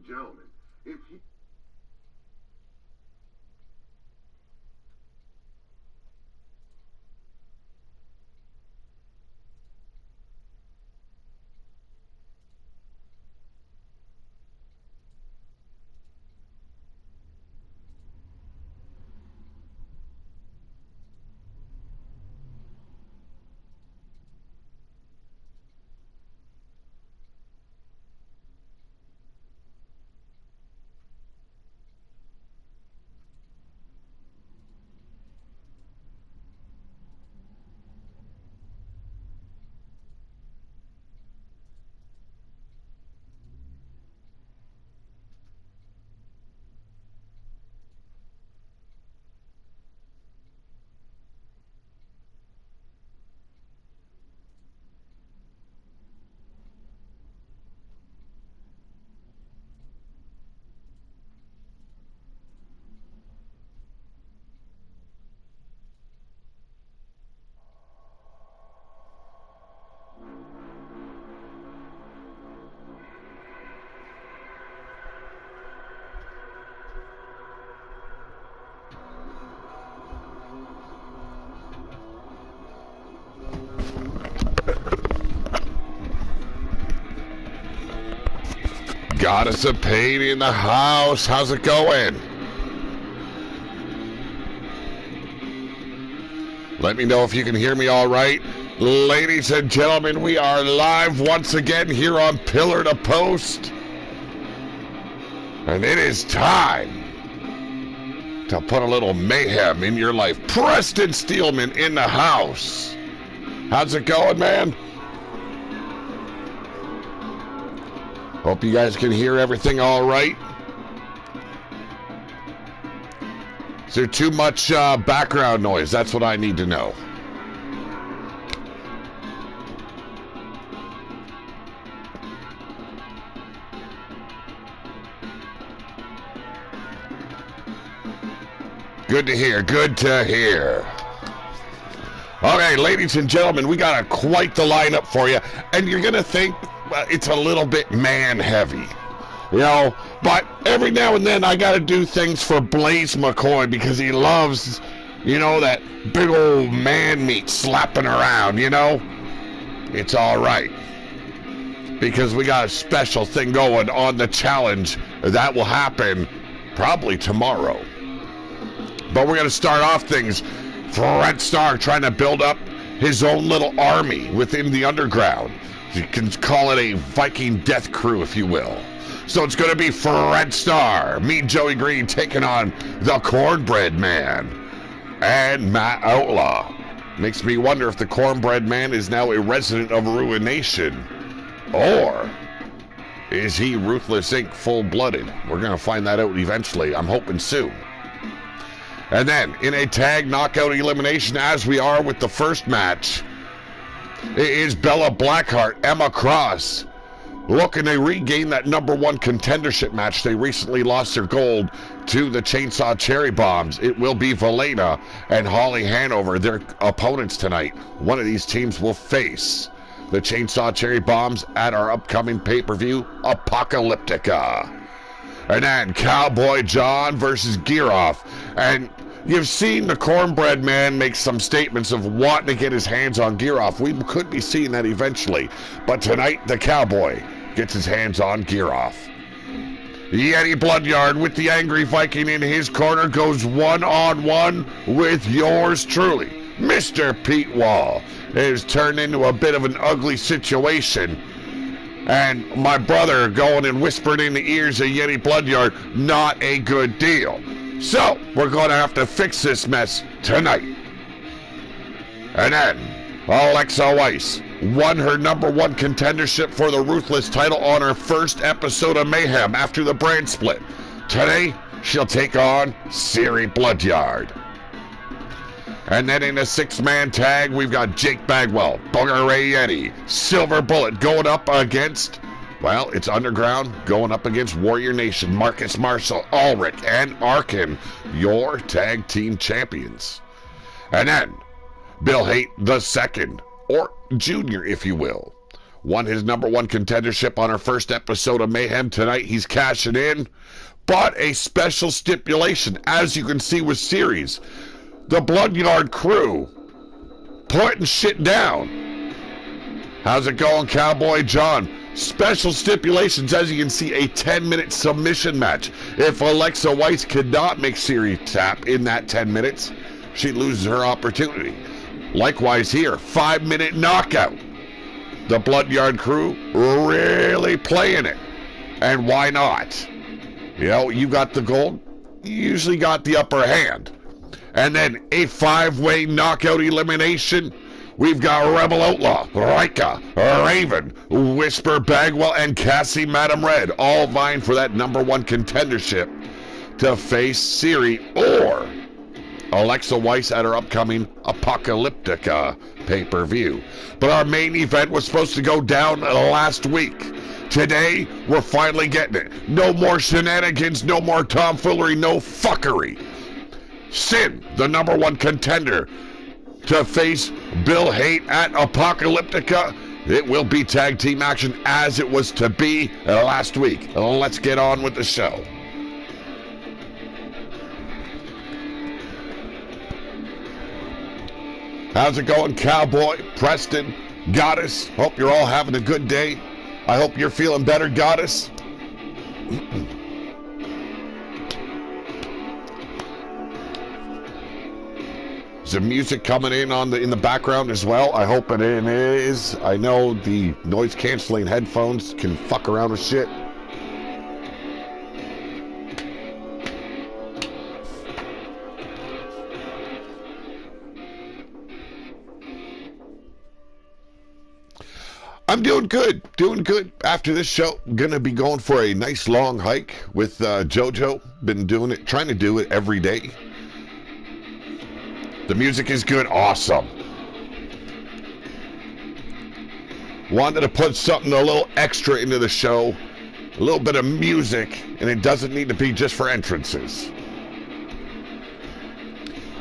gentlemen, if he... Got us a pain in the house. How's it going? Let me know if you can hear me all right. Ladies and gentlemen, we are live once again here on Pillar to Post. And it is time to put a little mayhem in your life. Preston Steelman in the house. How's it going, man? Hope you guys can hear everything all right. Is there too much background noise? That's what I need to know. Good to hear. Good to hear. Okay, ladies and gentlemen, we got quite the lineup for you. And you're going to think it's a little bit man-heavy, you know, but every now and then I got to do things for Blaze McCoy because he loves, you know, that big old man meat slapping around, you know. It's all right because we got a special thing going on the challenge that will happen probably tomorrow. But we're going to start off things. Red Star trying to build up his own little army within the underground. You can call it a Viking death crew, if you will. So it's going to be Red Star, me, Joey Green, taking on the Cornbread Man and Matt Outlaw. Makes me wonder if the Cornbread Man is now a resident of Ruin Nation, or is he Ruthless Inc. full-blooded? We're going to find that out eventually. I'm hoping soon. And then, in a tag knockout elimination, as we are with the first match, it is Bella Blackheart, Emma Cross, looking to regain that #1 contendership match. They recently lost their gold to the Chainsaw Cherry Bombs. It will be Valena and Holly Hanover, their opponents tonight. One of these teams will face the Chainsaw Cherry Bombs at our upcoming pay-per-view, Apocalyptica. And then Cowboy John versus Gearoff. And you've seen the Cornbread Man make some statements of wanting to get his hands on Gearoff. We could be seeing that eventually. But tonight, the Cowboy gets his hands on Gearoff. Yeti Bloodyard with the Angry Viking in his corner goes one-on-one with yours truly. Mr. Pete Wall. It has turned into a bit of an ugly situation. And my brother going and whispering in the ears of Yeti Bloodyard, not a good deal. So, we're going to have to fix this mess tonight. And then, Alexa Weiss won her #1 contendership for the Ruthless title on her first episode of Mayhem after the brand split. Today, she'll take on Siri Bloodyard. And then in a 6-man tag, we've got Jake Bagwell, Booger Ray Yeti, Silver Bullet going up against, well, it's Underground going up against Warrior Nation, Marcus Marshall, Ulrich, and Arkin, your tag team champions. And then Bill Haight II, or Junior, if you will, Won his #1 contendership on our first episode of Mayhem. Tonight he's cashing in. But a special stipulation, as you can see with series. The Bloodyard crew putting shit down. How's it going, Cowboy John? Special stipulations, as you can see, a 10-minute submission match. If Alexa Weiss could not make series tap in that 10 minutes, she loses her opportunity. Likewise here, 5-minute knockout. The Bloodyard crew really playing it. And why not? You know, you got the gold, you usually got the upper hand. And then a 5-way knockout elimination. We've got Rebel Outlaw, Rika, Raven, Whisper Bagwell, and Cassie Madam Red, all vying for that #1 contendership to face Siri or Alexa Weiss at her upcoming Apocalyptica pay-per-view. But our main event was supposed to go down last week. Today, we're finally getting it. No more shenanigans, no more tomfoolery, no fuckery. Sin, the #1 contender, to face Bill Haight at Apocalyptica. It will be tag team action as it was to be last week. Let's get on with the show. How's it going, Cowboy, Preston, Goddess? Hope you're all having a good day. I hope you're feeling better, Goddess. Is the music coming in in the background as well? I hope it is. I know the noise canceling headphones can fuck around with shit. I'm doing good. After this show, gonna be going for a nice long hike with JoJo. Been doing it, trying to do it every day. The music is good, awesome. Wanted to put something a little extra into the show, a little bit of music, and it doesn't need to be just for entrances.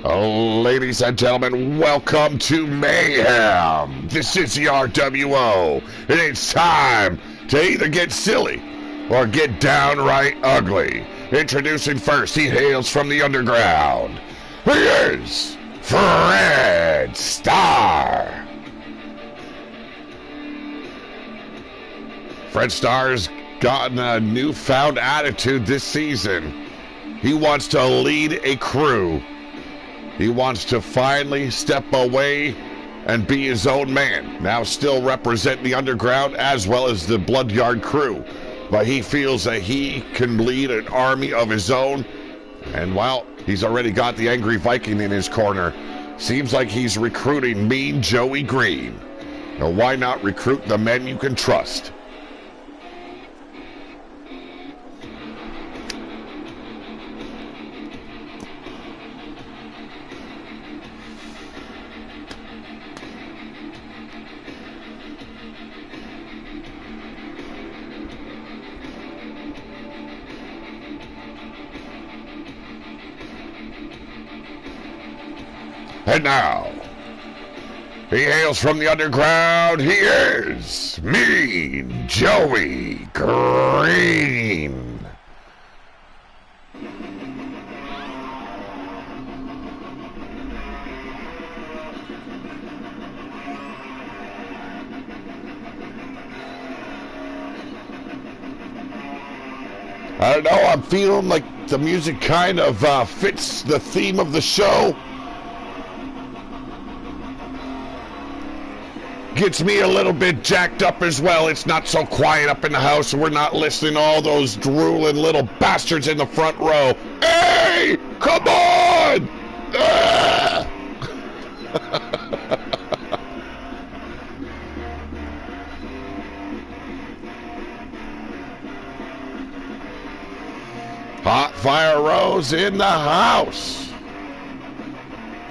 Ladies and gentlemen, welcome to Mayhem. This is the RWO, and it's time to either get silly or get downright ugly. Introducing first, he hails from the underground. He is Fred Starr. Fred Starr's gotten a newfound attitude this season. He wants to lead a crew. He wants to finally step away and be his own man. Now still represent the underground as well as the Bloodyard crew. But he feels that he can lead an army of his own. And well, he's already got the Angry Viking in his corner. Seems like he's recruiting Mean Joey Green. Now why not recruit the men you can trust? And now, he hails from the underground. He is Mean Joey Green. I don't know, I'm feeling like the music kind of fits the theme of the show. Gets me a little bit jacked up as well. It's not so quiet up in the house, and we're not listening to all those drooling little bastards in the front row. Hey, come on! Hot Fire Rose in the house.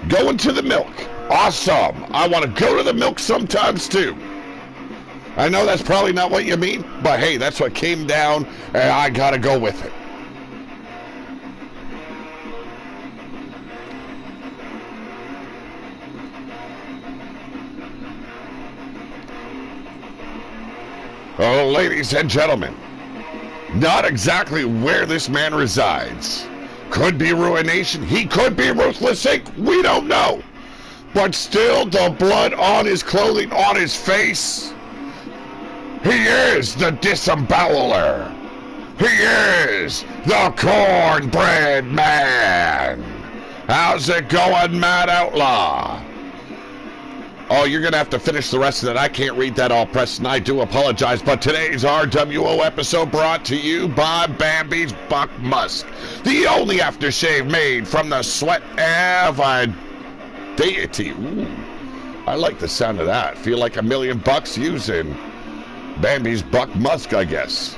Going to the milk. Awesome. I want to go to the milk sometimes too. I know that's probably not what you mean, but hey, that's what came down, and I gotta go with it. Oh, ladies and gentlemen, not exactly where this man resides. Could be Ruination. He could be Ruthless Inc. We don't know. But still, the blood on his clothing, on his face. He is the Disemboweler. He is the Cornbread Man. How's it going, Mad Outlaw? Oh, you're going to have to finish the rest of that. I can't read that all, Preston. I do apologize. But today's RWO episode brought to you by Bambi's Buck Musk, the only aftershave made from the sweat of a deity. Ooh, I like the sound of that. Feel like $1 million using Bambi's Buck Musk, I guess.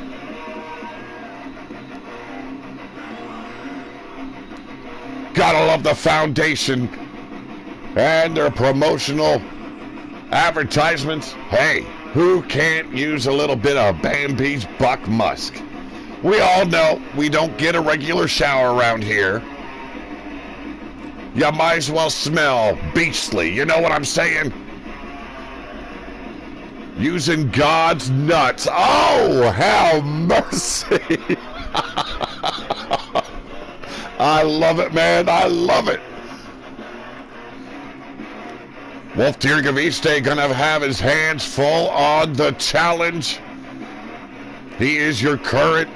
Gotta love the foundation and their promotional advertisements. Hey, who can't use a little bit of Bambi's Buck Musk? We all know we don't get a regular shower around here. You might as well smell beastly, you know what I'm saying? Using God's nuts. Oh, have mercy. I love it, man. I love it. Wolf Diergaviste gonna have his hands full on the challenge. He is your current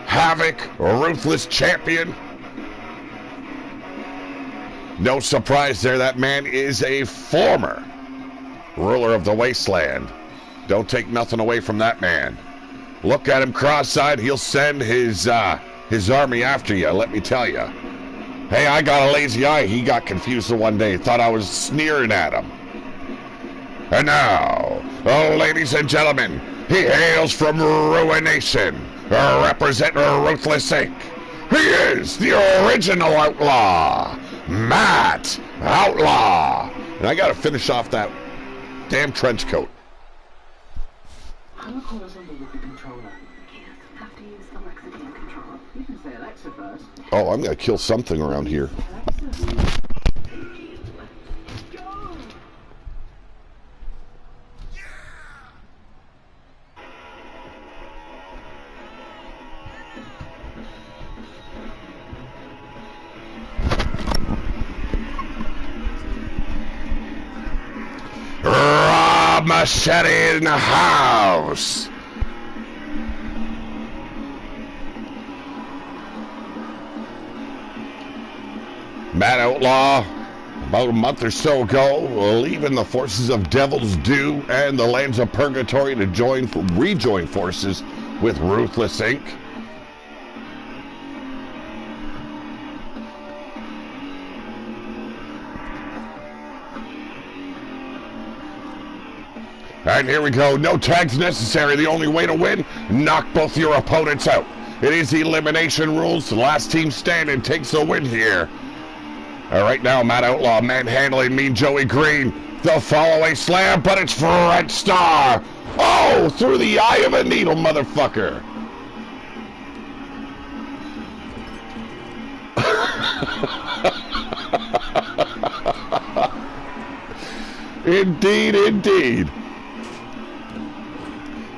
Havoc Ruthless Champion. No surprise there, that man is a former ruler of the wasteland. Don't take nothing away from that man. Look at him cross-eyed, he'll send his army after you, let me tell you. Hey, I got a lazy eye. He got confused the one day, thought I was sneering at him. And now, oh, ladies and gentlemen, he hails from Ruination, representing Ruthless Inc. He is the original outlaw, Matt Outlaw. And I gotta finish off that damn trench coat. I'm horizontal with the controller. Can't have to use Alexa game control. You can say Alexa first. Oh, I'm gonna kill something around here. Alexa. Rob Machete in the house. Matt Outlaw, about a month or so ago, leaving the forces of Devil's Due and the lands of Purgatory to rejoin forces with Ruthless Inc. And here we go. No tags necessary. The only way to win, knock both your opponents out. It is elimination rules. The last team standing takes the win here. All right, now Matt Outlaw manhandling Mean Joey Green. The follow-away slam, but it's for Red Star. Oh, through the eye of a needle, motherfucker. Indeed, indeed.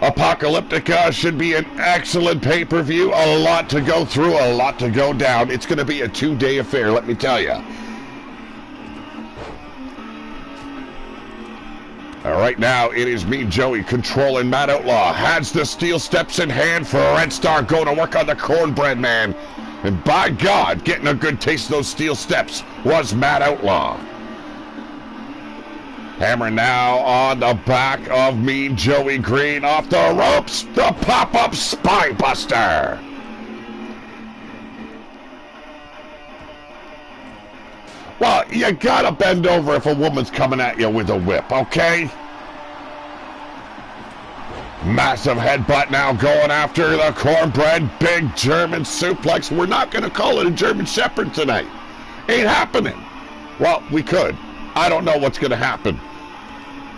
Apocalyptica should be an excellent pay-per-view. A lot to go through, a lot to go down. It's going to be a 2-day affair, let me tell you. All right, now it is Mean Joey controlling Matt Outlaw. Has the steel steps in hand for Red Star going to work on the Cornbread Man. And by God, getting a good taste of those steel steps was Matt Outlaw. Hammer now on the back of Mean Joey Green off the ropes. The pop-up spine buster. Well, you gotta bend over if a woman's coming at you with a whip, okay? Massive headbutt now going after the Cornbread. Big German suplex. We're not gonna call it a German Shepherd tonight. Ain't happening. Well, we could. I don't know what's going to happen.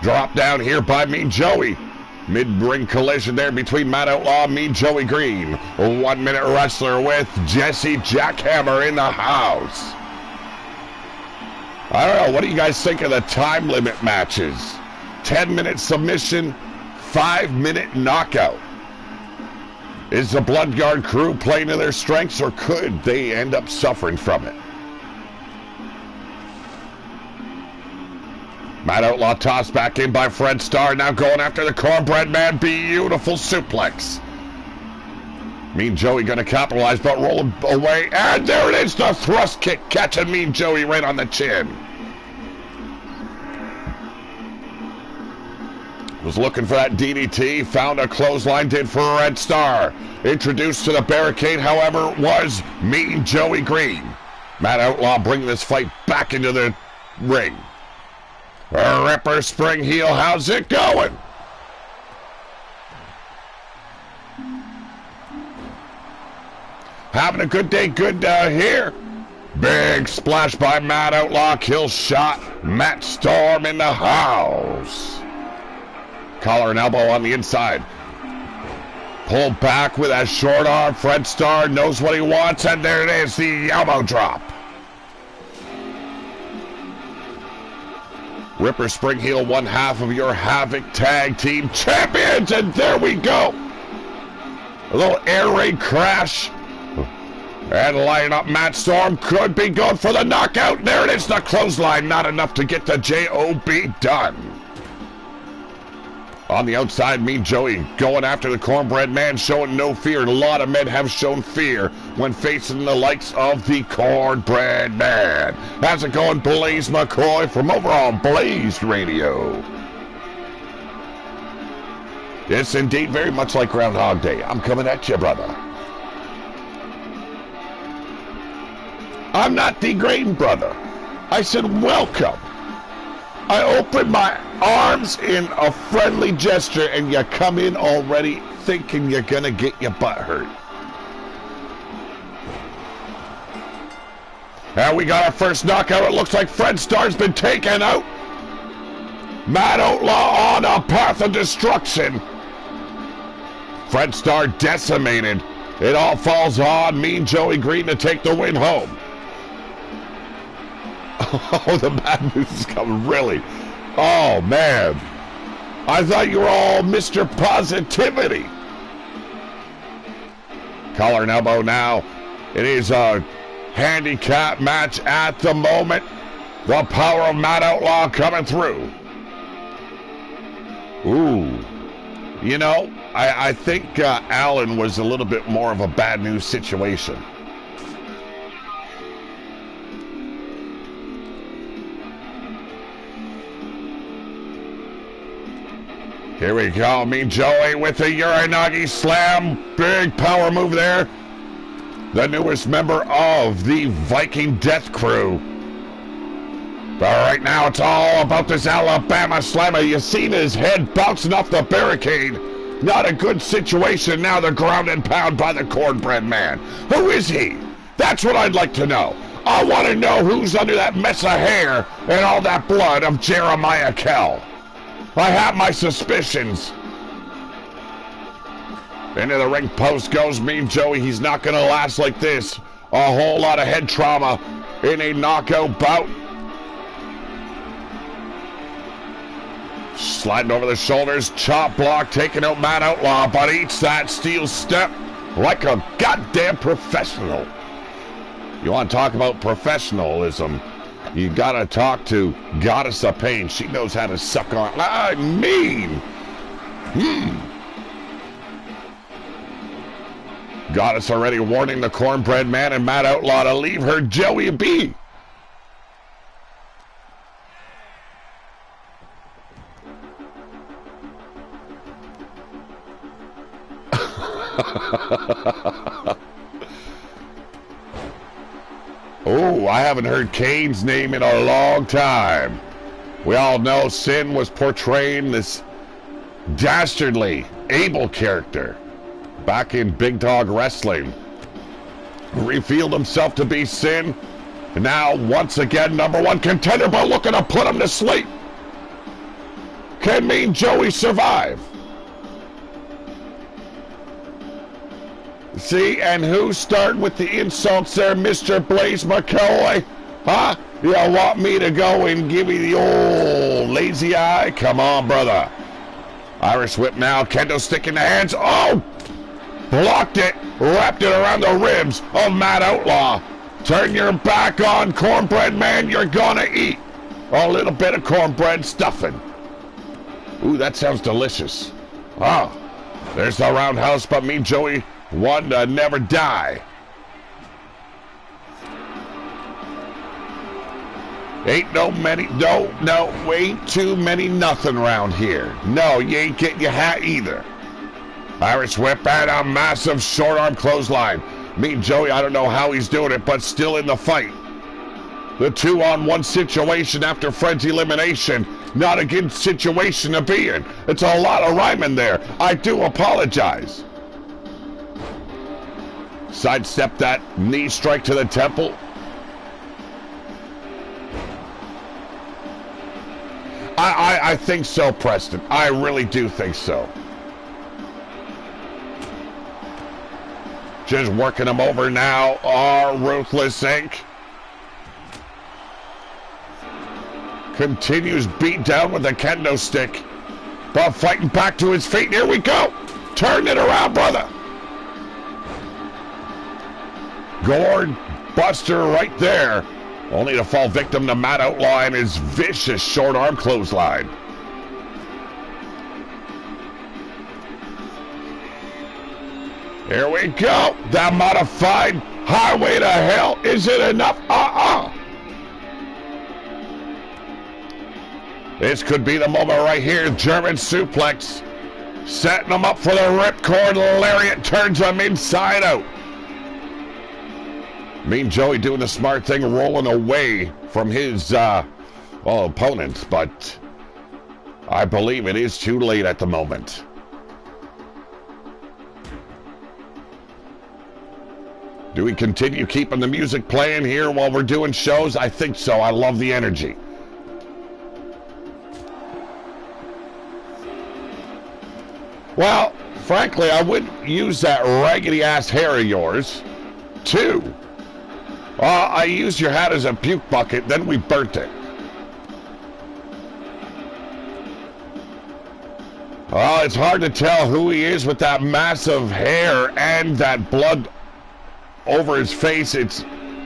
Drop down here by Mean Joey. Mid-ring collision there between Matt Outlaw and Mean Joey Green. 1 minute wrestler with Jesse Jackhammer in the house. I don't know. What do you guys think of the time limit matches? 10-minute submission, 5-minute knockout. Is the Bloodguard crew playing to their strengths, or could they end up suffering from it? Matt Outlaw tossed back in by Fred Starr, now going after the Cornbread Man. Beautiful suplex. Mean Joey going to capitalize, but rolling away. And there it is, the thrust kick, catching Mean Joey right on the chin. Was looking for that DDT, found a clothesline, did for Red Star. Introduced to the barricade, however, was Mean Joey Green. Matt Outlaw bringing this fight back into the ring. Ripper Spring Heel, how's it going? Having a good day, good here. Big splash by Matt Outlaw, kill shot. Matt Storm in the house. Collar and elbow on the inside. Pulled back with a short arm. Fred Starr knows what he wants, and there it is, the elbow drop. Ripper Spring Heel, one half of your Havoc Tag Team Champions, and there we go. A little air raid crash. And lining up Matt Storm, could be good for the knockout. There it is, the clothesline, not enough to get the J.O.B. done. On the outside, Mean Joey going after the Cornbread Man, showing no fear. A lot of men have shown fear when facing the likes of the Cornbread Man. How's it going, Blaze McCoy from over on Blazed Radio? Yes, indeed, very much like Groundhog Day. I'm coming at you, brother. I'm not degrading, brother. I said welcome. I open my arms in a friendly gesture, and you come in already thinking you're gonna get your butt hurt. And we got our first knockout. It looks like Fred Starr's been taken out. Matt Outlaw on a path of destruction. Fred Starr decimated. It all falls on Mean Joey Green to take the win home. Oh, the bad news is coming, really. Oh, man. I thought you were all Mr. Positivity. Collar and elbow now. It is a handicap match at the moment. The power of Matt Outlaw coming through. Ooh. You know, I think Allen was a little bit more of a bad news situation. Here we go, Mean Joey with the Uranagi Slam. Big power move there. The newest member of the Viking Death Crew. But right now it's all about this Alabama Slammer. You seen his head bouncing off the barricade. Not a good situation. Now they're ground and pound by the Cornbread Man. Who is he? That's what I'd like to know. I want to know who's under that mess of hair and all that blood of Jeremiah Kell. I have my suspicions. Into the ring post goes Mean Joey. He's not going to last like this. A whole lot of head trauma in a knockout bout. Sliding over the shoulders. Chop block taking out Matt Outlaw, but eats that steel step like a goddamn professional. You want to talk about professionalism? You gotta talk to Goddess of Pain. She knows how to suck on. I mean, Goddess already warning the Cornbread Man and Matt Outlaw to leave her Joey be. Oh, I haven't heard Kane's name in a long time. We all know Sin was portraying this dastardly Abel character back in Big Dog Wrestling. Revealed himself to be Sin. And now, once again, #1 contender, but looking to put him to sleep. Can Mean Joey survive? See, and who's starting with the insults there, Mr. Blaze McCoy? Huh? You want me to go and give you the old lazy eye? Come on, brother. Irish whip now. Kendo stick in the hands. Oh! Blocked it. Wrapped it around the ribs of Matt Outlaw. Turn your back on cornbread, man. You're gonna eat a little bit of cornbread stuffing. Ooh, that sounds delicious. Oh, there's the roundhouse, but me, Joey, one to never die. Ain't too many nothing around here. No, you ain't getting your hat either. Irish whip and a massive short arm clothesline. Me and Joey, I don't know how he's doing it, but still in the fight. The 2-on-1 situation after Fred's elimination. Not a good situation to be in. It's a lot of rhyming there. I do apologize. Sidestep that knee strike to the temple. I think so, Preston. I really do think so. Just working him over now. Oh, Ruthless Inc. Continues beat down with a kendo stick. But fighting back to his feet. Here we go. Turn it around, brother. Gourd Buster right there. Only to fall victim to Matt Outlaw and his vicious short arm clothesline. Here we go. That modified highway to hell. Is it enough? This could be the moment right here. German suplex. Setting him up for the ripcord lariat. Turns him inside out. Mean Joey doing the smart thing, rolling away from his opponent, but I believe it is too late at the moment. Do we continue keeping the music playing here while we're doing shows? I think so. I love the energy. Well, frankly, I wouldn't use that raggedy ass hair of yours. Two. I used your hat as a puke bucket, then we burnt it. Oh, it's hard to tell who he is with that massive hair and that blood over his face.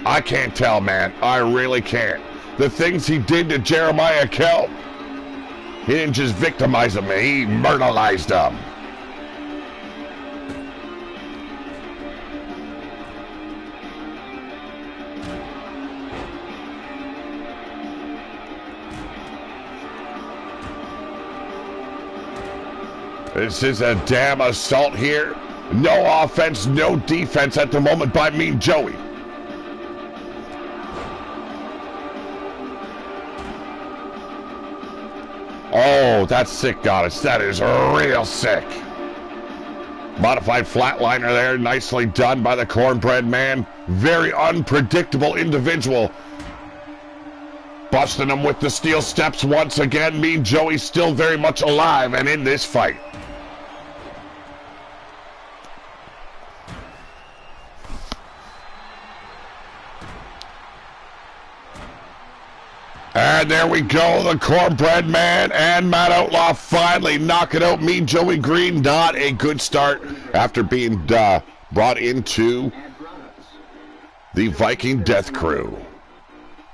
I can't tell, man. I really can't. The things he did to Jeremiah Kell, he didn't just victimize him, he murderized him. This is a damn assault here. No offense, no defense at the moment by Mean Joey. Oh, that's sick, Goddess. That is real sick. Modified flatliner there. Nicely done by the cornbread man. Very unpredictable individual. Busting him with the steel steps once again. Mean Joey still very much alive and in this fight. And there we go, the cornbread man and Matt Outlaw finally knocking out Mean Joey Green. Not a good start after being brought into the Viking Death Crew.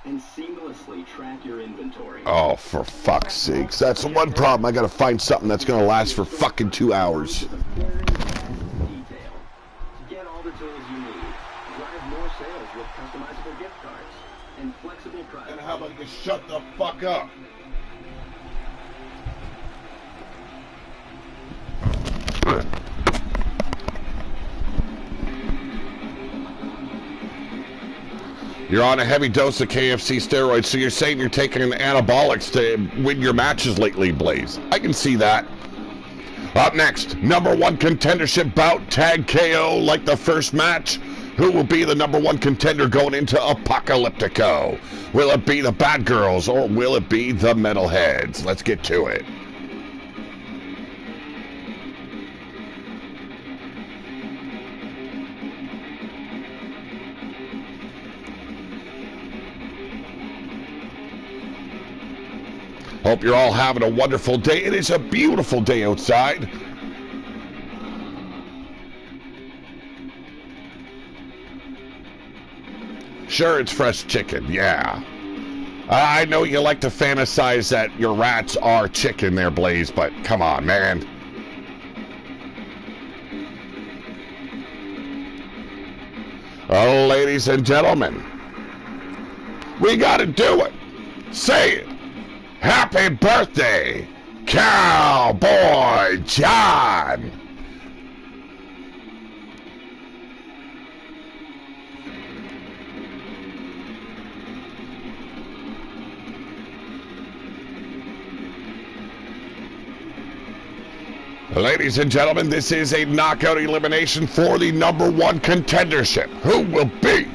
And seamlessly track your inventory. Oh, for fuck's sakes. That's the one problem. I gotta find something that's gonna last for fucking 2 hours. Get all the tools you need. Drive more sales with customizable gift cards and flexible prices. And how about you shut the fuck up? You're on a heavy dose of KFC steroids, so you're saying you're taking anabolics to win your matches lately, Blaze. I can see that. Up next, #1 contendership bout, tag KO like the first match. Who will be the #1 contender going into Apocalyptico? Will it be the Bad Girls or will it be the Metalheads? Let's get to it. Hope you're all having a wonderful day. It is a beautiful day outside. Sure, it's fresh chicken, yeah. I know you like to fantasize that your rats are chicken there, Blaze, but come on, man. Oh, ladies and gentlemen, we gotta do it. Say it. Happy birthday, Cowboy John. Ladies and gentlemen, this is a knockout elimination for the #1 contendership. Who will be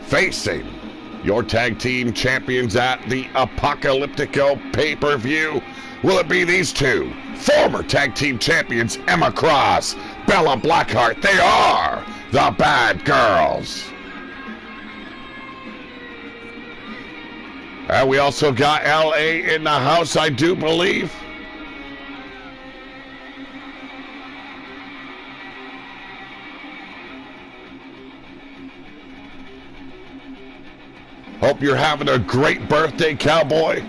facing your tag team champions at the Apocalyptico pay-per-view? Will it be these two former tag team champions, Emma Cross, Bella Blackheart? They are the Bad Girls. And we also got LA in the house, I do believe. Hope you're having a great birthday, Cowboy.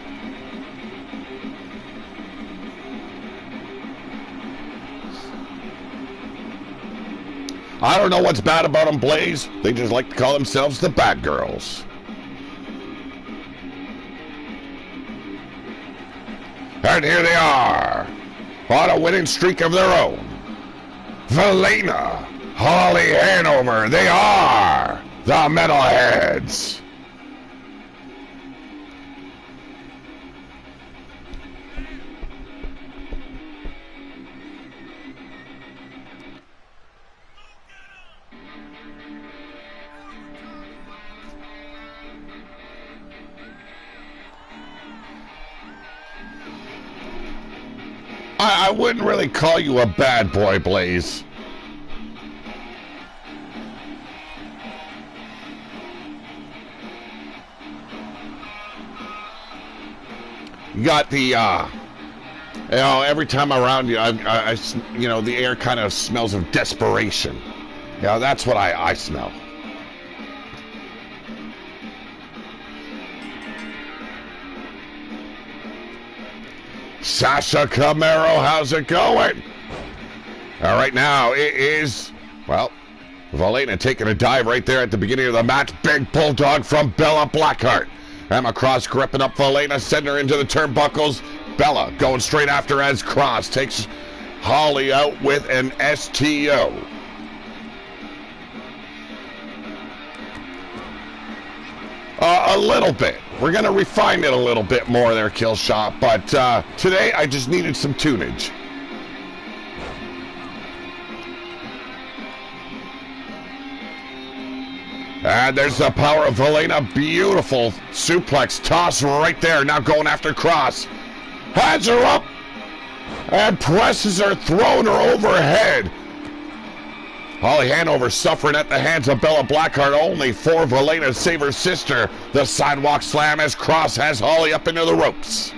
I don't know what's bad about them, Blaze. They just like to call themselves the Bad Girls. And here they are, on a winning streak of their own. Valena, Holly Hanover, they are the Metalheads. I wouldn't really call you a bad boy, Blaze. You got the, every time I'm around you, I the air kind of smells of desperation. That's what I smell. Sasha Camaro, how's it going? All right, now it is, Valena taking a dive right there at the beginning of the match. Big bulldog from Bella Blackheart. Emma Cross gripping up Valena, sending her into the turnbuckles. Bella going straight after as Cross takes Holly out with an STO. A little bit. We're going to refine it a little bit more there, Killshot, but today I just needed some tunage. And there's the power of Valena. Beautiful suplex toss right there. Now going after Cross. Has her up and presses her, throwing her overhead. Holly Hanover suffering at the hands of Bella Blackheart, only for Valena to save her sister. The sidewalk slam as Cross has Holly up into the ropes.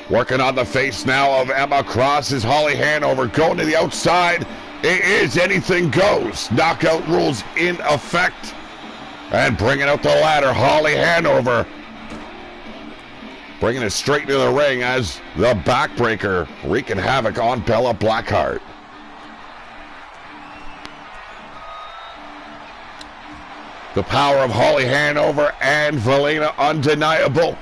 Working on the face now of Emma Cross is Holly Hanover going to the outside. It is anything goes. Knockout rules in effect. And bringing out the ladder, Holly Hanover. Bringing it straight into the ring as the backbreaker wreaking havoc on Bella Blackheart. The power of Holly Hanover and Valena undeniable.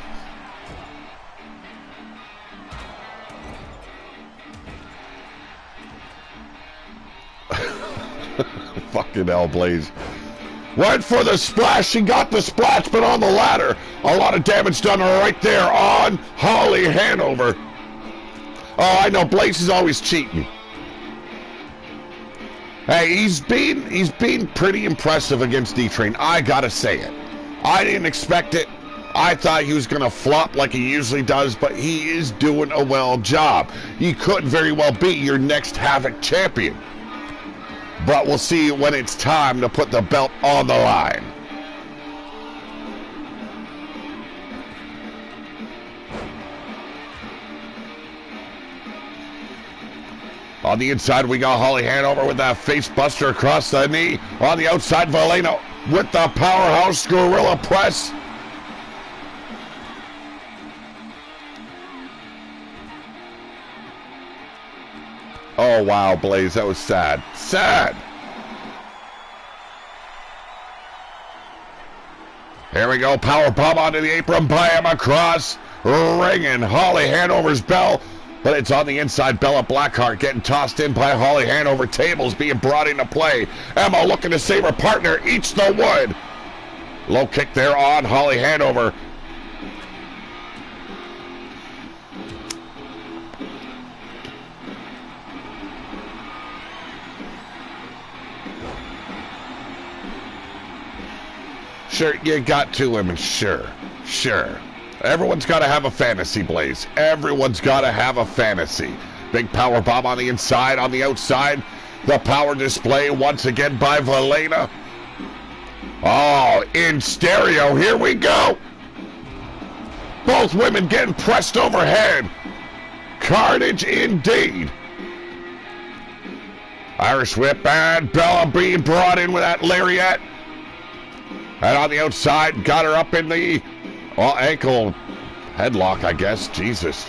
Fucking hell, Blaze. Went for the splash. She got the splash, but on the ladder. A lot of damage done right there on Holly Hanover. Oh, I know. Blaze is always cheating. Hey, he's been pretty impressive against D-Train. I gotta say it. I didn't expect it. I thought he was gonna flop like he usually does, but he is doing a well job. He could very well be your next Havoc champion. but we'll see when it's time to put the belt on the line. On the inside, we got Holly Hanover with that face buster across the knee. On the outside, Valena with the powerhouse gorilla press. Oh, wow, Blaze, that was sad. Sad! Here we go, power bomb onto the apron by Emma Cross. Ringing Holly Hanover's bell. But it's on the inside. Bella Blackheart getting tossed in by Holly Hanover. Tables being brought into play. Emma looking to save her partner. Eats the wood. Low kick there on Holly Hanover. Sure, you got two women. Sure. Everyone's got to have a fantasy, Blaze. Everyone's got to have a fantasy. Big power bomb on the inside, on the outside. The power display once again by Valena. Oh, in stereo. Here we go. Both women getting pressed overhead. Carnage indeed. Irish whip and Bella being brought in with that lariat. And on the outside, got her up in the ankle headlock, I guess. Jesus.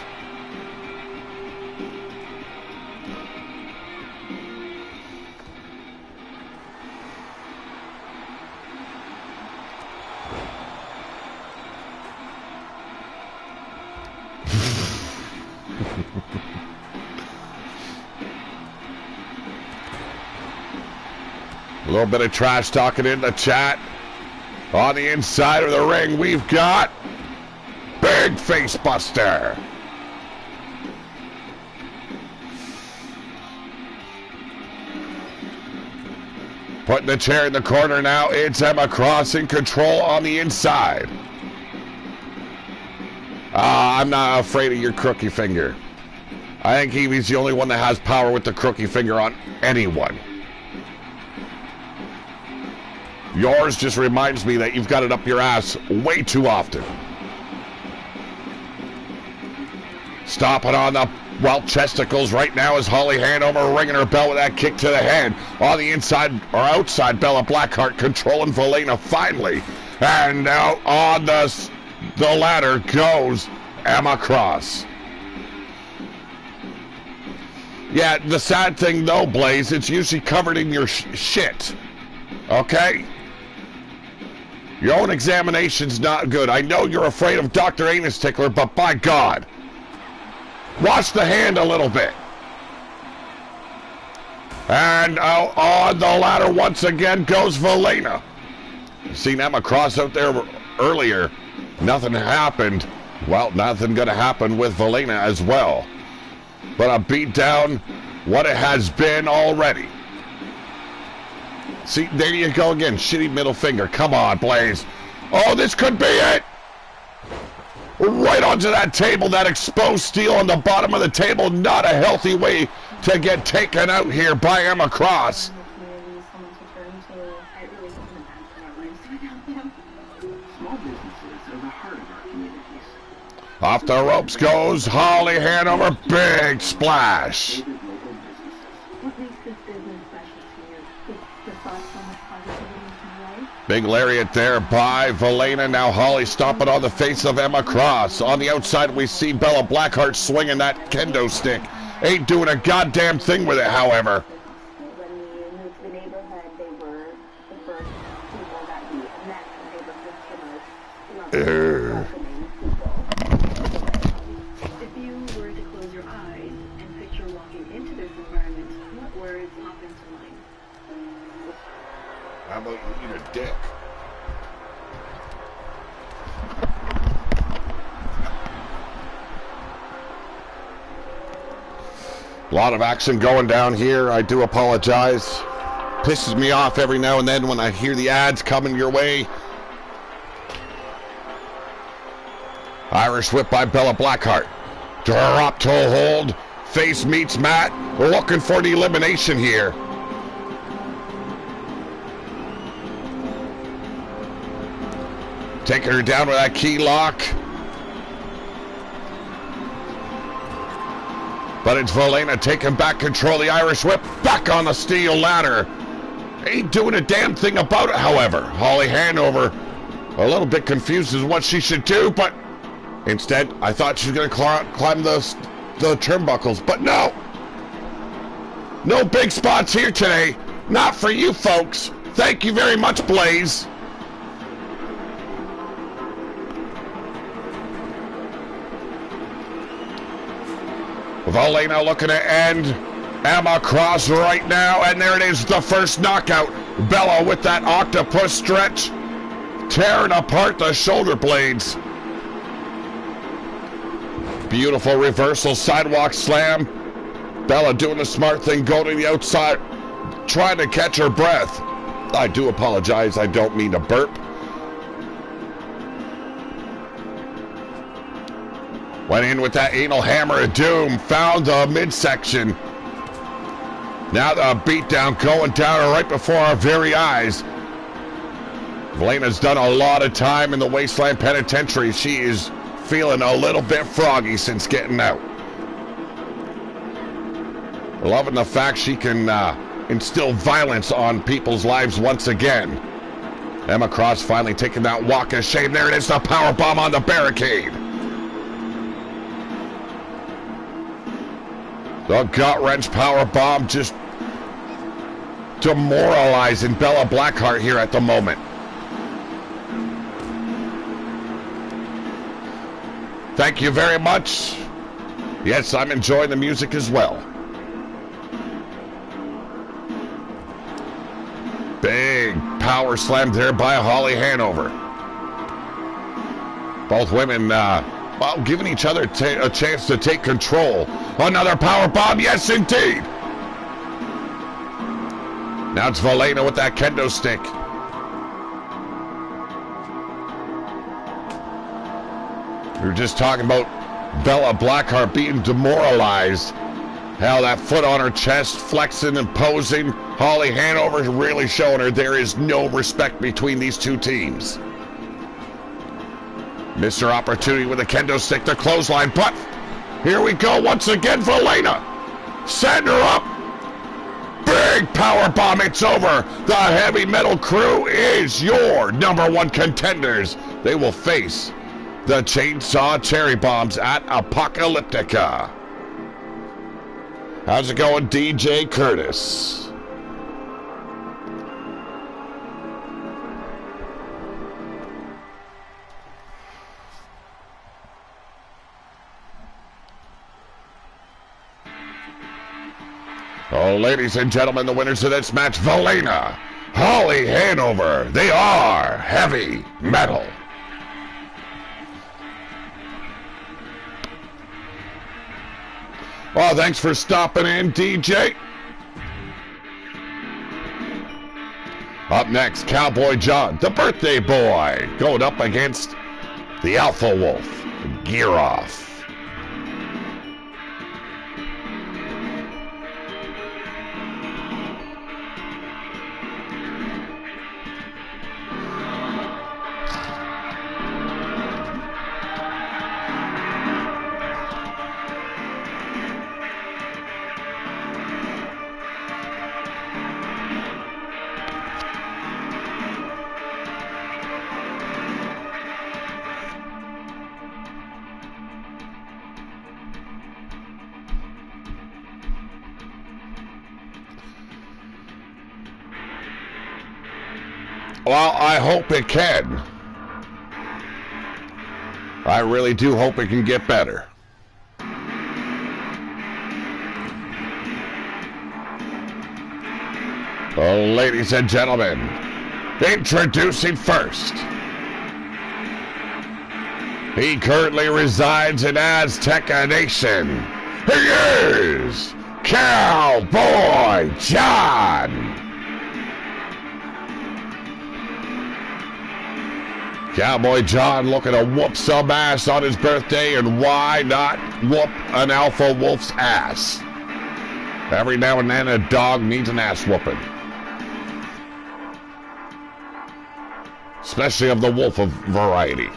A little bit of trash talking in the chat. On the inside of the ring, we've got Big Face Buster. Putting the chair in the corner now. It's Emma Cross in control on the inside. I'm not afraid of your crookie finger. I think Evie's the only one that has power with the crookie finger on anyone. Yours just reminds me that you've got it up your ass way too often. Stomping on the chesticles right now is Holly Hanover ringing her bell with that kick to the head. On the inside or outside, Bella Blackheart controlling Valena finally. And now on the ladder goes Emma Cross. Yeah, the sad thing though, Blaze, it's usually covered in your shit. Okay? Your own examination's not good. I know you're afraid of Dr. Anus Tickler, but by God, wash the hand a little bit. And on the ladder once again goes Valena. Seen Emma Cross out there earlier. Nothing happened. Well, nothing gonna happen with Valena as well. But a beat down what it has been already. See, there you go again. Shitty middle finger. Come on, Blaze. Oh, this could be it. Right onto that table, that exposed steel on the bottom of the table. Not a healthy way to get taken out here by Emma Cross. Off the ropes goes Holly Hanover. Big splash. Big lariat there by Valena. Now Holly stomping on the face of Emma Cross. On the outside, we see Bella Blackheart swinging that kendo stick. Ain't doing a goddamn thing with it, however. When we moved to the neighborhood, they were the first people that we met. They were just If you were to close your eyes and picture walking into this environment, what words pop into mind? How about you eat a dick? A lot of action going down here. I do apologize. Pisses me off every now and then when I hear the ads coming your way. Irish whip by Bella Blackheart. Drop toe hold. Face meets mat. We're looking for the elimination here. Taking her down with that key lock. But it's Valena taking back control of the Irish Whip. Back on the steel ladder. Ain't doing a damn thing about it, however. Holly Hanover a little bit confused as what she should do, but instead, I thought she was going to climb the turnbuckles, but no. No big spots here today. Not for you folks. Thank you very much, Blaze. Valena looking to end Emma Cross right now, and there it is, the first knockout. Bella with that octopus stretch, tearing apart the shoulder blades. Beautiful reversal sidewalk slam. Bella doing the smart thing, going to the outside, trying to catch her breath. I do apologize, I don't mean to burp. Went in with that anal hammer of doom, found the midsection. Now the beatdown going down right before our very eyes. Valena's done a lot of time in the Wasteland Penitentiary. She is feeling a little bit froggy since getting out. Loving the fact she can instill violence on people's lives once again. Emma Cross finally taking that walk of shame. There it is, the power bomb on the barricade. The gut wrench power bomb just demoralizing Bella Blackheart here at the moment. Thank you very much. Yes, I'm enjoying the music as well. Big power slam there by Holly Hanover. Both women, well, giving each other a chance to take control. Another power bomb, yes indeed. Now it's Valena with that kendo stick. We were just talking about Bella Blackheart being demoralized. Hell, that foot on her chest, flexing and posing. Holly Hanover really showing her there is no respect between these two teams. Missed her opportunity with a kendo stick, the clothesline, but here we go once again, Valena. Setting her up. Big power bomb, it's over. The Heavy Metal Crew is your #1 contenders. They will face the Chainsaw Cherry Bombs at Apocalyptica. How's it going, DJ Curtis? Oh, ladies and gentlemen, the winners of this match, Valena, Holly Hanover. They are Heavy Metal. Well, thanks for stopping in, DJ. Up next, Cowboy John, the birthday boy, going up against the Alpha Wolf, Gear Off. Well, I hope it can. I really do hope it can get better. Well, ladies and gentlemen, introducing first. He currently resides in Azteca Nation. He is Cowboy John. Cowboy John looking to whoop some ass on his birthday, and why not whoop an Alpha Wolf's ass? Every now and then a dog needs an ass whooping. especially of the wolf of variety.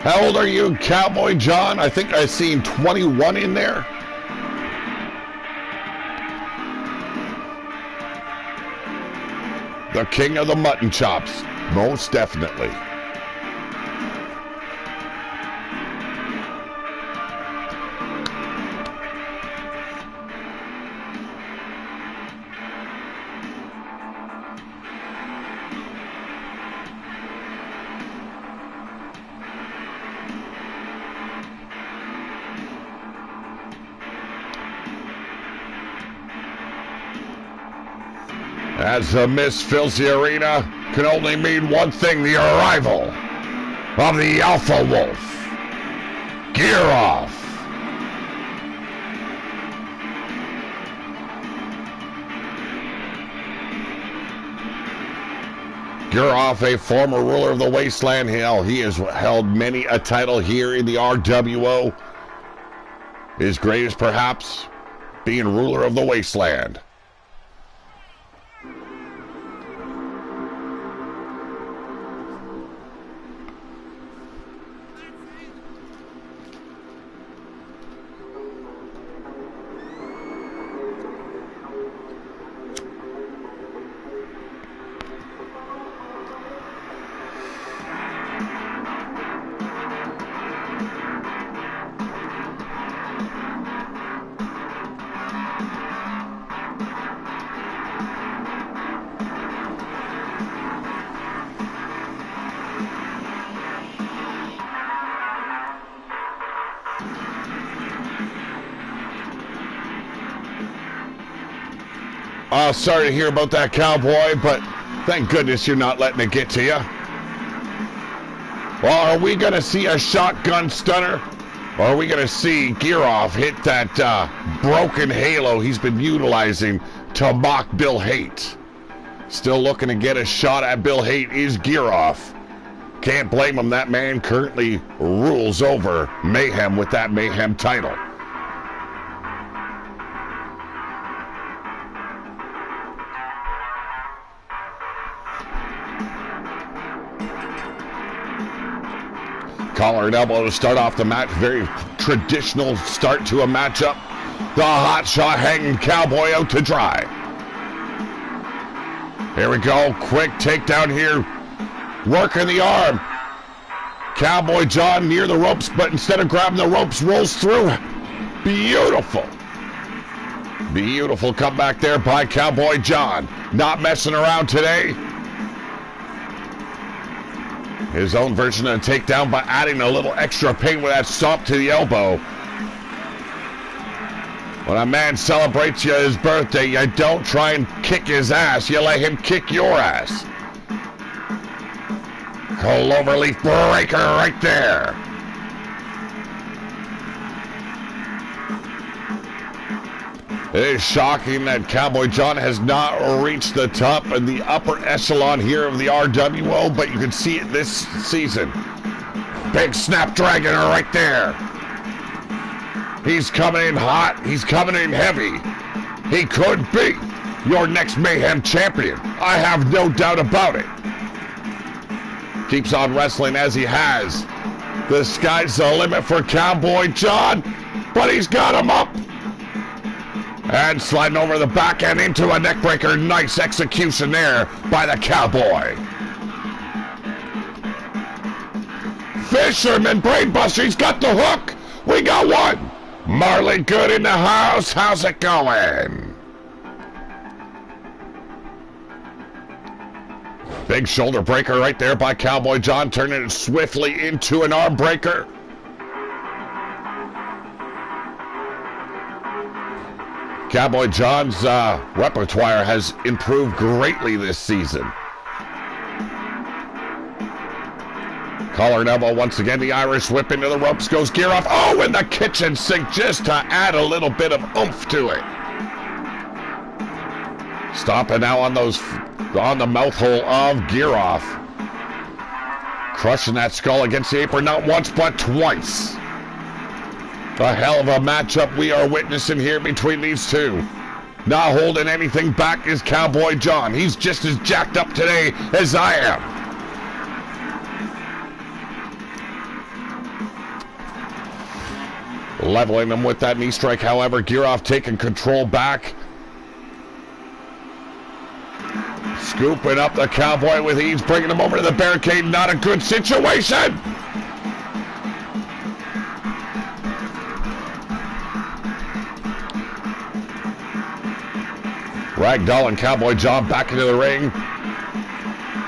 How old are you, Cowboy John? I think I seen 21 in there. The king of the mutton chops, most definitely. As the mist fills the arena, can only mean one thing: the arrival of the Alpha Wolf. Gear off. Gear off, a former ruler of the Wasteland. Hell, he has held many a title here in the RWO. His greatest, perhaps, being ruler of the Wasteland. Sorry to hear about that, Cowboy, but thank goodness you're not letting it get to you. Well, are we going to see a shotgun stunner? Or are we going to see Gear Off hit that broken halo he's been utilizing to mock Bill Haight? Still looking to get a shot at Bill Haight is Gear Off. Can't blame him. That man currently rules over Mayhem with that Mayhem title. Collar and elbow to start off the match. Very traditional start to a matchup. The hot shot hanging Cowboy out to dry. Here we go. Quick takedown here. Working the arm. Cowboy John near the ropes, but instead of grabbing the ropes, rolls through. Beautiful. Beautiful comeback there by Cowboy John. Not messing around today. His own version of a takedown by adding a little extra pain with that stomp to the elbow. When a man celebrates you his birthday, you don't try and kick his ass. You let him kick your ass. Cloverleaf breaker right there. It is shocking that Cowboy John has not reached the top and the upper echelon here of the RWO, but you can see it this season. Big Snapdragon right there. He's coming in hot. He's coming in heavy. He could be your next Mayhem champion. I have no doubt about it. Keeps on wrestling as he has. The sky's the limit for Cowboy John, but he's got him up. And sliding over the back end into a neckbreaker. Nice execution there by the Cowboy. Fisherman Brainbuster, he's got the hook. We got one. Marley Good in the house. How's it going? Big shoulder breaker right there by Cowboy John, turning it swiftly into an arm breaker. Cowboy John's repertoire has improved greatly this season. Collar and elbow once again. The Irish whip into the ropes. Goes Gear Off. Oh, in the kitchen sink just to add a little bit of oomph to it. Stomping now on the mouth hole of Giroff. Crushing that skull against the apron not once but twice. A hell of a matchup we are witnessing here between these two. Not holding anything back is Cowboy John. He's just as jacked up today as I am. Leveling him with that knee strike, however, Giroff taking control back. Scooping up the Cowboy with ease, bringing him over to the barricade. Not a good situation. Ragdoll and Cowboy John back into the ring.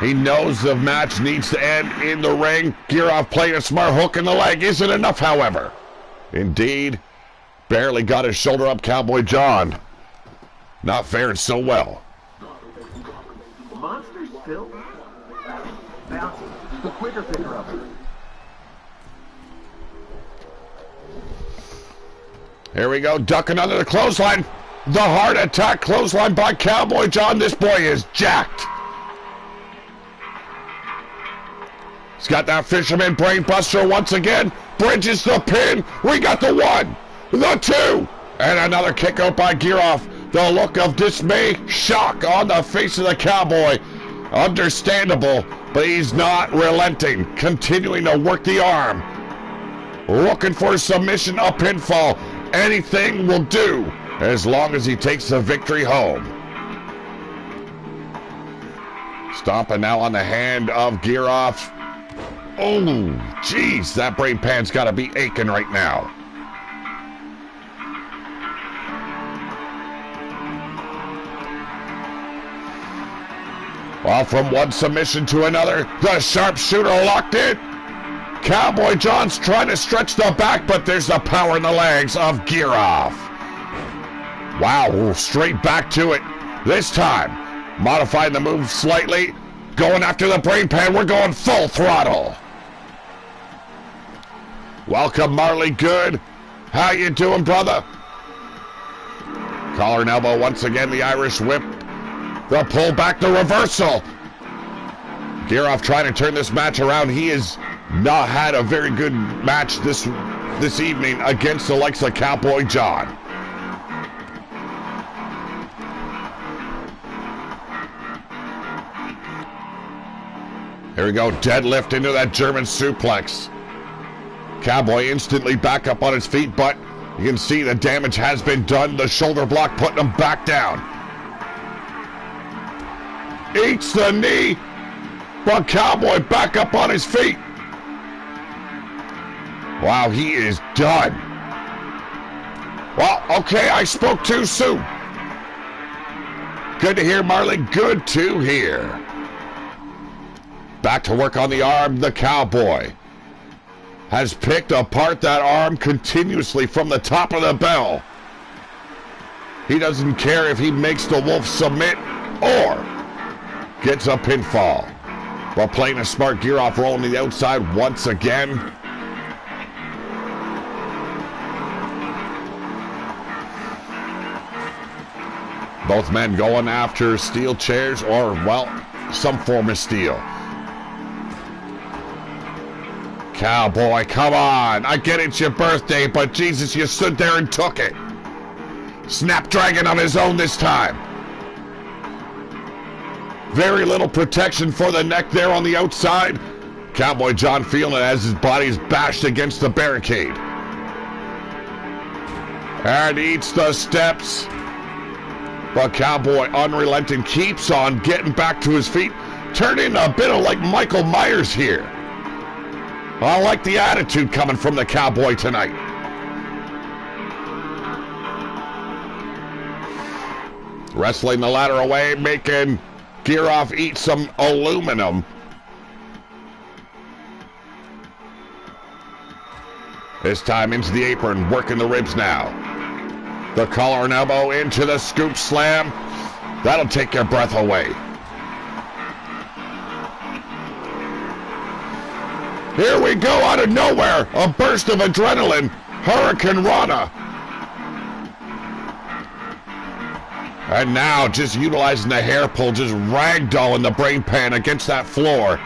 He knows the match needs to end in the ring. Giroff playing a smart hook in the leg. Isn't enough, however. Indeed. Barely got his shoulder up, Cowboy John. Not faring so well. Monsters still? Bounce. The quicker picker up. Here we go, ducking under the clothesline. The heart attack clothesline by Cowboy John. This boy is jacked. He's got that fisherman brain buster once again. Bridges the pin. We got the 1, the 2, and another kick out by Giroff. The look of dismay, shock on the face of the Cowboy. Understandable, but he's not relenting. Continuing to work the arm. Looking for a submission, a pinfall. Anything will do as long as he takes the victory home. Stomping now on the hand of Giroff. Oh, jeez, that brain pan's got to be aching right now. Well, from one submission to another, the sharpshooter locked in. Cowboy John's trying to stretch the back, but there's the power in the legs of Giroff. Wow, straight back to it. This time, modifying the move slightly, going after the brain pan. We're going full throttle. Welcome, Marley Good. How you doing, brother? Collar and elbow once again, the Irish whip. The pull back, the reversal. Giroff trying to turn this match around. He has not had a very good match this evening against the likes of Cowboy John. Here we go, deadlift into that German suplex. Cowboy instantly back up on his feet, but you can see the damage has been done. The shoulder block putting him back down. Eats the knee, but Cowboy back up on his feet. Wow, he is done. Well, okay, I spoke too soon. Good to hear, Marley. Good to hear. Back to work on the arm. The Cowboy has picked apart that arm continuously from the top of the bell. He doesn't care if he makes the Wolf submit or gets a pinfall. While playing a smart, Giroff rolling to the outside once again. Both men going after steel chairs or, well, some form of steel. Cowboy, come on. I get it's your birthday, but Jesus, you stood there and took it. Snapdragon on his own this time. Very little protection for the neck there on the outside. Cowboy John feeling it as his body is bashed against the barricade. And eats the steps. But Cowboy, unrelenting, keeps on getting back to his feet. Turning a bit of like Michael Myers here. I like the attitude coming from the Cowboy tonight. Wrestling the ladder away, making Giroff eat some aluminum. This time into the apron, working the ribs now. The collar and elbow into the scoop slam. That'll take your breath away. Here we go out of nowhere. A burst of adrenaline. Hurricane Rana. And now just utilizing the hair pull, just ragdolling the brain pan against that floor.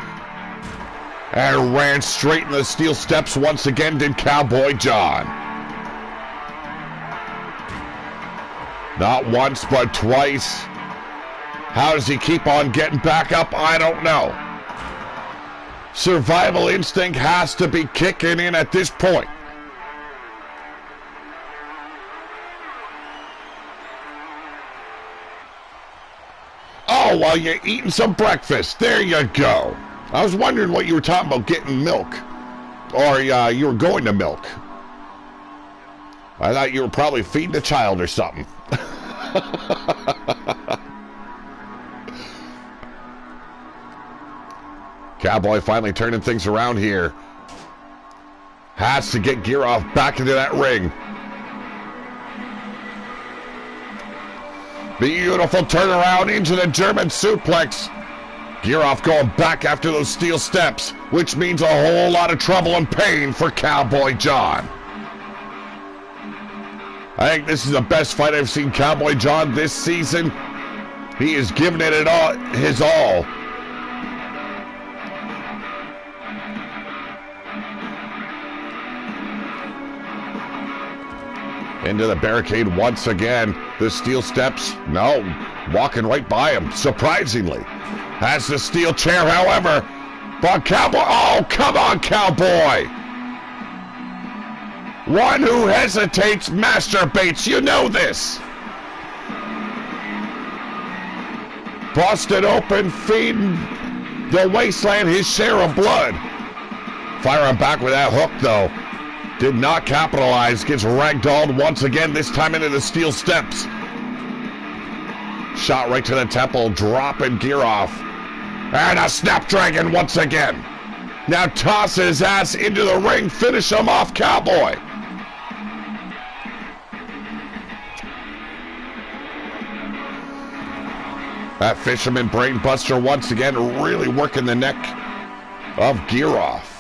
And ran straight in the steel steps once again, did Cowboy John. Not once, but twice. How does he keep on getting back up? I don't know. Survival instinct has to be kicking in at this point. Oh, while you're eating some breakfast. There you go. I was wondering what you were talking about, getting milk. Or you were going to milk. I thought you were probably feeding a child or something. Cowboy finally turning things around here. Has to get Giroff back into that ring. Beautiful turnaround into the German suplex. Giroff going back after those steel steps, which means a whole lot of trouble and pain for Cowboy John. I think this is the best fight I've seen Cowboy John this season. He is giving it all, his all. Into the barricade once again. The steel steps, no, walking right by him, surprisingly. Has the steel chair, however. But Cowboy, oh, come on, Cowboy! One who hesitates masturbates, you know this. Busted open, feeding the wasteland his share of blood. Firing back with that hook, though. Did not capitalize, gets ragdolled once again, this time into the steel steps. Shot right to the temple, dropping Giroff. And a Snapdragon once again. Now toss his ass into the ring, finish him off, Cowboy. That Fisherman Brainbuster once again really working the neck of Giroff.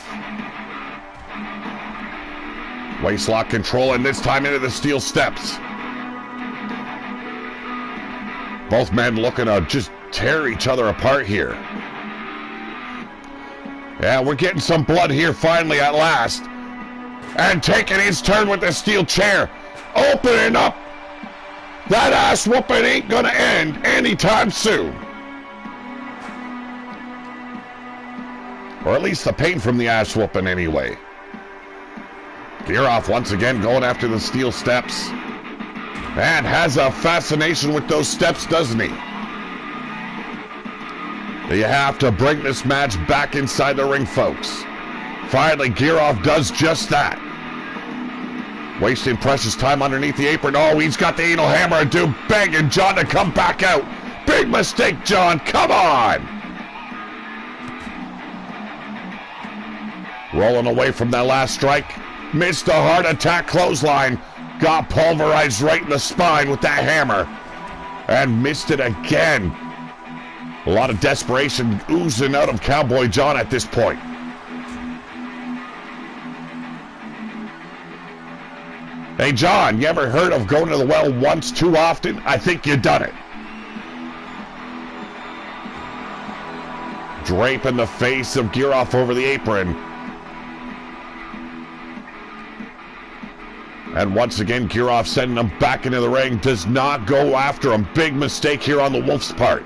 Waistlock control, and this time into the steel steps. Both men looking to just tear each other apart here. Yeah, we're getting some blood here finally at last. And taking his turn with the steel chair. Opening up. That ass whooping ain't gonna end anytime soon. Or at least the pain from the ass whooping anyway. Giroff once again going after the steel steps. And has a fascination with those steps, doesn't he? You have to bring this match back inside the ring, folks. Finally, Giroff does just that. Wasting precious time underneath the apron. Oh, he's got the anal hammer, dude, begging John to come back out. Big mistake, John. Come on. Rolling away from that last strike. Missed a heart attack clothesline. Got pulverized right in the spine with that hammer. And missed it again. A lot of desperation oozing out of Cowboy John at this point. Hey, John, you ever heard of going to the well once too often? I think you done it. Draping the face of Giroff over the apron. And once again, Giroff sending him back into the ring. Does not go after him. Big mistake here on the Wolf's part.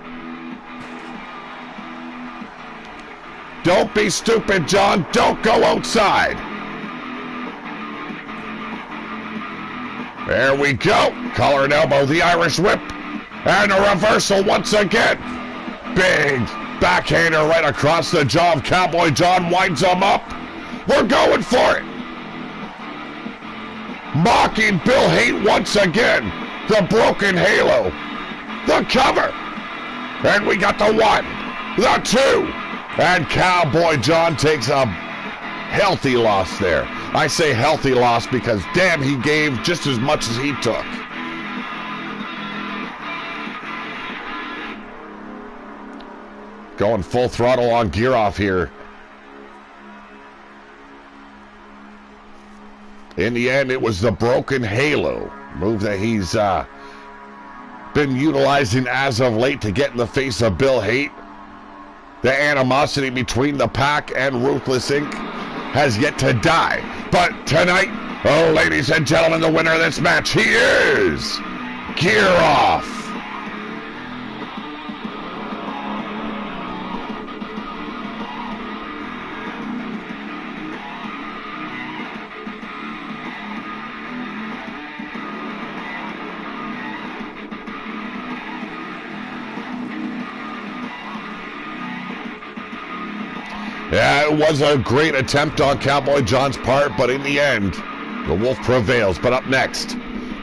Don't be stupid, John. Don't go outside. There we go. Collar and elbow, the Irish whip. And a reversal once again. Big backhander right across the jaw of Cowboy John. Winds him up. We're going for it. Mocking Bill Hate once again. The broken halo. The cover. And we got the one. The two. And Cowboy John takes a healthy loss there. I say healthy loss because, damn, he gave just as much as he took. Going full throttle on Giroff here. In the end, it was the broken halo move that he's been utilizing as of late to get in the face of Bill Hate. The animosity between the Pack and Ruthless Inc. has yet to die. But tonight, oh, ladies and gentlemen, the winner of this match, he is Gear Off. Yeah, it was a great attempt on Cowboy John's part, but in the end, the Wolf prevails. But up next,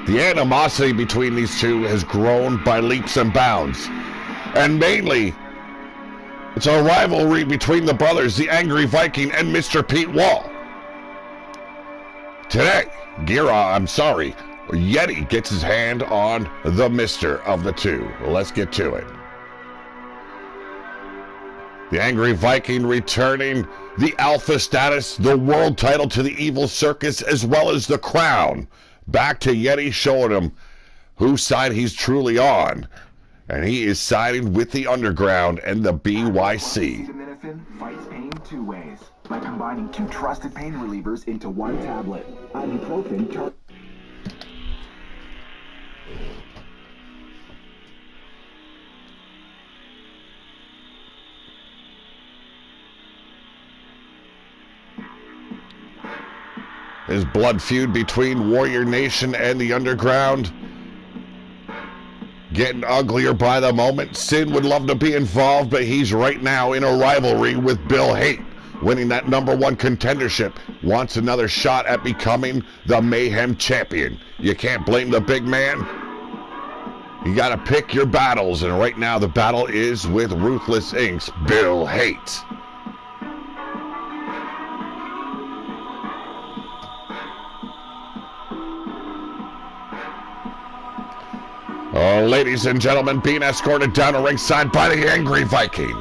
the animosity between these two has grown by leaps and bounds. And mainly, it's a rivalry between the brothers, the Angry Viking and Mr. Pete Wall. Today, Yeti gets his hand on the Mister of the two. Let's get to it. The Angry Viking returning the Alpha status, the world title to the Evil Circus, as well as the crown. Back to Yeti, showing him whose side he's truly on. And he is siding with the Underground and the BYC. Nothin fights pain two ways by combining two trusted pain relievers into one tablet. Ibuprofen. His blood feud between Warrior Nation and the Underground getting uglier by the moment. Sin would love to be involved, but he's right now in a rivalry with Bill Hate, winning that #1 contendership. Wants another shot at becoming the Mayhem champion. You can't blame the big man. You got to pick your battles, and right now the battle is with Ruthless Inc.'s Bill Hate. Oh, ladies and gentlemen, being escorted down to ringside by the Angry Viking.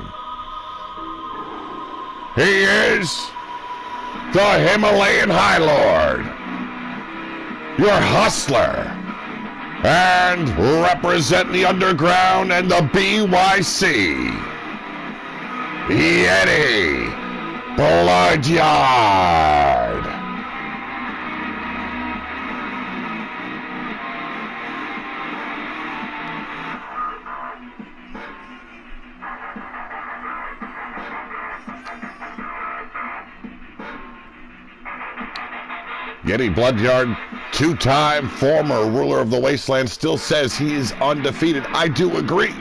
He is the Himalayan High Lord, your hustler, and represent the Underground and the BYC, Yeti Bloodyard. Yeti Bloodyard, two-time former ruler of the Wasteland, still says he is undefeated. I do agree.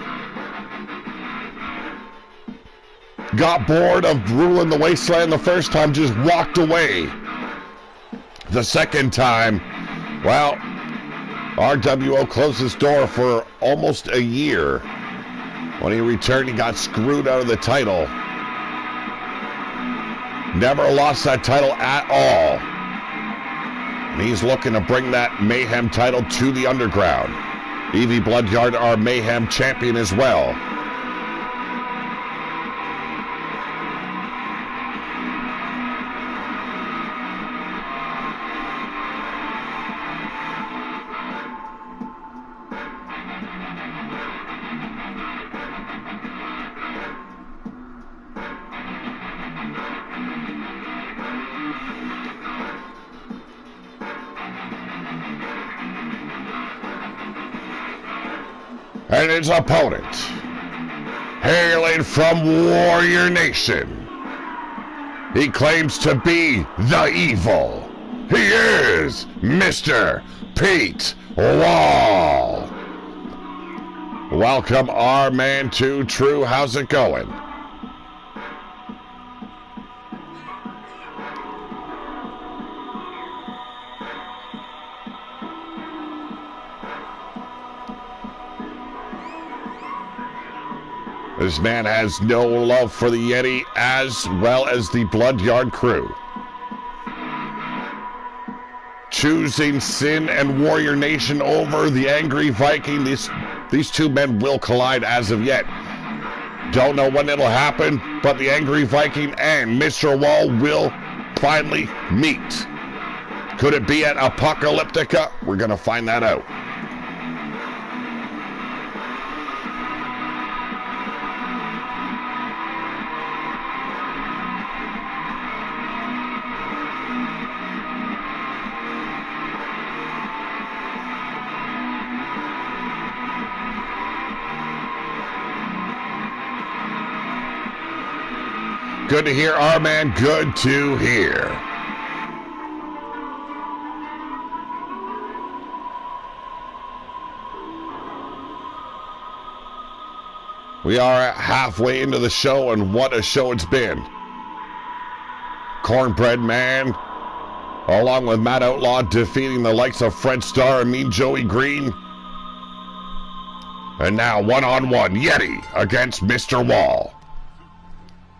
Got bored of ruling the Wasteland the first time, just walked away. The second time, well, RWO closed his door for almost a year. When he returned, he got screwed out of the title. Never lost that title at all. He's looking to bring that Mayhem title to the Underground. Evie Bloodyard, our Mayhem champion as well. And his opponent, hailing from Warrior Nation, he claims to be the evil. He is Mr. Pete Wall. Welcome, our man to True. How's it going? This man has no love for the Yeti as well as the Bloodyard crew. Choosing Sin and Warrior Nation over the Angry Viking. These two men will collide as of yet. Don't know when it'll happen, but the Angry Viking and Mr. Wall will finally meet. Could it be at Apocalyptica? We're going to find that out. Good to hear, our man. Good to hear. We are halfway into the show, and what a show it's been. Cornbread Man, along with Matt Outlaw, defeating the likes of Fred Starr and Mean Joey Green. And now, one-on-one, Yeti against Mr. Wall.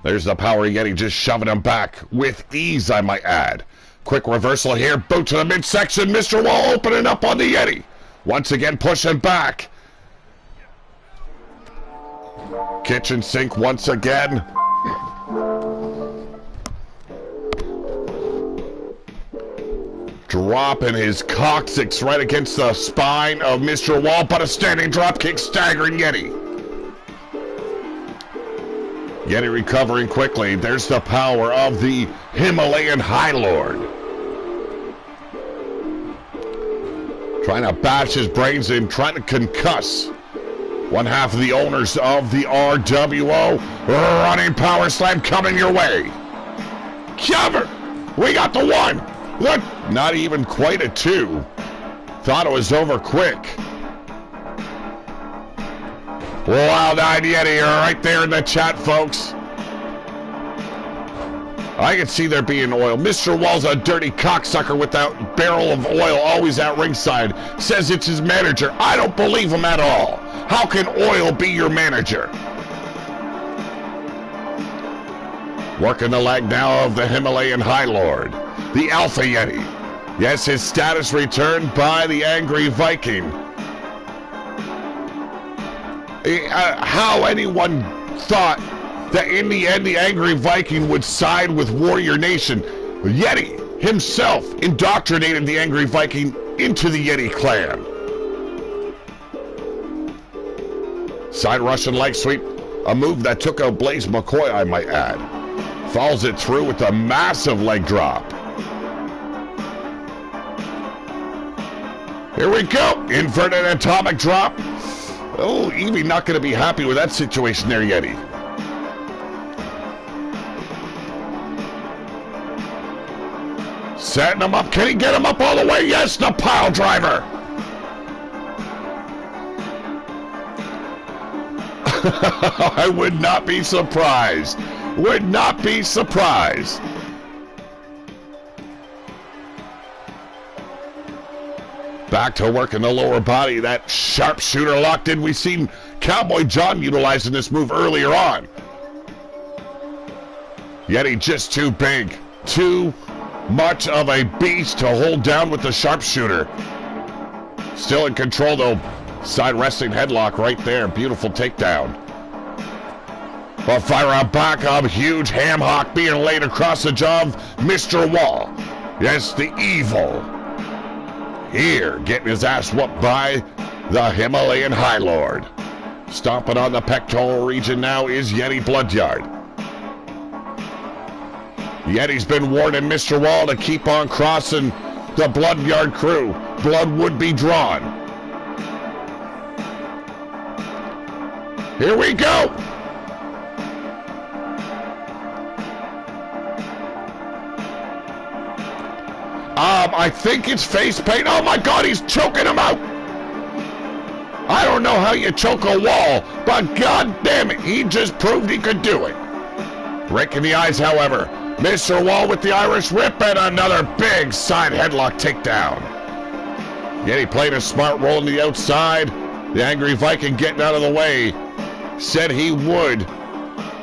There's the power Yeti just shoving him back with ease, I might add. Quick reversal here, boot to the midsection. Mr. Wall opening up on the Yeti. Once again, pushing back. Kitchen sink once again. Dropping his coccyx right against the spine of Mr. Wall, but a standing drop kick staggering Yeti. Yeti recovering quickly. There's the power of the Himalayan High Lord. Trying to bash his brains in, trying to concuss one half of the owners of the RWO. Running power slam coming your way. Cover! We got the one! Look, not even quite a two. Thought it was over quick. Wild Eyed Yeti right there in the chat, folks. I can see there being oil. Mr. Wall's a dirty cocksucker with that barrel of oil always at ringside. Says it's his manager. I don't believe him at all. How can oil be your manager? Working the leg now of the Himalayan High Lord. The Alpha Yeti. Yes, his status returned by the Angry Viking. How anyone thought that in the end the Angry Viking would side with Warrior Nation. Yeti himself indoctrinated the Angry Viking into the Yeti clan. Side Russian leg sweep, a move that took out Blaze McCoy, I might add. Follows it through with a massive leg drop. Here we go, inverted atomic drop. Oh, Evie not going to be happy with that situation there, Yeti. Setting him up. Can he get him up all the way? Yes, the pile driver. I would not be surprised. Would not be surprised. Back to work in the lower body. That sharpshooter locked in. We've seen Cowboy John utilizing this move earlier on. Yeti just too big. Too much of a beast to hold down with the sharpshooter. Still in control though. Side wrestling headlock right there. Beautiful takedown. But fire out back up. Huge ham hock being laid across the jaw of Mr. Wall. Yes, the evil. Here, getting his ass whooped by the Himalayan High Lord. Stomping on the pectoral region now is Yeti Bloodyard. Yeti's been warning Mr. Wall to keep on crossing the Bloodyard crew. Blood would be drawn. Here we go! I think it's face paint. Oh my God, he's choking him out. I don't know how you choke a wall, but God damn it, he just proved he could do it. Rake in the eyes, however. Mr. Wall with the Irish whip and another big side headlock takedown. Yeti played a smart roll on the outside. The Angry Viking getting out of the way. Said he would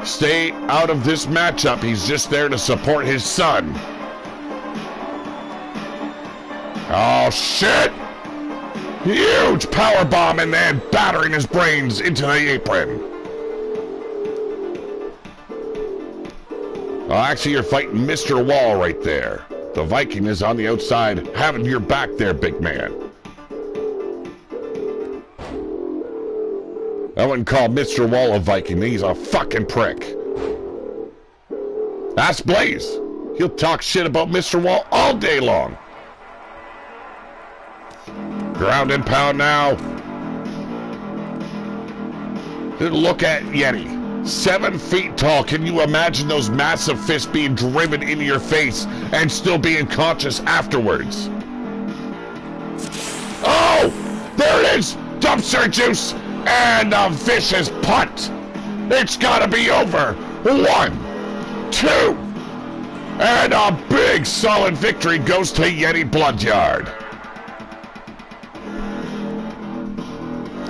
stay out of this matchup. He's just there to support his son. Oh, shit! Huge power bomb and then battering his brains into the apron. Oh, actually, you're fighting Mr. Wall right there. The Viking is on the outside, having your back there, big man. I wouldn't call Mr. Wall a Viking. He's a fucking prick. Ask Blaze. He'll talk shit about Mr. Wall all day long. Ground and pound now. Look at Yeti. 7 feet tall. Can you imagine those massive fists being driven into your face and still being conscious afterwards? Oh! There it is! Dumpster juice! And a vicious punt! It's gotta be over! 1, 2, and a big solid victory goes to Yeti Bloodyard.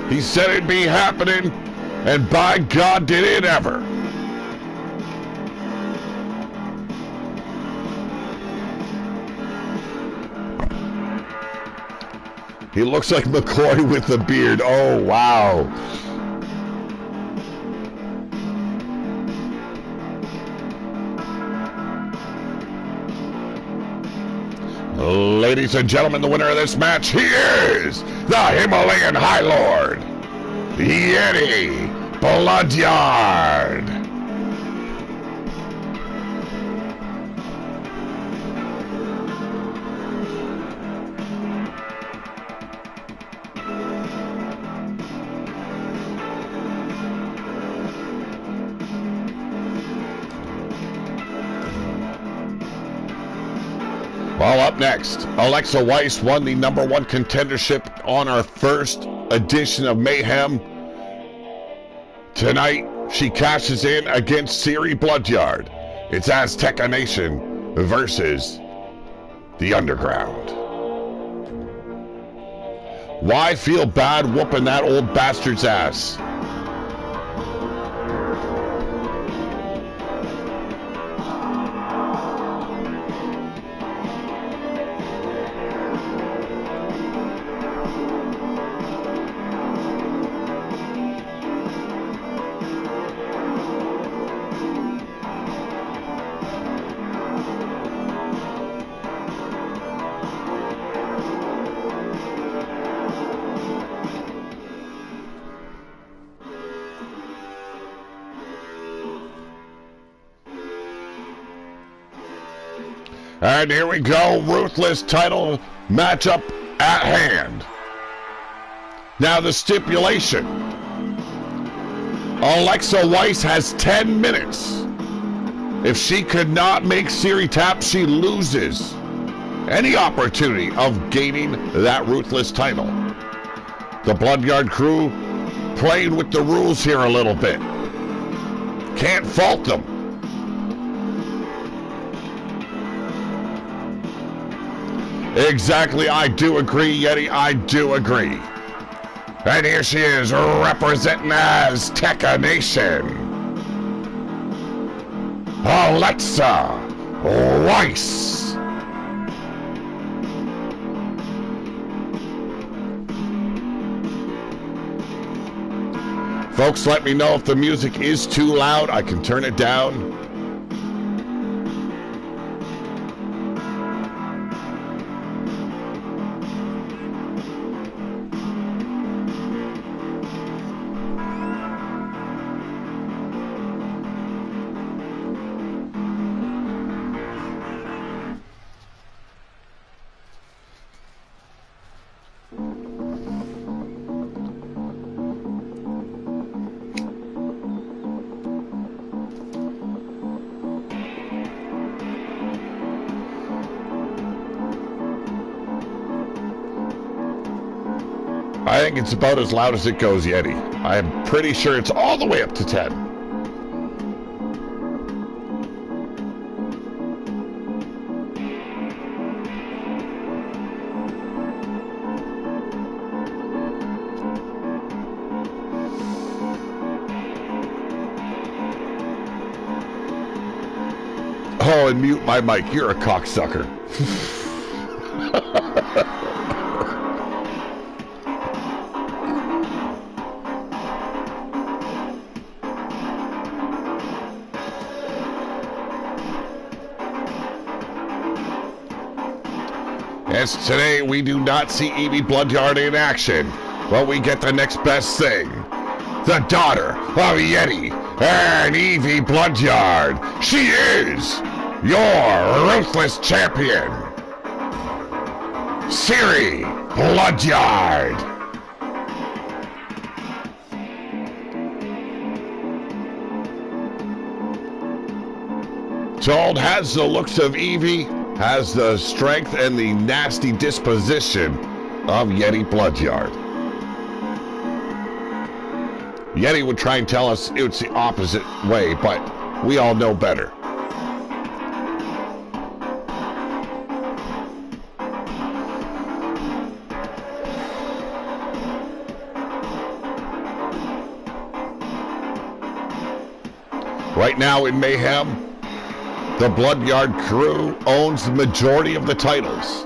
He said it'd be happening, and by God did it ever. He looks like McCoy with the beard. Oh, wow. Ladies and gentlemen, the winner of this match, he is the Himalayan High Lord, Yeti Bloodyard. Well, up next, Alexa Weiss won the #1 contendership on our first edition of Mayhem. Tonight, she cashes in against Siri Bloodyard. It's Azteca Nation versus the Underground. Why feel bad whooping that old bastard's ass? And here we go, ruthless title matchup at hand. Now the stipulation. Alexa Weiss has 10 minutes. If she could not make Siri tap, she loses any opportunity of gaining that ruthless title. The Bloodyard crew playing with the rules here a little bit. Can't fault them. Exactly, I do agree, Yeti, I do agree. And here she is, representing Azteca Nation, Alexa Weiss. Folks, let me know if the music is too loud. I can turn it down. I think it's about as loud as it goes, Yeti. I'm pretty sure it's all the way up to 10. Oh, and mute my mic. You're a cocksucker. Yes, today we do not see Evie Bloodyard in action, but we get the next best thing. The daughter of Yeti and Evie Bloodyard. She is your ruthless champion, Siri Bloodyard. Told has the looks of Evie, has the strength and the nasty disposition of Yeti Bloodyard. Yeti would try and tell us it's the opposite way, but we all know better. Right now in Mayhem, the Bloodyard crew owns the majority of the titles.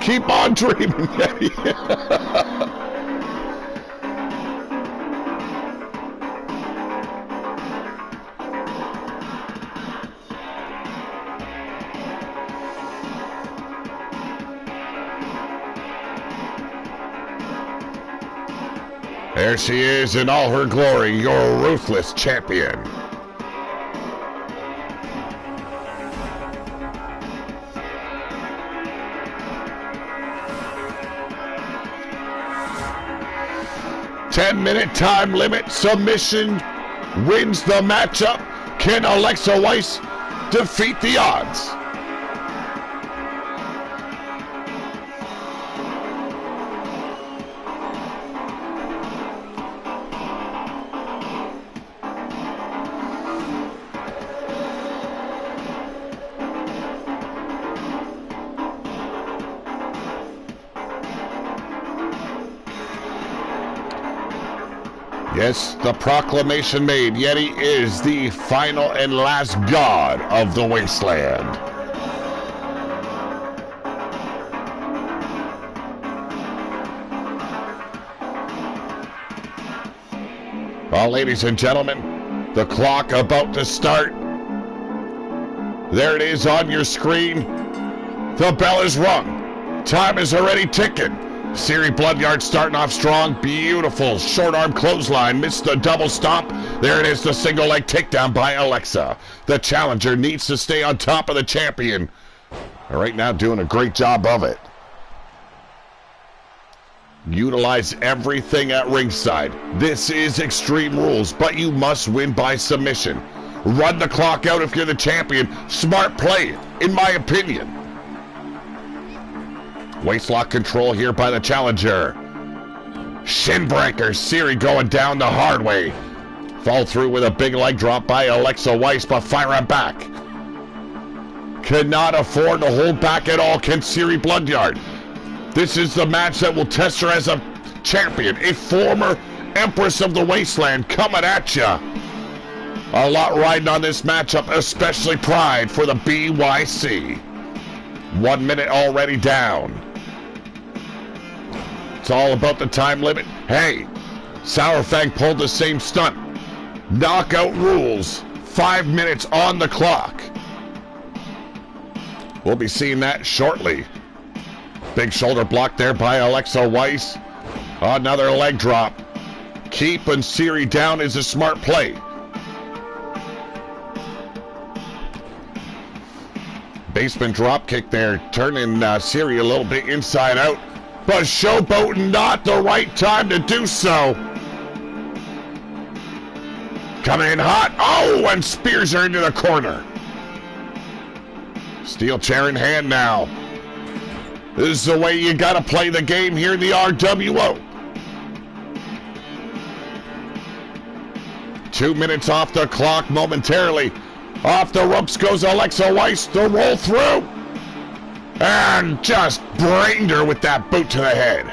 Keep on dreaming, Yeti. There she is in all her glory, your ruthless champion. Ten-minute time limit submission wins the matchup. Can Alexa Weiss defeat the odds? Yes, the proclamation made. Yeti is the final and last god of the wasteland. Well, ladies and gentlemen, the clock about to start. There it is on your screen. The bell is rung. Time is already ticking. Siri Bloodyard starting off strong. Beautiful short arm clothesline. Missed the double stomp. There it is, the single leg takedown by Alexa. The challenger needs to stay on top of the champion. Right now doing a great job of it. Utilize everything at ringside. This is Extreme Rules, but you must win by submission. Run the clock out if you're the champion. Smart play, in my opinion. Waistlock control here by the challenger. Shin breaker. Siri going down the hard way. Fall through with a big leg drop by Alexa Weiss, but firing back. Cannot afford to hold back at all, can Siri Bloodyard. This is the match that will test her as a champion. A former Empress of the Wasteland coming at ya. A lot riding on this matchup, especially pride for the BYC. 1 minute already down. It's all about the time limit. Hey, Sourfang pulled the same stunt. Knockout rules. 5 minutes on the clock. We'll be seeing that shortly. Big shoulder block there by Alexa Weiss. Another leg drop. Keeping Siri down is a smart play. Basement drop kick there, turning Siri a little bit inside out. But showboating, not the right time to do so. Coming in hot. Oh, and spears her into the corner. Steel chair in hand now. This is the way you gotta play the game here in the RWO. 2 minutes off the clock momentarily. Off the ropes goes Alexa Weiss to roll through. And just brained her with that boot to the head.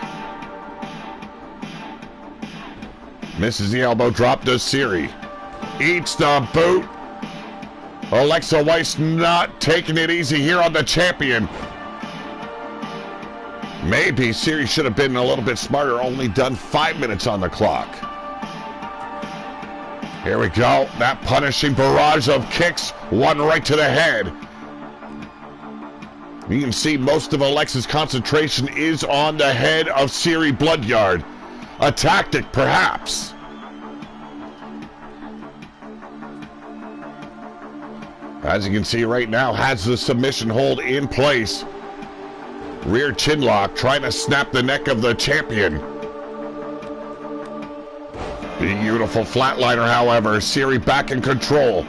Misses the elbow drop to Siri. Eats the boot. Alexa Weiss not taking it easy here on the champion. Maybe Siri should have been a little bit smarter, only done 5 minutes on the clock. Here we go, that punishing barrage of kicks, one right to the head. You can see most of Alexa's concentration is on the head of Siri Bloodyard. A tactic, perhaps. As you can see right now, has the submission hold in place. Rear chin lock, trying to snap the neck of the champion. Beautiful flatliner, however. Siri back in control.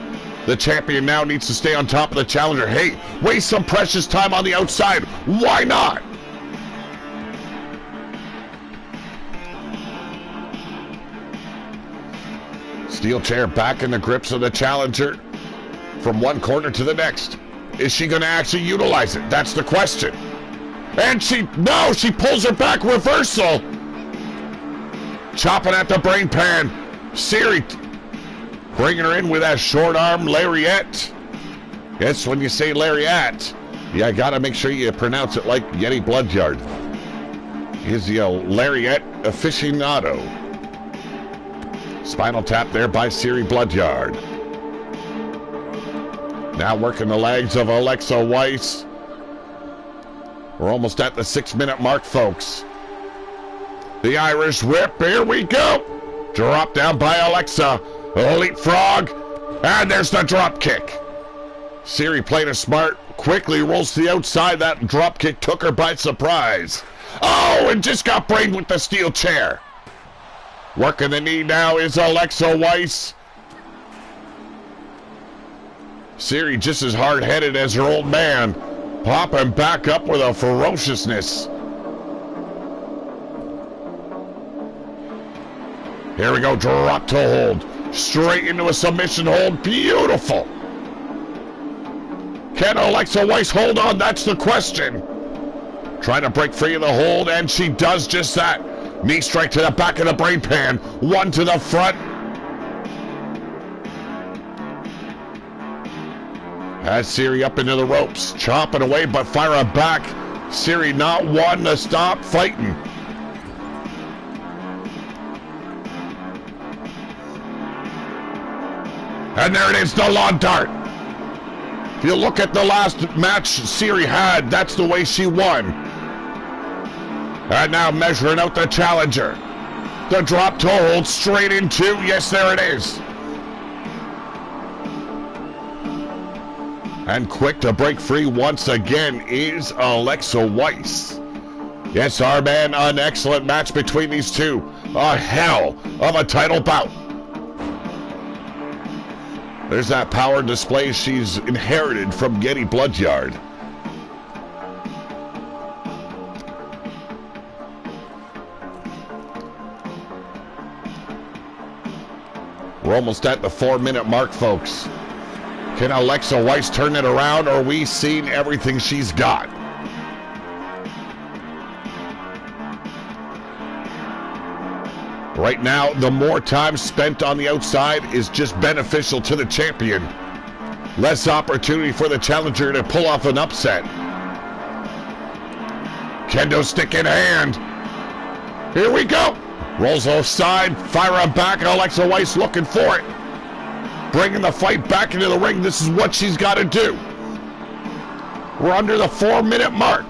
The champion now needs to stay on top of the challenger. Hey, waste some precious time on the outside. Why not? Steel chair back in the grips of the challenger from one corner to the next. Is she going to actually utilize it? That's the question. And she pulls her back, reversal. Chopping at the brain pan. Siri bringing her in with that short arm lariat. Yes, when you say lariat, you gotta make sure you pronounce it like Yeti Bloodyard. He's the lariat aficionado. Spinal tap there by Siri Bloodyard. Now working the legs of Alexa Weiss. We're almost at the 6-minute mark, folks. The Irish whip, here we go. Drop down by Alexa. Leapfrog. And there's the drop kick. Siri played it smart. Quickly rolls to the outside. That drop kick took her by surprise. Oh, and just got brained with the steel chair. Working the knee now is Alexa Weiss. Siri just as hard-headed as her old man. Popping back up with a ferociousness. Here we go, drop to hold. Straight into a submission hold. Beautiful. Can Alexa Weiss hold on? That's the question. Trying to break free of the hold, and she does just that. Knee strike to the back of the brain pan. One to the front. Has Siri up into the ropes. Chopping away, but firing back. Siri not wanting to stop fighting. And there it is, the lawn dart. If you look at the last match Siri had, that's the way she won. And now measuring out the challenger. The drop to hold straight into, yes, there it is. And quick to break free once again is Alexa Weiss. Yes, our man, an excellent match between these two. A hell of a title bout. There's that power display she's inherited from Yeti Bloodyard. We're almost at the 4-minute mark, folks. Can Alexa Weiss turn it around, or are we seeing everything she's got? Right now, the more time spent on the outside is just beneficial to the champion. Less opportunity for the challenger to pull off an upset. Kendo stick in hand. Here we go. Rolls offside, firing back, and Alexa Weiss looking for it. Bringing the fight back into the ring. This is what she's got to do. We're under the 4-minute mark.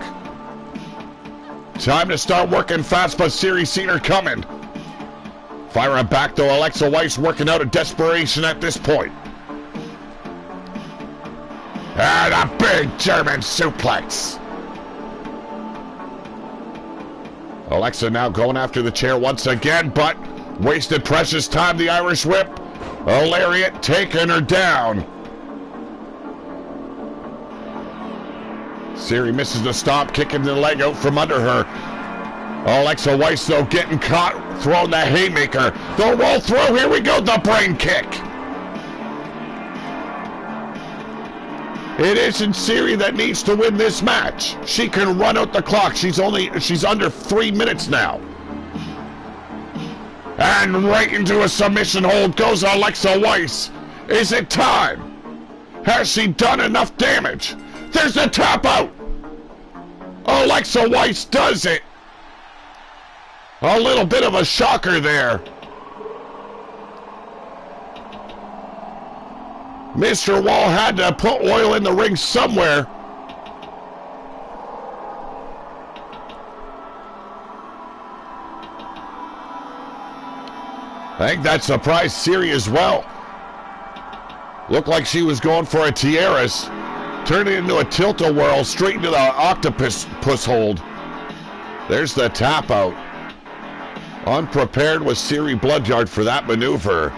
Time to start working fast, but Siri's seen her coming. Firing back, though, Alexa Weiss working out of desperation at this point. And a big German suplex. Alexa now going after the chair once again, but wasted precious time. The Irish whip. A lariat taking her down. Siri misses the stomp, kicking the leg out from under her. Alexa Weiss, though, getting caught, throwing the haymaker. The roll through, here we go, the brain kick. It isn't Siri that needs to win this match. She can run out the clock. She's under 3 minutes now. And right into a submission hold goes Alexa Weiss. Is it time? Has she done enough damage? There's a tap out. Alexa Weiss does it. A little bit of a shocker there. Mr. Wall had to put oil in the ring somewhere. I think that surprised Siri as well. Looked like she was going for a tiaras. Turned it into a tilt-a-whirl straight into the octopus puss hold. There's the tap out. Unprepared was Siri Bloodyard for that maneuver.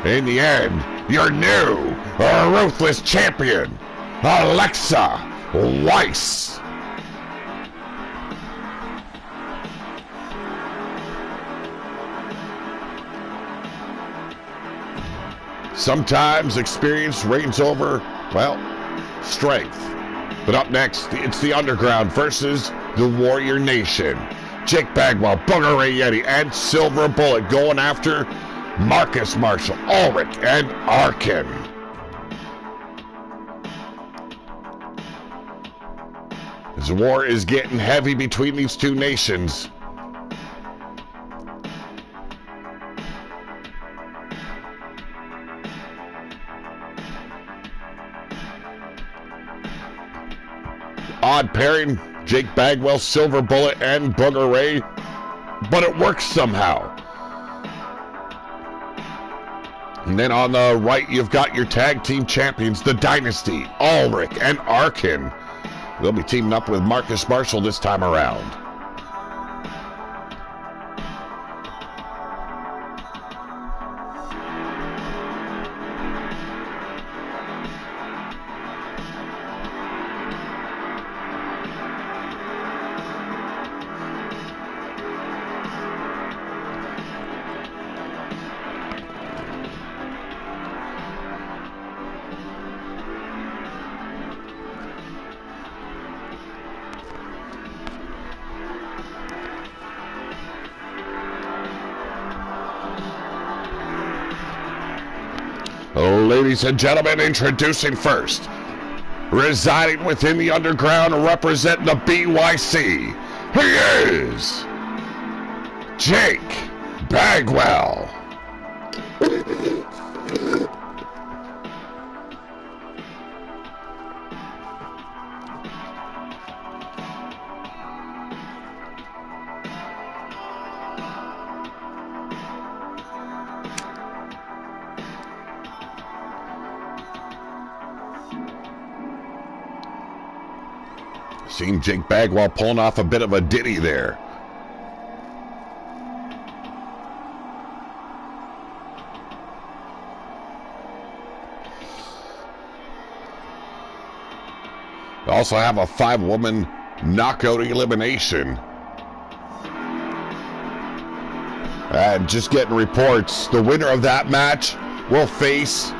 In the end, your new ruthless champion, Alexa Weiss. Sometimes experience reigns over, well, strength. But up next, it's the Underground versus the Warrior Nation. Jake Bagwell, Booger Ray Yeti, and Silver Bullet going after Marcus Marshall, Ulrich, and Arkin. This war is getting heavy between these two nations. Odd pairing, Jake Bagwell, Silver Bullet, and Booger Ray, but it works somehow. And then on the right, you've got your tag team champions, the Dynasty, Ulrich and Arkin. They'll be teaming up with Marcus Marshall this time around. Ladies and gentlemen, introducing first, residing within the Underground, representing the BYC, he is Jake Bagwell. Seen Jake Bagwell pulling off a bit of a ditty there. We also have a 5-woman knockout elimination. And just getting reports, the winner of that match will face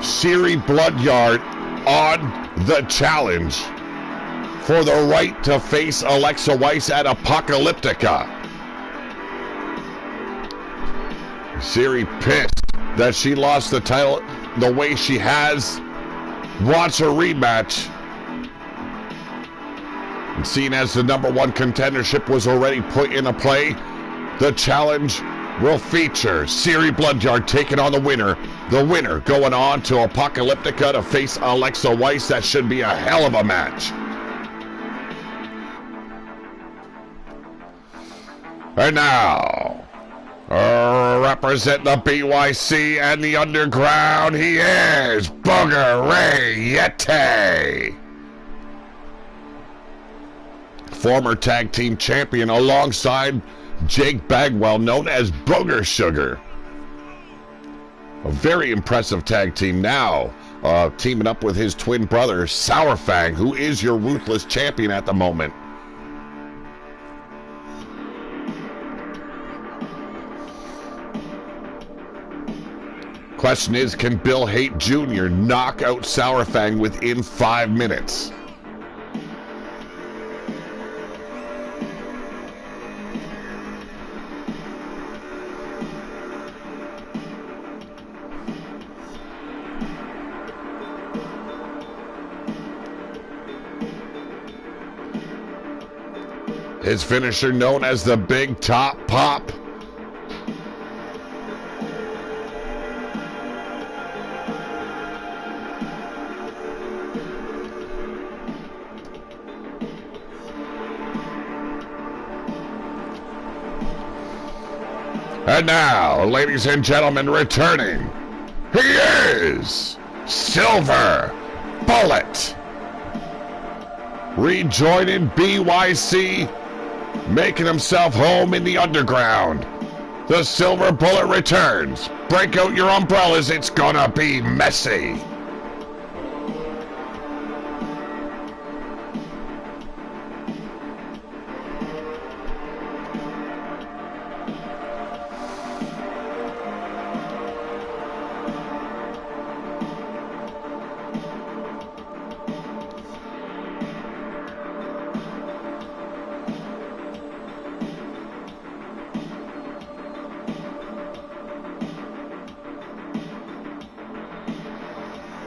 Siri Bloodyard on the challenge for the right to face Alexa Weiss at Apocalyptica. Siri, pissed that she lost the title the way she has, wants a rematch. And seeing as the #1 contendership was already put into play, the challenge will feature Siri Bloodyard taking on the winner. The winner going on to Apocalyptica to face Alexa Weiss. That should be a hell of a match. And now, represent the BYC and the Underground, he is Booger Ray Yeti. Former tag team champion alongside Jake Bagwell, known as Booger Sugar. A very impressive tag team now, teaming up with his twin brother, Sour Fang, who is your ruthless champion at the moment. Question is, can Bill Haight Jr. knock out Sour Fang within 5 minutes? His finisher known as the Big Top Pop. And now, ladies and gentlemen, returning, he is Silver Bullet. Rejoining BYC, making himself home in the Underground. The Silver Bullet returns. Break out your umbrellas, it's gonna be messy.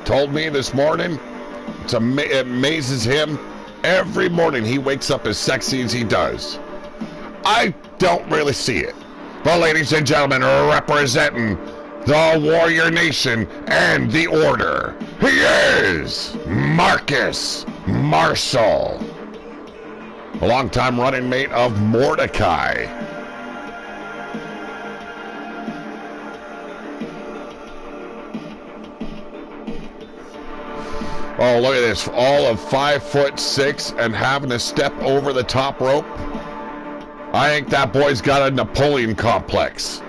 Told me this morning, it amazes him every morning he wakes up as sexy as he does. I don't really see it. But ladies and gentlemen, representing the Warrior Nation and the Order, he is Marcus Marshall, a longtime running mate of Mordecai. Oh, look at this. All of 5'6" and having to step over the top rope. I think that boy's got a Napoleon complex.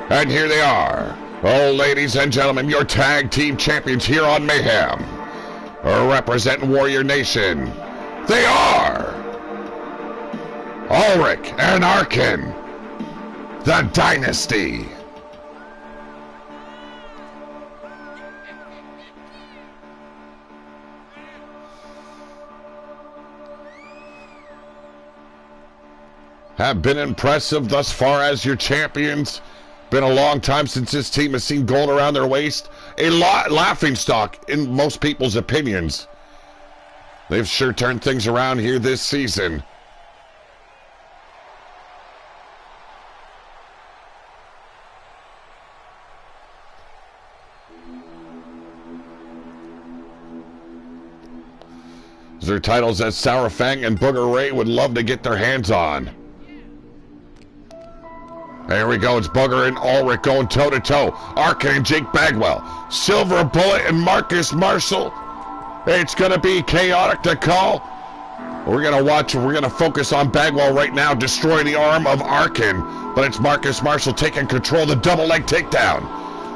And here they are. Oh, ladies and gentlemen, your tag team champions here on Mayhem, representing Warrior Nation. They are Ulrich and Arkin, the Dynasty. Have been impressive thus far as your champions. Been a long time since this team has seen gold around their waist. A laughingstock in most people's opinions. They've sure turned things around here this season. Their titles that Sour Fang and Booger Ray would love to get their hands on. There we go, it's Booger and Ulrich going toe-to-toe. Arkin and Jake Bagwell. Silver Bullet and Marcus Marshall. It's going to be chaotic to call. We're going to focus on Bagwell right now, destroying the arm of Arkin. But it's Marcus Marshall taking control of the double leg takedown.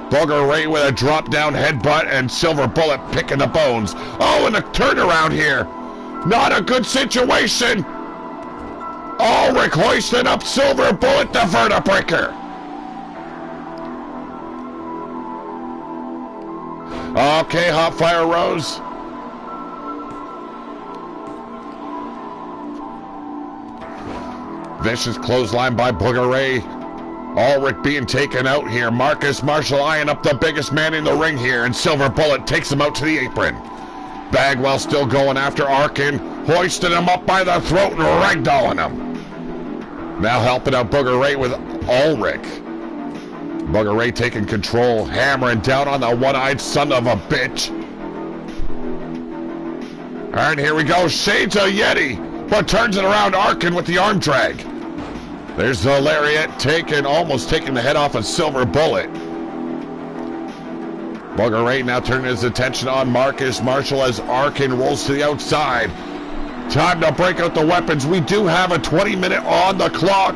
Booger Ray with a drop-down headbutt and Silver Bullet picking the bones. Oh, and a turnaround here. Not a good situation. Ulrich hoisting up Silver Bullet, the vertebraker. Okay, Hot Fire Rose. Vicious clothesline by Booger Ray. Ulrich being taken out here. Marcus Marshall eyeing up the biggest man in the ring here, and Silver Bullet takes him out to the apron. Bagwell still going after Arkin, hoisting him up by the throat and ragdolling him. Now helping out Booger Ray with Ulrich. Booger Ray taking control, hammering down on the one-eyed son of a bitch. And here we go, Shades of Yeti, but turns it around Arkin with the arm drag. There's the lariat, almost taking the head off of Silver Bullet. Booger Ray now turning his attention on Marcus Marshall as Arkin rolls to the outside. Time to break out the weapons. We do have a 20-minute on the clock.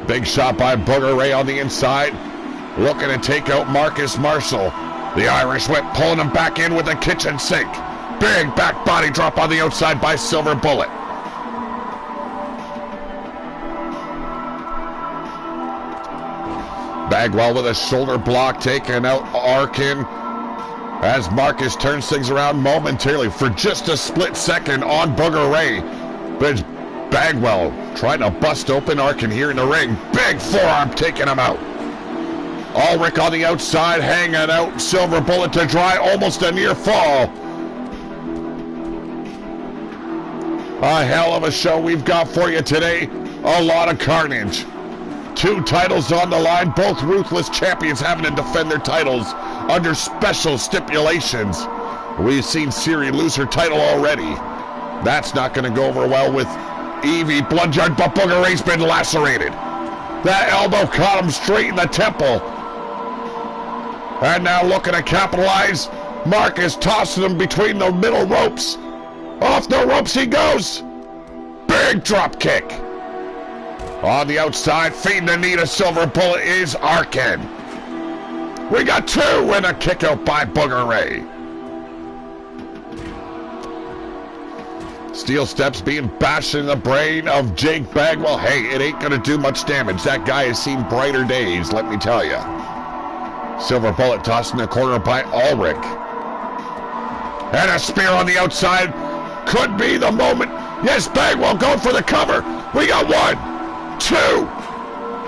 Big shot by Booger Ray on the inside. Looking to take out Marcus Marshall. The Irish Whip pulling him back in with a kitchen sink. Big back body drop on the outside by Silver Bullet. Bagwell with a shoulder block taking out Arkin. As Marcus turns things around momentarily for just a split second on Booger Ray. But it's Bagwell trying to bust open Arkin here in the ring. Big forearm taking him out. Ulrich on the outside hanging out. Silver Bullet to dry, almost a near fall. A hell of a show we've got for you today. A lot of carnage. 2 titles on the line, both ruthless champions having to defend their titles under special stipulations. We've seen Siri lose her title already. That's not going to go over well with Evie Bloodyard, but Booger Ray's been lacerated. That elbow caught him straight in the temple. And now looking to capitalize. Marcus tossing him between the middle ropes. Off the ropes he goes. Big drop kick. On the outside, feeding the knee to Silver Bullet is Arkin. We got 2 and a kick out by Booger Ray. Steel steps being bashed in the brain of Jake Bagwell. Hey, it ain't gonna do much damage. That guy has seen brighter days, let me tell you. Silver Bullet tossed in the corner by Ulrich. And a spear on the outside. Could be the moment. Yes, Bagwell going for the cover. We got 1, 2,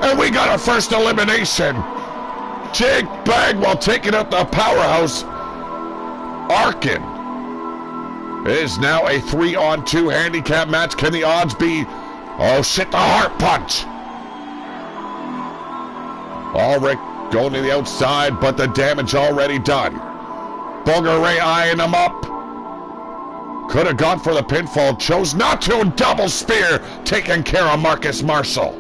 and we got our first elimination. Jake Bagwell taking out the powerhouse. Arkin. It is now a 3-on-2 handicap match. Can the odds be? Oh shit, the heart punch. Ulrich going to the outside, but the damage already done. Booger Ray eyeing him up. Could have gone for the pinfall, chose not to. Double spear taking care of Marcus Marshall.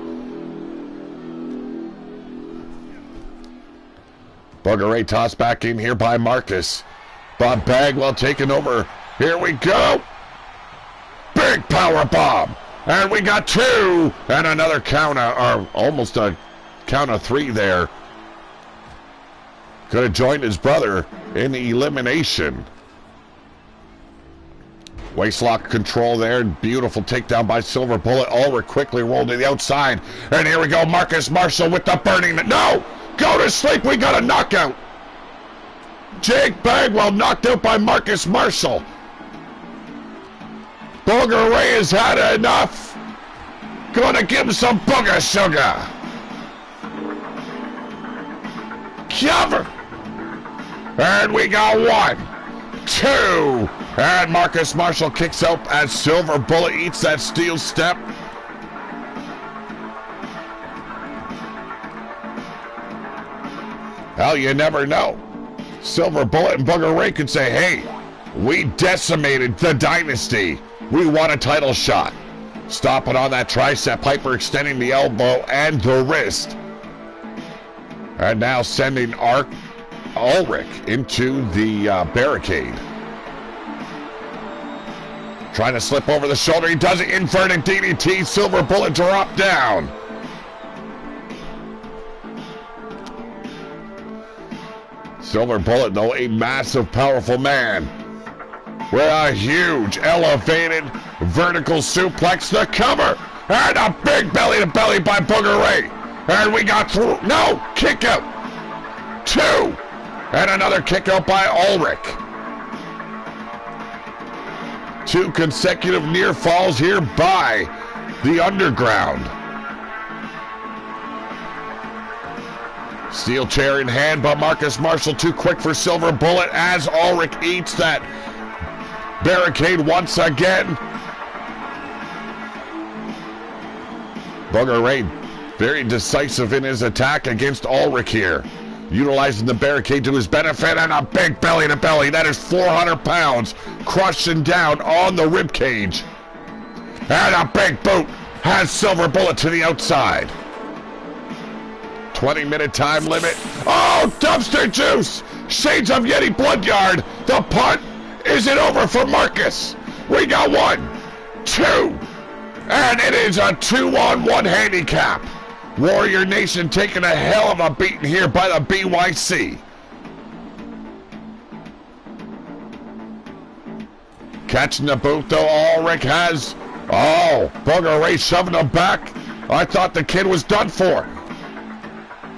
Booger Ray tossed back in here by Marcus. Bob Bagwell taking over. Here we go. Big power bomb. And we got 2. And another count, or almost a count of 3 there. Could have joined his brother in the elimination. Waistlock control there. Beautiful takedown by Silver Bullet. Ulrich quickly rolled to the outside. And here we go. Marcus Marshall with the burning. No! Go to sleep. We got a knockout. Jake Bagwell knocked out by Marcus Marshall. Booger Ray has had enough. Gonna give him some booger sugar. Cover. And we got 1, 2. And Marcus Marshall kicks out as Silver Bullet eats that steel step. Hell, you never know. Silver Bullet and Booger Ray could say, hey, we decimated the dynasty. We want a title shot. Stopping on that tricep, Piper extending the elbow and the wrist. And now sending Ulrich into the barricade. Trying to slip over the shoulder. He does it. Inverted DDT. Silver Bullet drop down. Silver Bullet, though, a massive, powerful man. With a huge, elevated, vertical suplex. The cover. And a big belly-to-belly by Booger Ray. And we got through. No! Kick out. 2. And another kick out by Ulrich. 2 consecutive near falls here by the Underground. Steel chair in hand, but Marcus Marshall too quick for Silver Bullet as Ulrich eats that barricade once again. Booger Ray very decisive in his attack against Ulrich here. Utilizing the barricade to his benefit, and a big belly-to-belly. That is 400 pounds crushing down on the rib cage. And a big boot has Silver Bullet to the outside. 20-minute time limit. Oh, dumpster juice! Shades of Yeti Bloodyard. The punt. Is it over for Marcus? We got 1, 2, and it is a 2-on-1 handicap. Warrior Nation taking a hell of a beating here by the BYC. Catching the boot though, Ulrich has. Oh, Booger Ray shoving him back. I thought the kid was done for.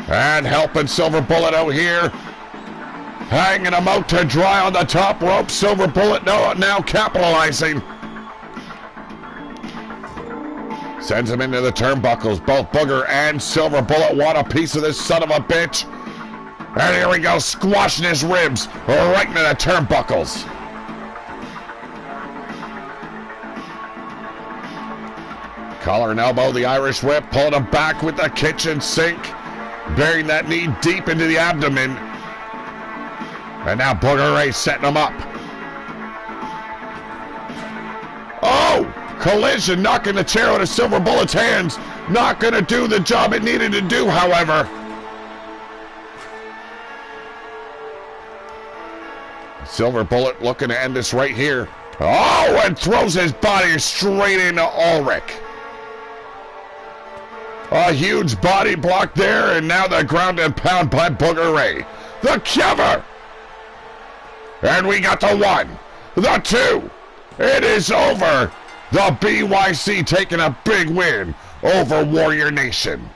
And helping Silver Bullet out here. Hanging him out to dry on the top rope. Silver Bullet now capitalizing. Sends him into the turnbuckles. Both Booger and Silver Bullet want a piece of this son of a bitch. And here we go, squashing his ribs right into the turnbuckles. Collar and elbow, the Irish whip, pulling him back with the kitchen sink. Burying that knee deep into the abdomen. And now Booger Ray setting him up. Collision knocking the chair out of Silver Bullet's hands. Not going to do the job it needed to do, however. Silver Bullet looking to end this right here. Oh, and throws his body straight into Ulrich. A huge body block there, and now the ground and pound by Booger Ray. The cover! And we got the 1, the 2. It is over. The BYC taking a big win over Warrior Nation.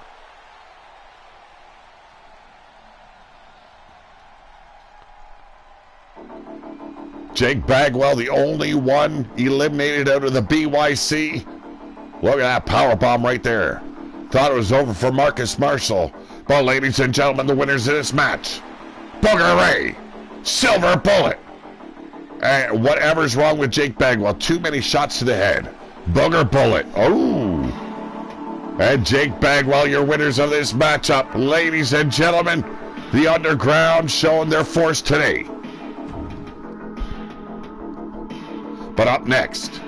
Jake Bagwell, the only one eliminated out of the BYC. Look at that powerbomb right there. Thought it was over for Marcus Marshall. But ladies and gentlemen, the winners of this match, Booger Ray, Silver Bullet. And whatever's wrong with Jake Bagwell, too many shots to the head. Booger Bullet. Oh. And Jake Bagwell, your winners of this matchup. Ladies and gentlemen, the Underground showing their force today. But up next,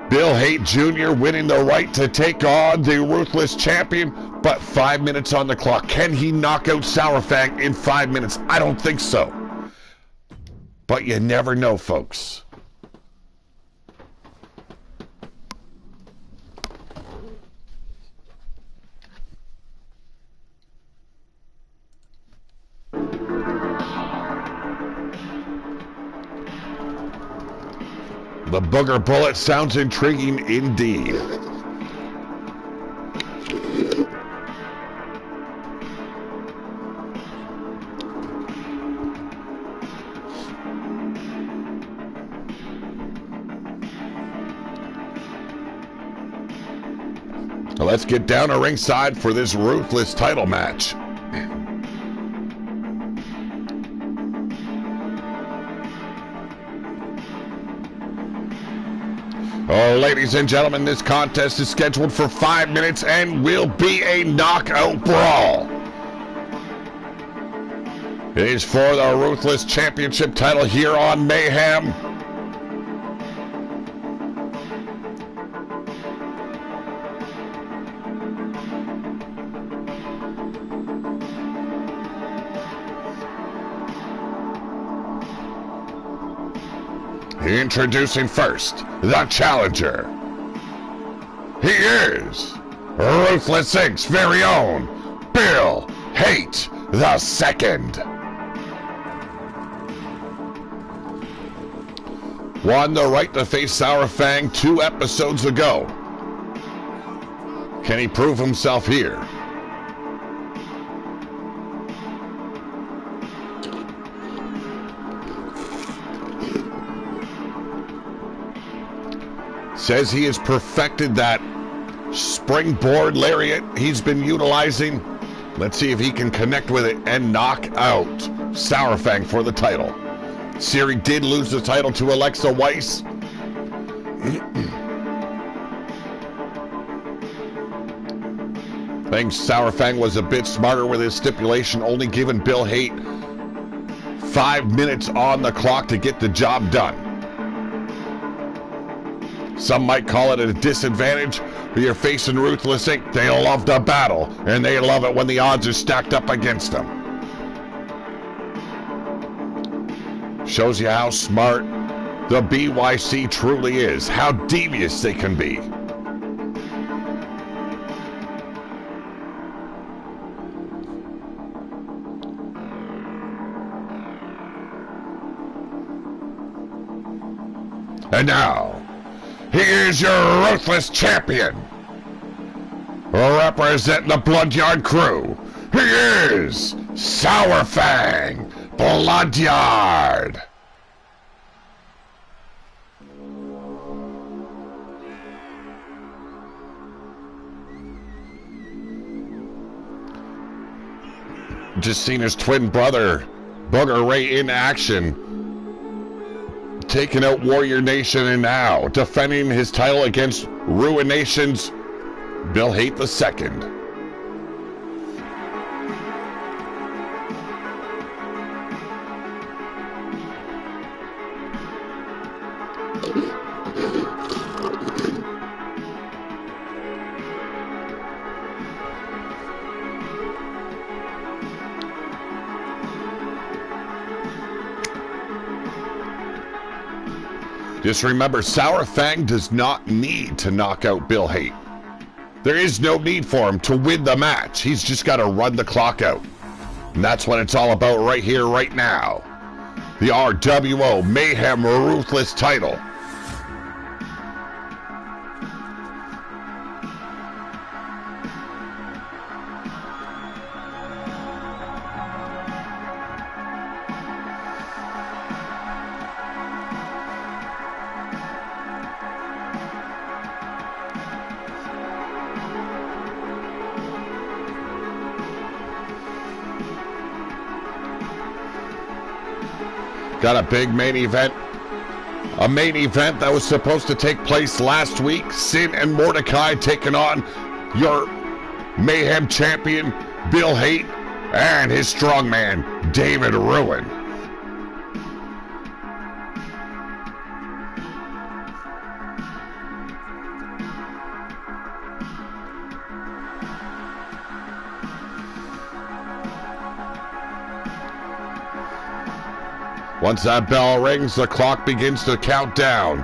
Bill Haight Jr. winning the right to take on the Ruthless Champion, but 5 minutes on the clock. Can he knock out Sourfang in 5 minutes? I don't think so. But you never know, folks. The Booger Bullet sounds intriguing indeed. Now let's get down to ringside for this Ruthless title match. Oh, ladies and gentlemen, this contest is scheduled for 5 minutes and will be a knockout brawl. It is for the Ruthless Championship title here on Mayhem. Introducing first, the challenger. He is Ruthless Inc.'s very own Bill Haight the Second. Won the right to face Sourfang 2 episodes ago. Can he prove himself here? Says he has perfected that springboard lariat he's been utilizing. Let's see if he can connect with it and knock out Sourfang for the title. Siri did lose the title to Alexa Weiss. I think Sourfang was a bit smarter with his stipulation, only giving Bill Haight 5 minutes on the clock to get the job done. Some might call it a disadvantage, but you're facing Ruthless Inc. They love to battle, and they love it when the odds are stacked up against them. Shows you how smart the BYC truly is, how devious they can be. And now, here's your Ruthless Champion. Representing the Bloodyard crew, he is Sourfang Bloodyard. Just seen his twin brother, Booger Ray, in action. Taking out Warrior Nation, and now defending his title against Ruin Nation's Bill Haight the Second. Just remember, Sour Fang does not need to knock out Bill Haight. There is no need for him to win the match. He's just got to run the clock out. And that's what it's all about right here, right now. The RWO Mayhem Ruthless title. Got a big main event. A main event that was supposed to take place last week. Sin and Mordecai taking on your Mayhem champion, Bill Haight, and his strongman, David Ruin. Once that bell rings, the clock begins to count down.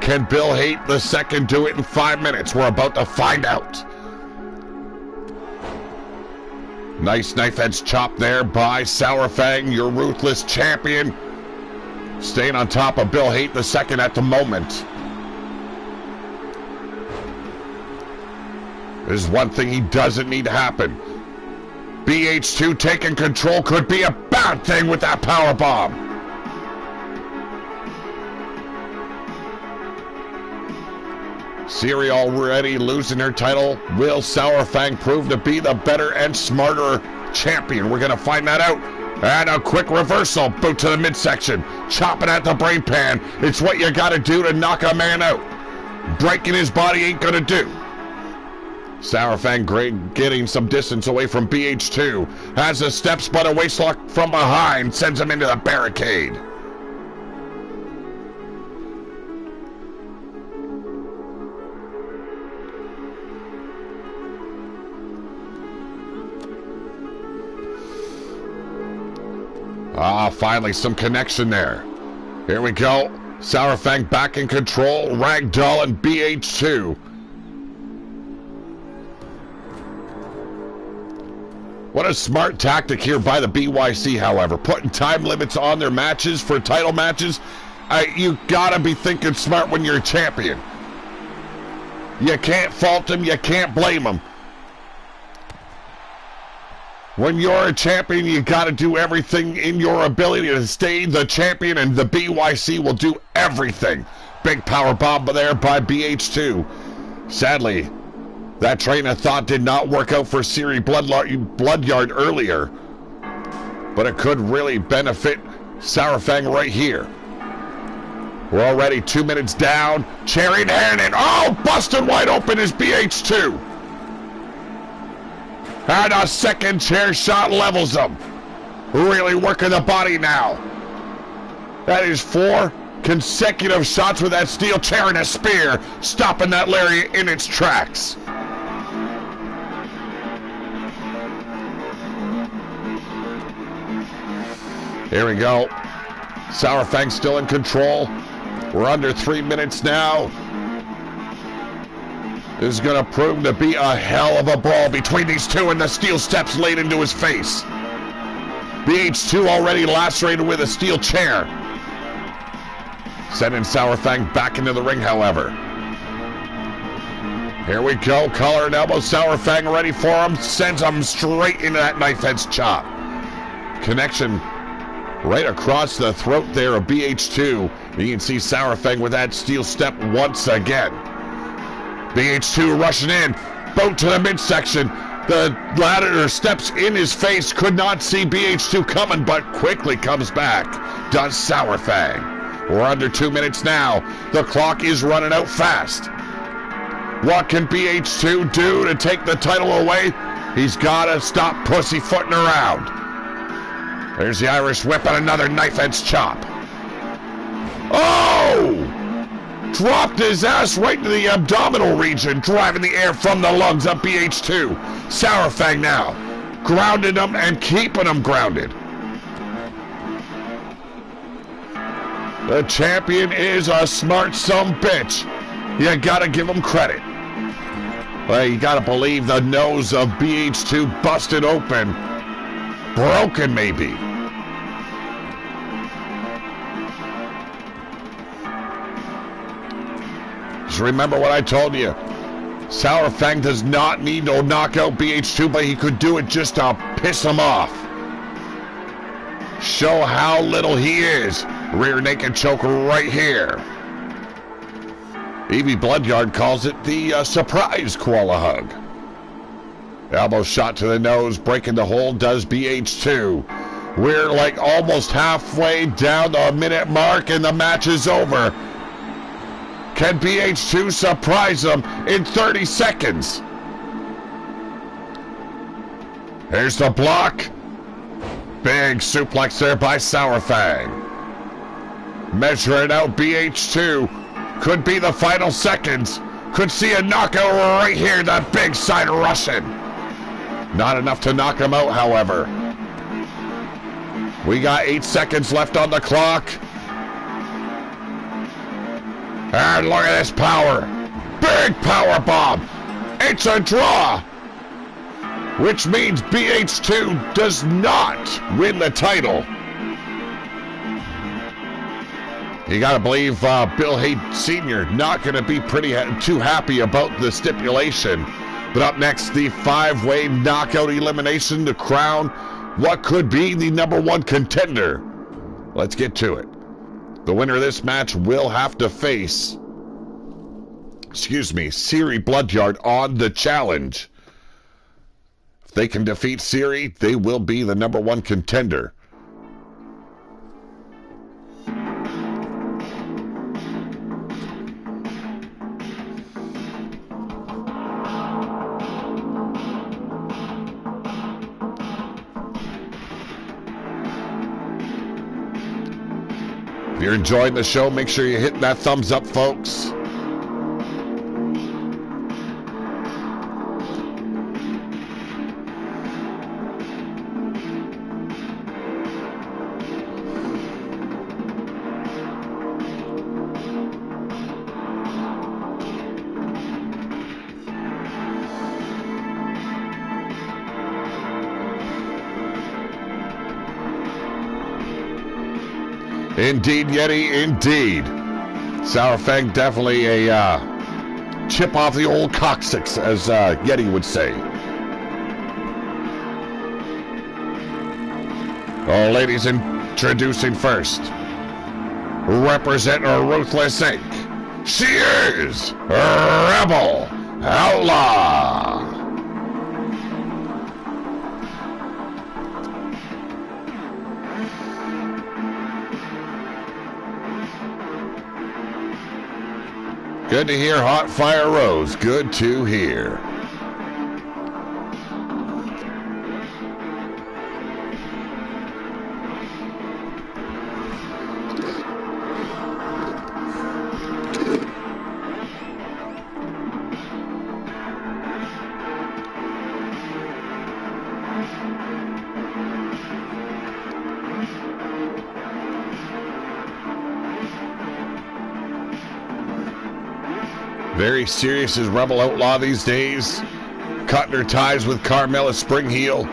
Can Bill Haight II do it in 5 minutes? We're about to find out. Nice knife edge chop there by Sour Fang, your ruthless champion. Staying on top of Bill Haight II at the moment. There's one thing he doesn't need to happen. BH2 taking control could be a bad thing with that powerbomb. Siri already losing her title. Will Sour Fang prove to be the better and smarter champion? We're going to find that out. And a quick reversal. Boot to the midsection. Chopping at the brain pan. It's what you got to do to knock a man out. Breaking his body ain't going to do. Sour Fang getting some distance away from BH2. Has a steps but a waistlock from behind. Sends him into the barricade. Finally some connection there. Here we go. Sour Fang back in control. Ragdoll and BH2. What a smart tactic here by the BYC, however. Putting time limits on their matches for title matches. You gotta be thinking smart when you're a champion. You can't fault them. You can't blame them. When you're a champion, you got to do everything in your ability to stay the champion, and the BYC will do everything. Big power bomb there by BH2. Sadly, that train of thought did not work out for Siri Bloodyard earlier, but it could really benefit Sour Fang right here. We're already 2 minutes down. Cherry in hand, and oh, busted wide open is BH2. And a second chair shot levels him. Really working the body now. That is 4 consecutive shots with that steel chair and a spear, stopping that lariat in its tracks. Here we go. Sour Fang still in control. We're under 3 minutes now. This is going to prove to be a hell of a brawl between these two, and the steel steps laid into his face. BH2 already lacerated with a steel chair. Sending Sour Fang back into the ring, however. Here we go. Collar and elbow. Sour Fang ready for him. Sends him straight into that knife edge chop. Connection right across the throat there of BH2. You can see Sour Fang with that steel step once again. BH2 rushing in, boat to the midsection. The ladder steps in his face, could not see BH2 coming, but quickly comes back. Does Sour Fang. We're under 2 minutes now. The clock is running out fast. What can BH2 do to take the title away? He's got to stop pussyfooting around. There's the Irish whip and another knife edge chop. Oh! Dropped his ass right into the abdominal region, driving the air from the lungs of BH2. Sour Fang now, grounding him and keeping him grounded. The champion is a smart sumbitch. You gotta give him credit. Well, you gotta believe the nose of BH2 busted open. Broken, maybe. Just remember what I told you. Sour Fang does not need to knock out BH2, but he could do it just to piss him off. Show how little he is. Rear naked choke right here. Evie Bloodyard calls it the surprise koala hug. Elbow shot to the nose, breaking the hold does BH2. We're like almost halfway down the minute mark and the match is over. Can BH2 surprise him in 30 seconds? Here's the block. Big suplex there by Sour Fang. Measuring out BH2. Could be the final seconds. Could see a knockout right here. That big side Russian. Not enough to knock him out, however. We got 8 seconds left on the clock. And look at this power. Big power bomb. It's a draw. Which means BH2 does not win the title. You gotta believe Bill Hayden Sr. not gonna be too happy about the stipulation. But up next, the 5-way knockout elimination to crown what could be the #1 contender. Let's get to it. The winner of this match will have to face, Siri Bloodyard on the challenge. If they can defeat Siri, they will be the #1 contender. If you're enjoying the show, make sure you hit that thumbs up, folks. Indeed, Yeti, indeed. Sour Fang definitely a chip off the old coccyx, as Yeti would say. Oh, ladies, introducing first. Representing Ruthless Inc. She is Rebel Outlaw. Good to hear Hot Fire Rose. Good to hear. Very serious as Rebel Outlaw these days. Cutting her ties with Carmella Springheel.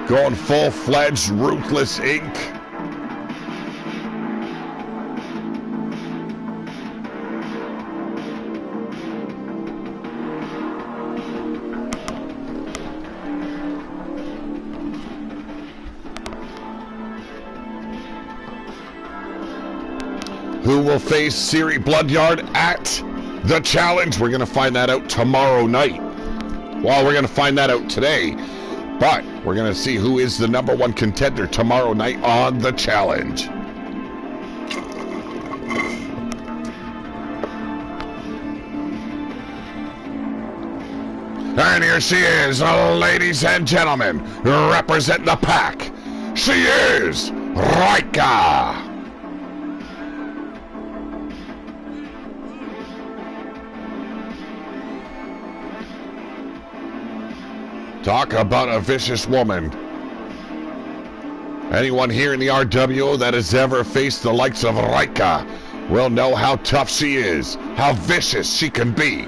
Going full-fledged Ruthless Inc. Who will face Siri Bloodyard at the challenge? We're going to find that out tomorrow night. Well, we're going to find that out today. But we're going to see who is the #1 contender tomorrow night on the challenge. And here she is, ladies and gentlemen, representing the pack. She is Raika. Talk about a vicious woman. Anyone here in the RWO that has ever faced the likes of Raika will know how tough she is, how vicious she can be.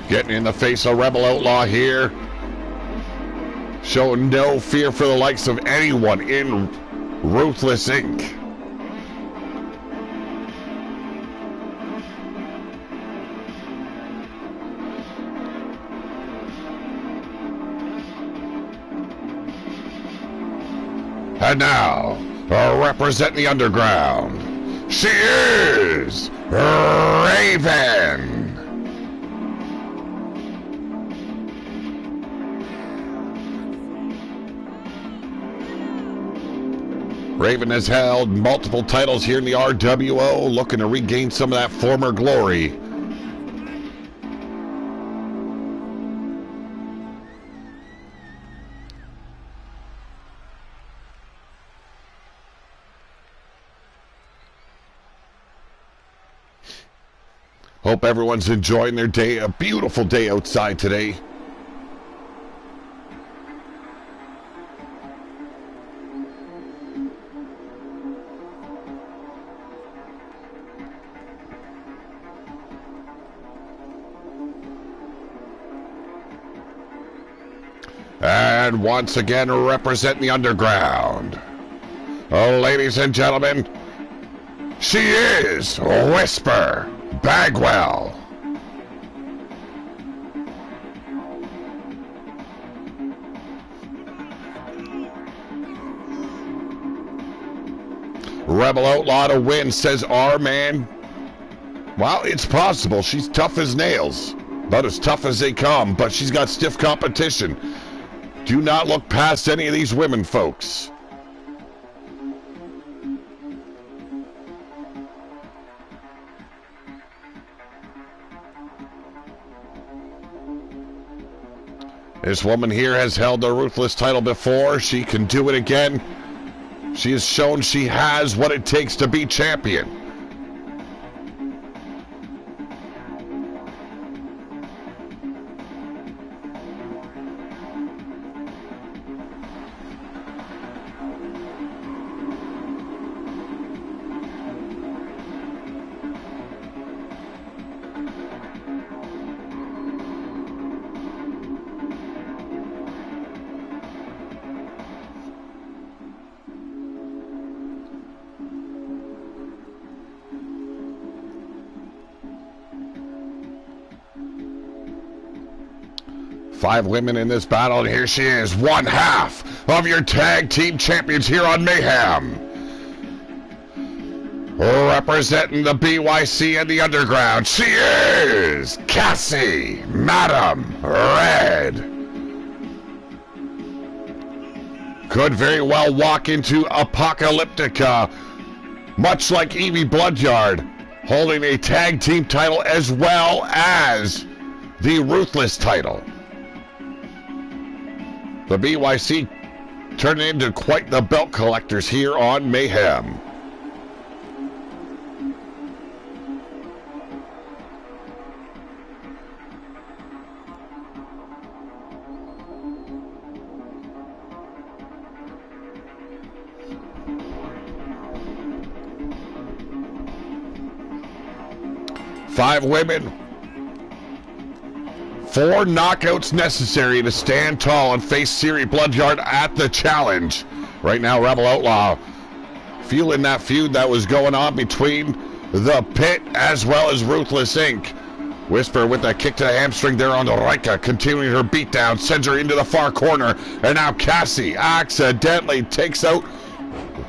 Getting in the face of Rebel Outlaw here. Showing no fear for the likes of anyone in Ruthless Inc. And now, representing the underground, she is Raven. Raven has held multiple titles here in the RWO, looking to regain some of that former glory. Hope everyone's enjoying their day. A beautiful day outside today. And once again, representing the underground. Oh, ladies and gentlemen, she is Whisper Bagwell. Rebel Outlaw to win, says our man. Well, it's possible. She's tough as nails. About as tough as they come, but she's got stiff competition. Do not look past any of these women, folks. This woman here has held the Ruthless title before. She can do it again. She has shown she has what it takes to be champion. Five women in this battle, and here she is, one half of your tag team champions here on Mayhem. Representing the BYC and the Underground, she is Cassie Madam Red. Could very well walk into Apocalyptica, much like Evie Bloodyard, holding a tag team title as well as the Ruthless title. The BYC turning into quite the belt collectors here on Mayhem. Five women. 4 knockouts necessary to stand tall and face Siri Bloodyard at the challenge. Right now, Rebel Outlaw feeling that feud that was going on between the Pit as well as Ruthless Inc. Whisper with a kick to the hamstring there on the Raika, continuing her beatdown, sends her into the far corner, and now Cassie accidentally takes out,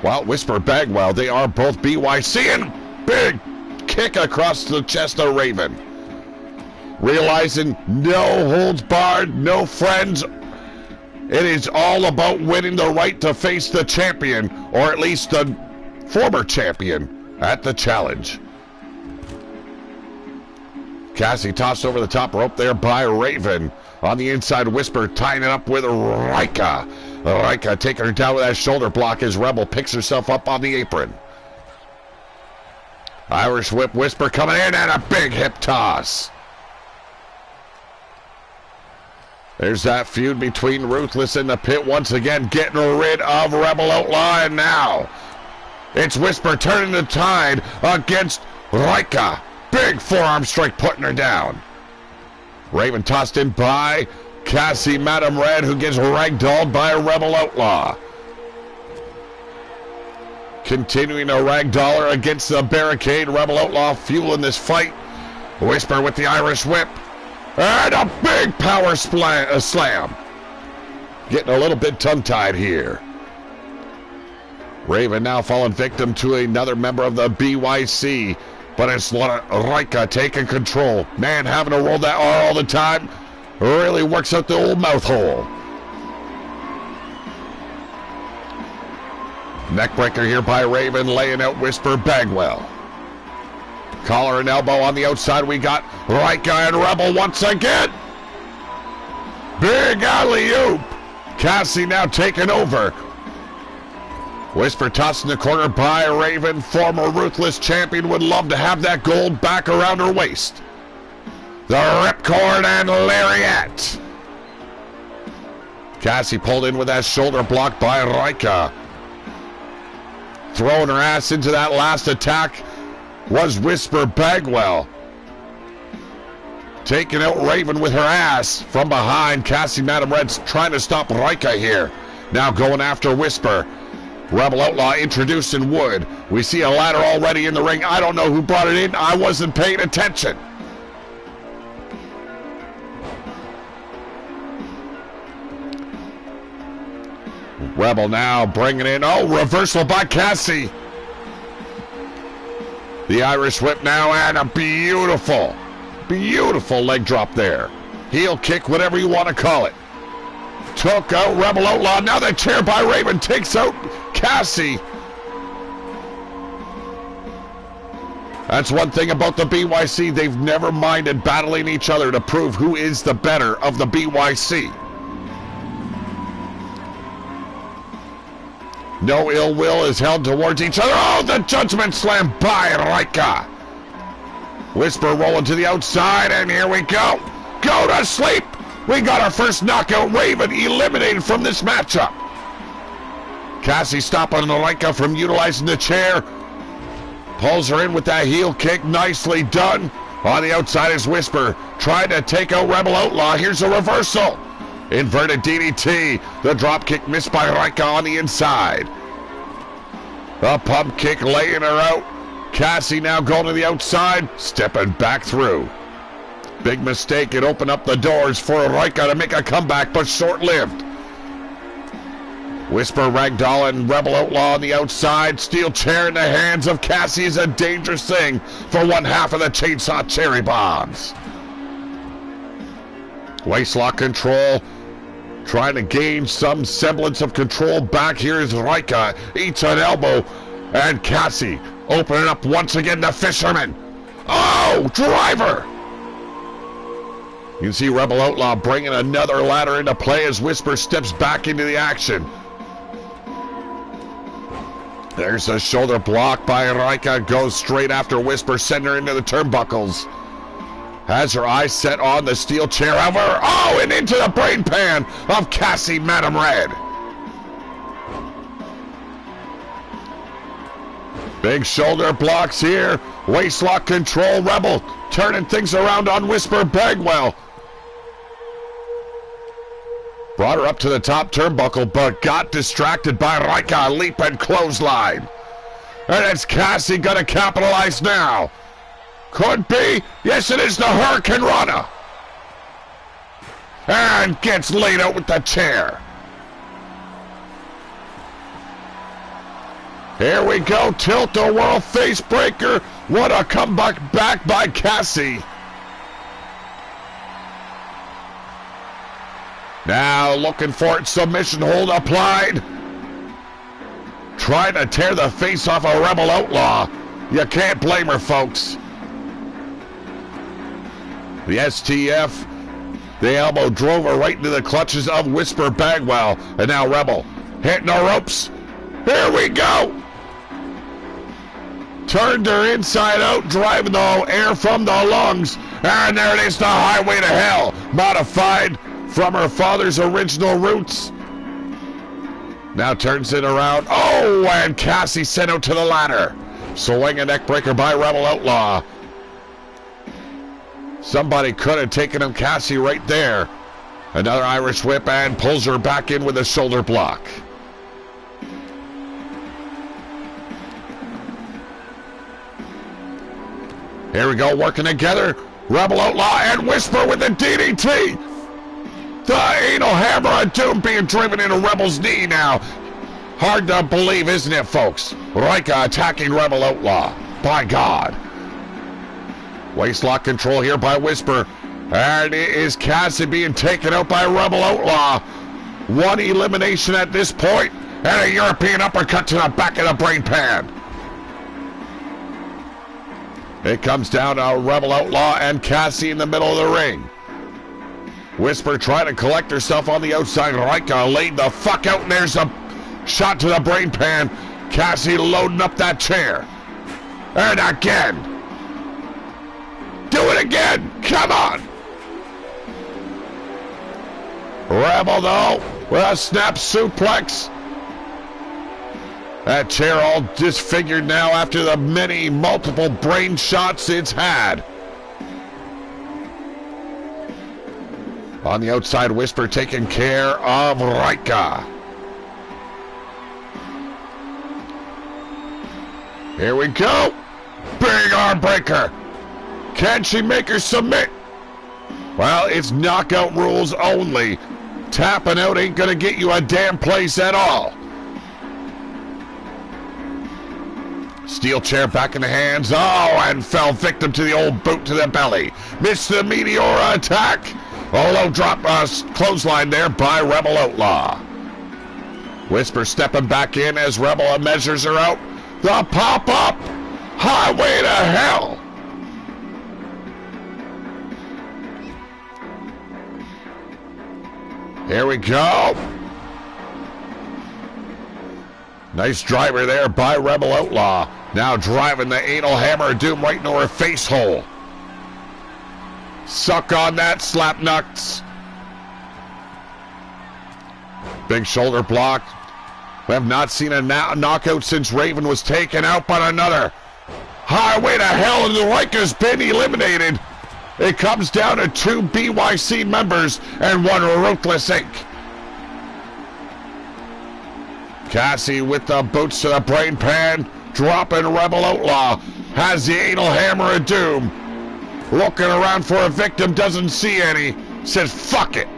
well, Whisper Bagwell. They are both BYC, and big kick across the chest of Raven. Realizing no holds barred, no friends. It is all about winning the right to face the champion, or at least the former champion, at the challenge. Cassie tossed over the top rope there by Raven. On the inside, Whisper tying it up with Raika. Raika taking her down with that shoulder block as Rebel picks herself up on the apron. Irish whip, Whisper coming in, and a big hip toss. There's that feud between Ruthless and the Pit once again, getting rid of Rebel Outlaw, and now it's Whisper turning the tide against Rika. Big forearm strike putting her down. Raven tossed in by Cassie Madam Red, who gets ragdolled by a Rebel Outlaw. Continuing a ragdoller against the barricade. Rebel Outlaw fueling this fight. Whisper with the Irish whip. And a big power slam. Getting a little bit tongue-tied here. Raven now falling victim to another member of the BYC. But it's Rika taking control. Man, having to roll that R all the time really works out the old mouth hole. Neckbreaker here by Raven, laying out Whisper Bagwell. Collar and elbow on the outside. We got Rika and Rebel once again. Big alley-oop. Cassie now taking over. Whisper tossed in the corner by Raven. Former Ruthless champion would love to have that gold back around her waist. The ripcord and lariat. Cassie pulled in with that shoulder block by Rika. Throwing her ass into that last attack was Whisper Bagwell. Taking out Raven with her ass from behind. Cassie Madam Red's trying to stop Rika here. Now going after Whisper. Rebel Outlaw introduced in wood. We see a ladder already in the ring. I don't know who brought it in. I wasn't paying attention. Rebel now bringing in, oh, reversal by Cassie. The Irish whip now, and a beautiful, beautiful leg drop there. Heel kick, whatever you want to call it. Took out Rebel Outlaw. Now the chair by Raven takes out Cassie. That's one thing about the BYC. They've never minded battling each other to prove who is the better of the BYC. No ill will is held towards each other. Oh, the judgment slam by Rika. Whisper rolling to the outside, and here we go. Go to sleep. We got our first knockout. Raven eliminated from this matchup. Cassie stopping Rika from utilizing the chair. Pulls her in with that heel kick. Nicely done. On the outside is Whisper. Trying to take out Rebel Outlaw. Here's a reversal. Inverted DDT. The drop kick missed by Rika on the inside. A pump kick laying her out. Cassie now going to the outside. Stepping back through. Big mistake. It opened up the doors for Rika to make a comeback, but short-lived. Whisper ragdoll and Rebel Outlaw on the outside. Steel chair in the hands of Cassie is a dangerous thing for one half of the Chainsaw Cherry Bombs. Waistlock control. Trying to gain some semblance of control back. Here is Rika. Eats an elbow. And Cassie opening up once again the Fisherman. Oh, driver! You can see Rebel Outlaw bringing another ladder into play as Whisper steps back into the action. There's a shoulder block by Rika. Goes straight after Whisper, sending her into the turnbuckles. Has her eyes set on the steel chair over. Oh, and into the brain pan of Cassie Madam Red. Big shoulder blocks here. Waistlock control. Rebel turning things around on Whisper Bagwell. Brought her up to the top turnbuckle, but got distracted by Rika. Leap and clothesline. And it's Cassie gonna capitalize now. Could be. Yes, it is the Hurricane Rana. And gets laid out with the chair. Here we go. Tilt-a-whirl face breaker. What a comeback back by Cassie. Now looking for it. Submission hold applied. Trying to tear the face off a Rebel Outlaw. You can't blame her, folks. The STF, the elbow drove her right into the clutches of Whisper Bagwell. And now Rebel hitting the ropes. Here we go. Turned her inside out, driving the air from the lungs. And there it is, the highway to hell. Modified from her father's original roots. Now turns it around. Oh, and Cassie sent out to the ladder. Swing a neck breaker by Rebel Outlaw. Somebody could have taken him, Cassie, right there. Another Irish whip and pulls her back in with a shoulder block. Here we go, working together. Rebel Outlaw and Whisper with the DDT. The anal hammer of doom being driven into Rebel's knee now. Hard to believe, isn't it, folks? Rika attacking Rebel Outlaw. By God. Waistlock control here by Whisper. And it is Cassie being taken out by Rebel Outlaw. One elimination at this point, and a European uppercut to the back of the brain pan. It comes down to Rebel Outlaw and Cassie in the middle of the ring. Whisper trying to collect herself on the outside. Rika laid the fuck out, and there's a shot to the brain pan. Cassie loading up that chair. And again. Do it again. Come on. Rebel, though, with a snap suplex. That chair all disfigured now after the many multiple brain shots it's had. On the outside, Whisper taking care of Rika. Here we go. Big arm breaker. Can she make her submit? Well, it's knockout rules only. Tapping out ain't gonna get you a damn place at all. Steel chair back in the hands. Oh, and fell victim to the old boot to the belly. Missed the Meteora attack. Oh, low drop clothesline there by Rebel Outlaw. Whisper stepping back in as Rebel measures her out. The pop-up. Highway to hell. Here we go. Nice driver there by Rebel Outlaw. Now driving the anal hammer of doom right into her face hole. Suck on that, slap nuts. Big shoulder block. We have not seen a knockout since Raven was taken out, but another. Highway to hell, and the Rika's been eliminated. It comes down to 2 BYC members and 1 Ruthless Inc. Cassie with the boots to the brain pan, dropping Rebel Outlaw, has the anal hammer of doom. Looking around for a victim, doesn't see any, says fuck it.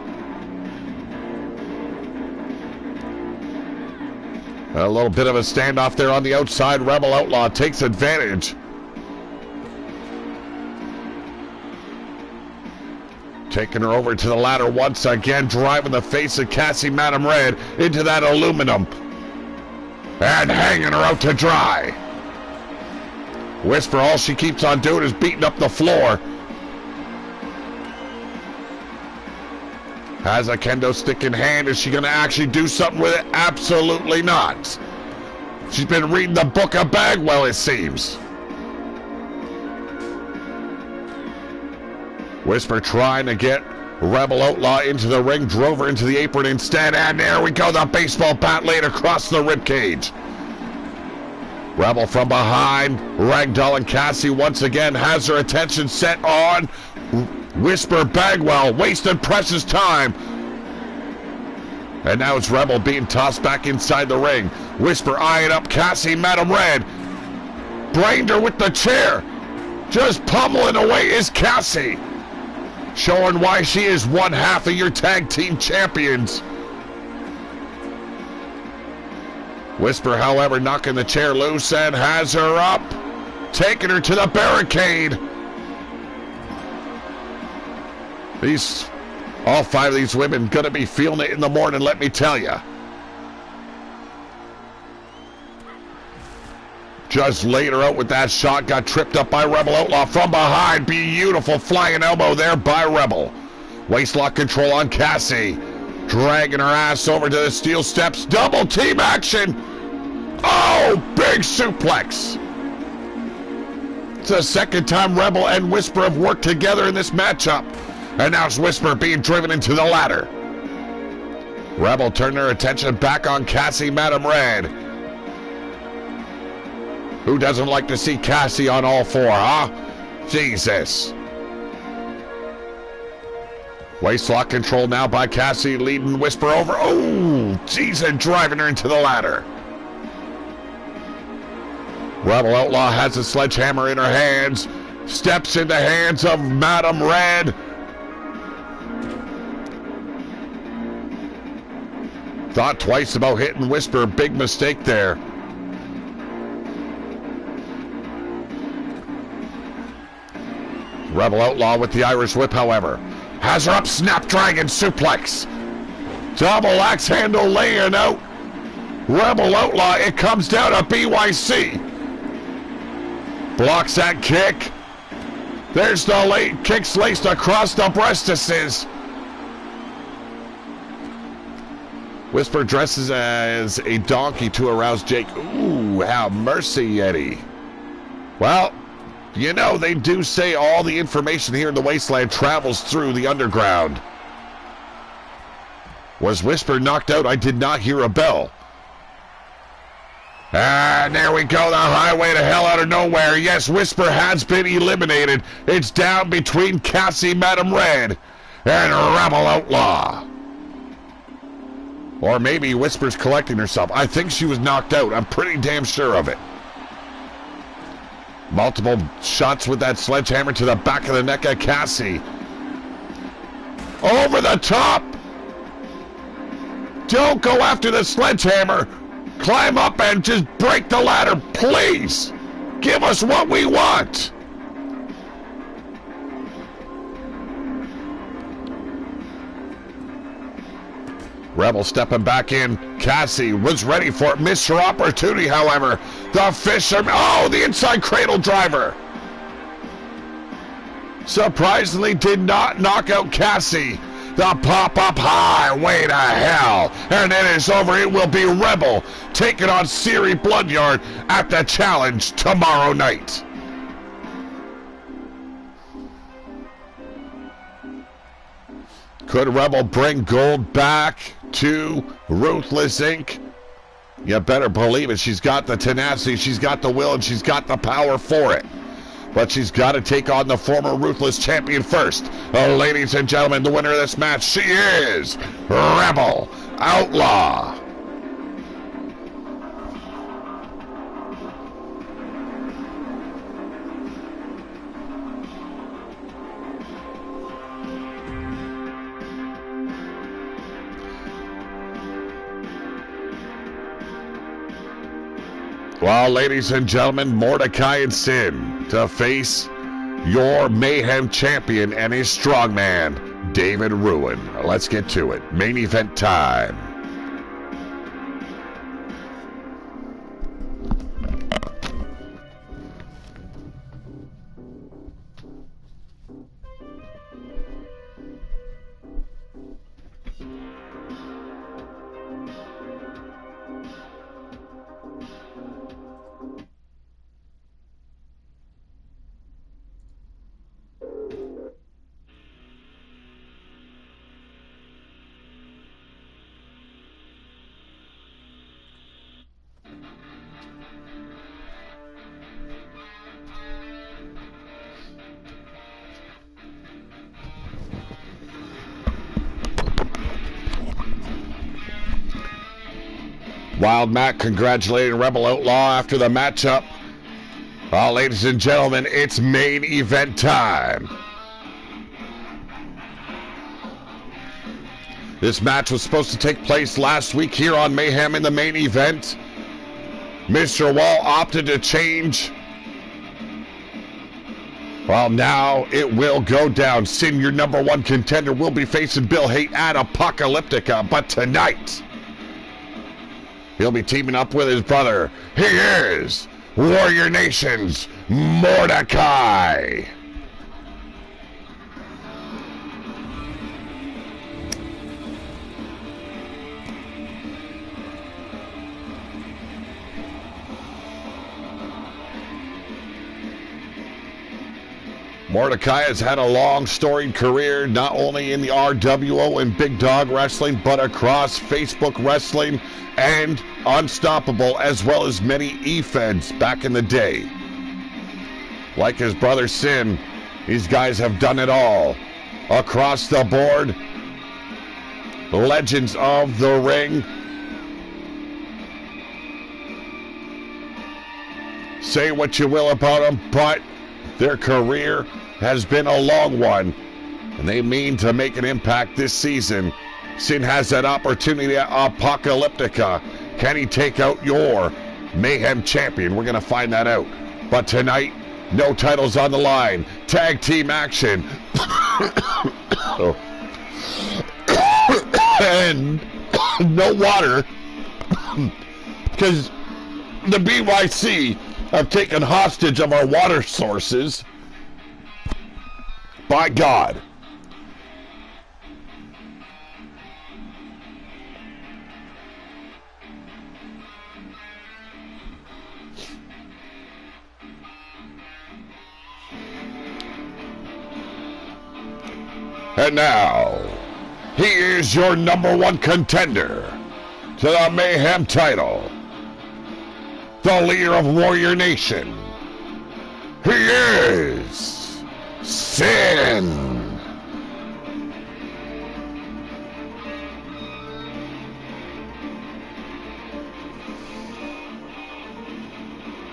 A little bit of a standoff there on the outside. Rebel Outlaw takes advantage. Taking her over to the ladder once again, driving the face of Cassie Madam Red into that aluminum. And hanging her out to dry. Whisper, all she keeps on doing is beating up the floor. Has a kendo stick in hand. Is she going to actually do something with it? Absolutely not. She's been reading the book of Bagwell, it seems. Whisper trying to get Rebel Outlaw into the ring, drove her into the apron instead, and there we go, the baseball bat laid across the ribcage. Rebel from behind, Ragdoll and Cassie once again has her attention set on Whisper Bagwell, wasting precious time. And now it's Rebel being tossed back inside the ring. Whisper eyeing up Cassie Madam Red. Brained her with the chair. Just pummeling away is Cassie. Showing why she is one half of your tag team champions. Whisper, however, knocking the chair loose and has her up. Taking her to the barricade. All 5 of these women gonna be feeling it in the morning, let me tell you. Just laid her out with that shot, got tripped up by Rebel Outlaw from behind. Beautiful flying elbow there by Rebel. Waistlock control on Cassie. Dragging her ass over to the steel steps. Double team action. Oh, big suplex. It's the second time Rebel and Whisper have worked together in this matchup. And now it's Whisper being driven into the ladder. Rebel turned their attention back on Cassie Madam Red. Who doesn't like to see Cassie on all four, huh? Jesus. Waistlock control now by Cassie, leading Whisper over. Oh, Jesus, driving her into the ladder. Rebel Outlaw has a sledgehammer in her hands. Steps in the hands of Madam Red. Thought twice about hitting Whisper. Big mistake there. Rebel Outlaw with the Irish Whip, however. Has her up, Snapdragon suplex. Double axe handle laying out. Rebel Outlaw, it comes down to BYC. Blocks that kick. There's the late kicks laced across the breastises. Whisper dresses as a donkey to arouse Jake. Ooh, have mercy, Eddie. Well, you know, they do say all the information here in the wasteland travels through the underground. Was Whisper knocked out? I did not hear a bell. And there we go, the highway to hell out of nowhere. Yes, Whisper has been eliminated. It's down between Cassie Madam Red and Rebel Outlaw. Or maybe Whisper's collecting herself. I think she was knocked out. I'm pretty damn sure of it. Multiple shots with that sledgehammer to the back of the neck of Cassie. Over the top. Don't go after the sledgehammer. Climb up and just break the ladder, please. Give us what we want. Rebel stepping back in. Cassie was ready for it. Missed her opportunity, however. The Fisherman. Oh, the inside cradle driver. Surprisingly did not knock out Cassie. The pop-up highway to hell. And it is over. It will be Rebel taking on Siri Bloodyard at the challenge tomorrow night. Could Rebel bring gold back to Ruthless Inc.? You better believe it. She's got the tenacity, she's got the will, and she's got the power for it. But she's got to take on the former Ruthless champion first. Ladies and gentlemen, the winner of this match, she is Rebel Outlaw. Well, ladies and gentlemen, Mordecai and Sin to face your Mayhem champion and his strongman, David Ruin. Let's get to it. Main event time. Wild Matt congratulating Rebel Outlaw after the matchup. Well, ladies and gentlemen, it's main event time. This match was supposed to take place last week here on Mayhem in the main event. Mr. Wall opted to change. Well, now it will go down. Sin, your number one contender, will be facing Bill Haight at Apocalyptica. But tonight, he'll be teaming up with his brother. He is Warrior Nation's Mordecai. Mordecai has had a long storied career, not only in the RWO and Big Dog Wrestling, but across Facebook Wrestling and Unstoppable, as well as many E-Feds back in the day. Like his brother Sin, these guys have done it all. Across the board, legends of the ring. Say what you will about them, but their career has been a long one, and they mean to make an impact this season. Sin has that opportunity at Apocalyptica. Can he take out your Mayhem champion? We're going to find that out. But tonight, no titles on the line. Tag team action. And no water, because the BYC have taken hostage of our water sources. By God. And now, he is your #1 contender to the Mayhem title, the leader of Warrior Nation. He is Sin.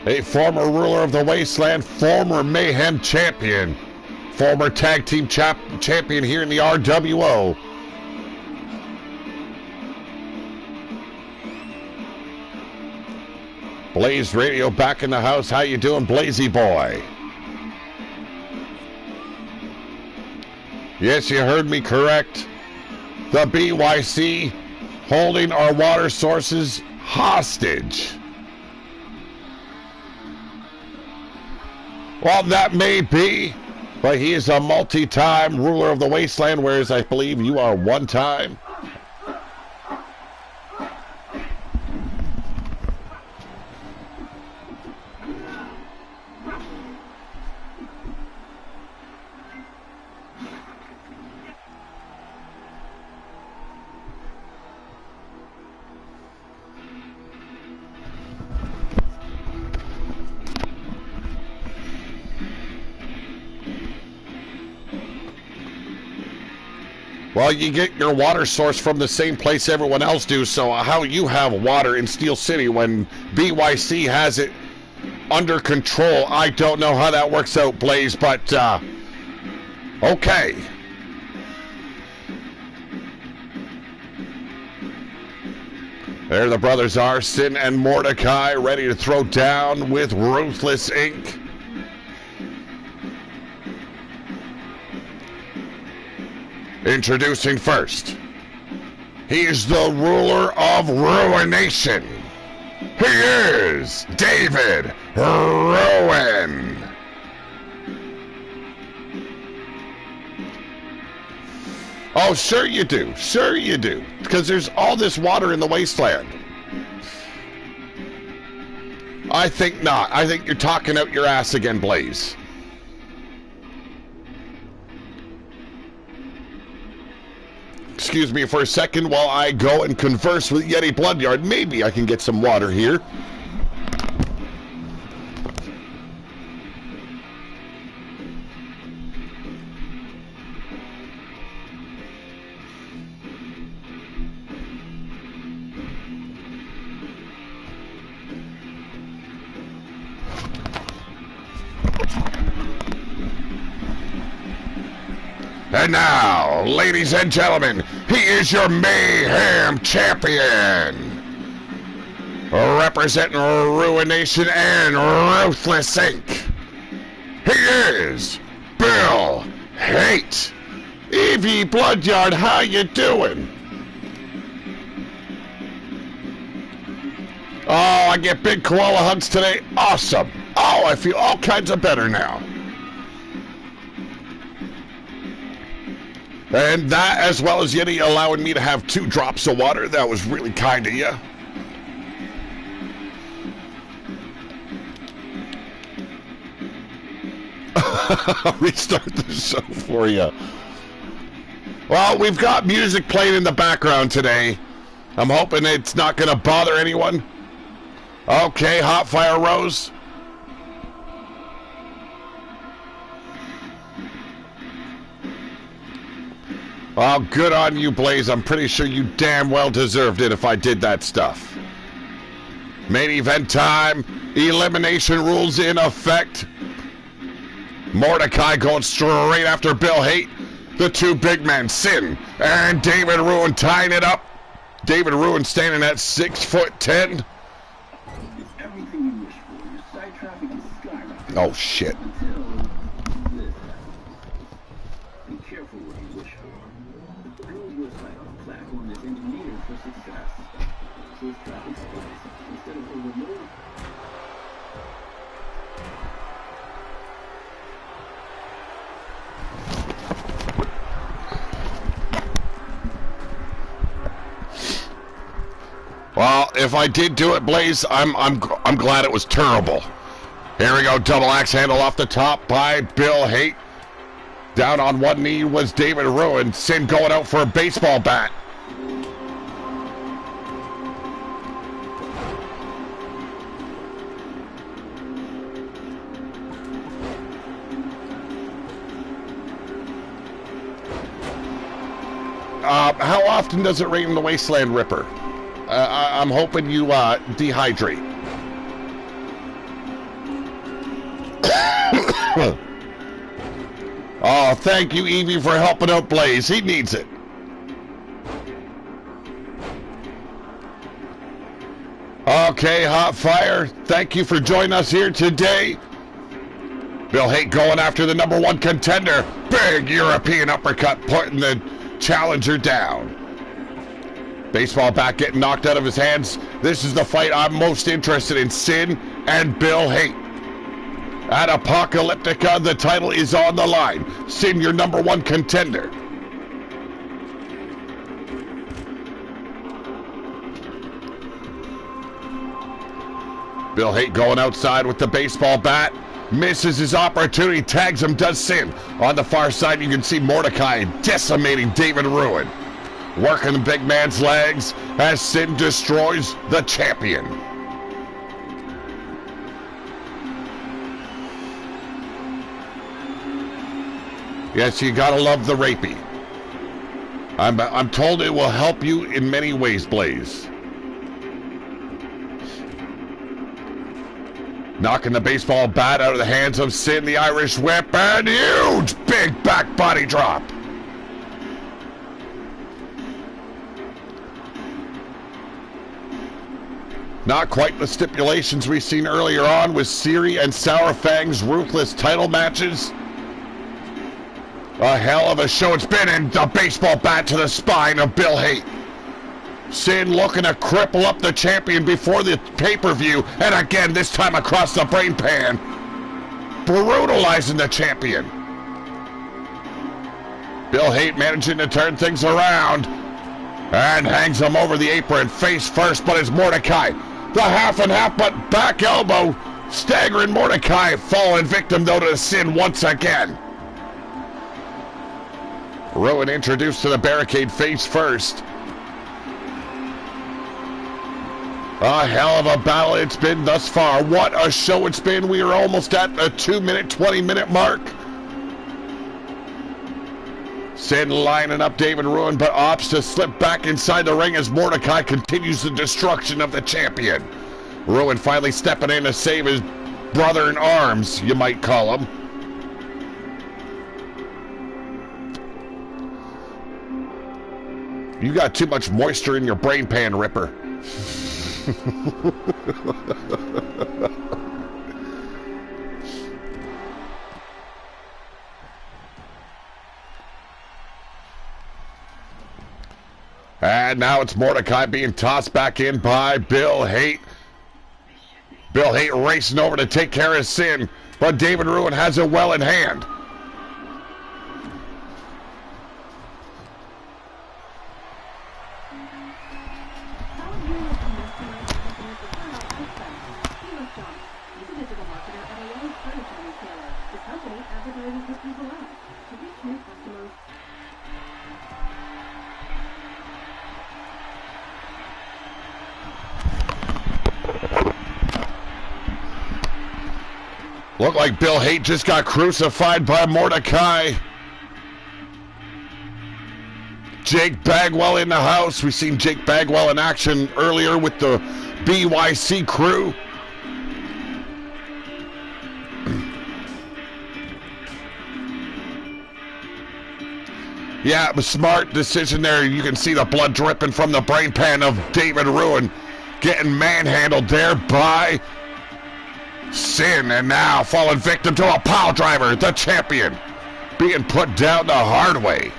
A former ruler of the Wasteland, former Mayhem champion, former tag team champion here in the RWO. Blaze Radio back in the house. How you doing, Blazy boy? Yes, you heard me correct. The BYC holding our water sources hostage. Well, that may be, but he is a multi-time ruler of the Wasteland, whereas I believe you are one-time. Well, you get your water source from the same place everyone else do, so how you have water in Steel City when BYC has it under control, I don't know how that works out, Blaze, but, okay. There the brothers are, Sin and Mordecai, ready to throw down with Ruthless Inc. Introducing first, he is the ruler of Ruination. He is David Rowan. Oh, sure you do. Sure you do. Because there's all this water in the wasteland. I think not. I think you're talking out your ass again, Blaze. Excuse me for a second while I go and converse with Yeti Bloodyard. Maybe I can get some water here. And now, ladies and gentlemen, he is your Mayhem champion. Representing Ruination and Ruthless Inc. He is Bill Hate. Evie Bloodyard, how you doing? Oh, I get big koala hugs today. Awesome. Oh, I feel all kinds of better now. And that, as well as Yeti allowing me to have 2 drops of water, that was really kind of you. I'll restart the show for you. Well, we've got music playing in the background today. I'm hoping it's not going to bother anyone. Okay, Hot Fire Rose. Well, good on you, Blaze. I'm pretty sure you damn well deserved it if I did that stuff. Main event time. Elimination rules in effect. Mordecai going straight after Bill Hate. The two big men, Sin and David Ruin, tying it up. David Ruin standing at 6'10". It's everything you wish for. Your site traffic is skyrocketing. Oh shit. Until this happens. Be careful what you wish for. Build your site on a platform that's engineered for success. So its traffic spikes instead of a remote. Well, if I did do it, Blaze, I'm glad it was terrible. Here we go, double axe handle off the top by Bill Hate. Down on one knee was David Ruin. Sin going out for a baseball bat. How often does it rain in the Wasteland, Ripper? I'm hoping you dehydrate. Oh, thank you, Evie, for helping out Blaze. He needs it. Okay, Hot Fire, thank you for joining us here today. Bill Hate going after the #1 contender. Big European uppercut, putting the challenger down. Baseball bat getting knocked out of his hands. This is the fight I'm most interested in. Sin and Bill Hate. At Apocalyptica, the title is on the line. Sin, your #1 contender. Bill Hate going outside with the baseball bat. Misses his opportunity, tags him, does Sin. On the far side, you can see Mordecai decimating David Ruin. Working the big man's legs as Sin destroys the champion. Yes, you gotta love the rapey. I'm told it will help you in many ways, Blaze. Knocking the baseball bat out of the hands of Sin, the Irish whip, and huge big back body drop. Not quite the stipulations we've seen earlier on with Siri and Sour Fang's ruthless title matches. A hell of a show it's been, and the baseball bat to the spine of Bill Hate. Sin looking to cripple up the champion before the pay-per-view, and again, this time across the brain pan. Brutalizing the champion. Bill Hate managing to turn things around. And hangs him over the apron, face first, but it's Mordecai. The half and half, but back elbow. Staggering Mordecai, falling victim though to Sin once again. Ruin introduced to the barricade face first. A hell of a battle it's been thus far. What a show it's been. We are almost at the 2-minute, 20-minute mark. Sin lining up David Ruin, but opts to slip back inside the ring as Mordecai continues the destruction of the champion. Ruin finally stepping in to save his brother in arms, you might call him. You got too much moisture in your brain pan, Ripper. And now it's Mordecai being tossed back in by Bill Hate. Bill Hate racing over to take care of Sin, but David Ruin has it well in hand. Looked like Bill Haight just got crucified by Mordecai. Jake Bagwell in the house. We've seen Jake Bagwell in action earlier with the BYC crew. Yeah, it was a smart decision there. You can see the blood dripping from the brain pan of David Ruin getting manhandled there by Sin, and now falling victim to a pile driver, the champion, being put down the hard way.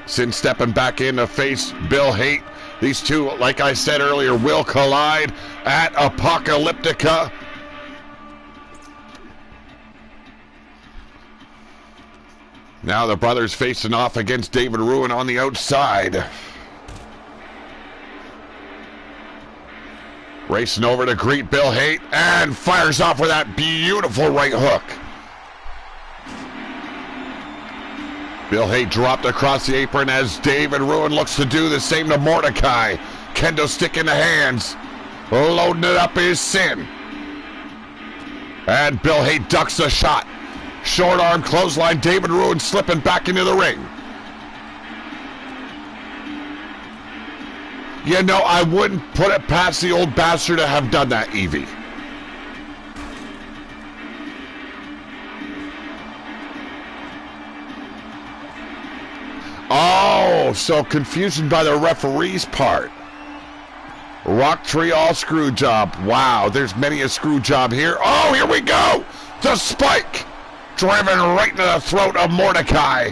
Sin stepping back in to face Bill Haight. These two, like I said earlier, will collide at Apocalyptica. Now the brothers facing off against David Ruin on the outside. Racing over to greet Bill Haight and fires off with that beautiful right hook. Bill Haight dropped across the apron as David Ruin looks to do the same to Mordecai. Kendo stick in the hands. Loading it up is Sin. And Bill Haight ducks the shot. Short arm clothesline. David Ruin slipping back into the ring. You know, I wouldn't put it past the old bastard to have done that, Evie. Oh, so confusion by the referee's part. Rock tree all screw job. Wow, there's many a screw job here. Oh, here we go. The spike. Driven right into the throat of Mordecai.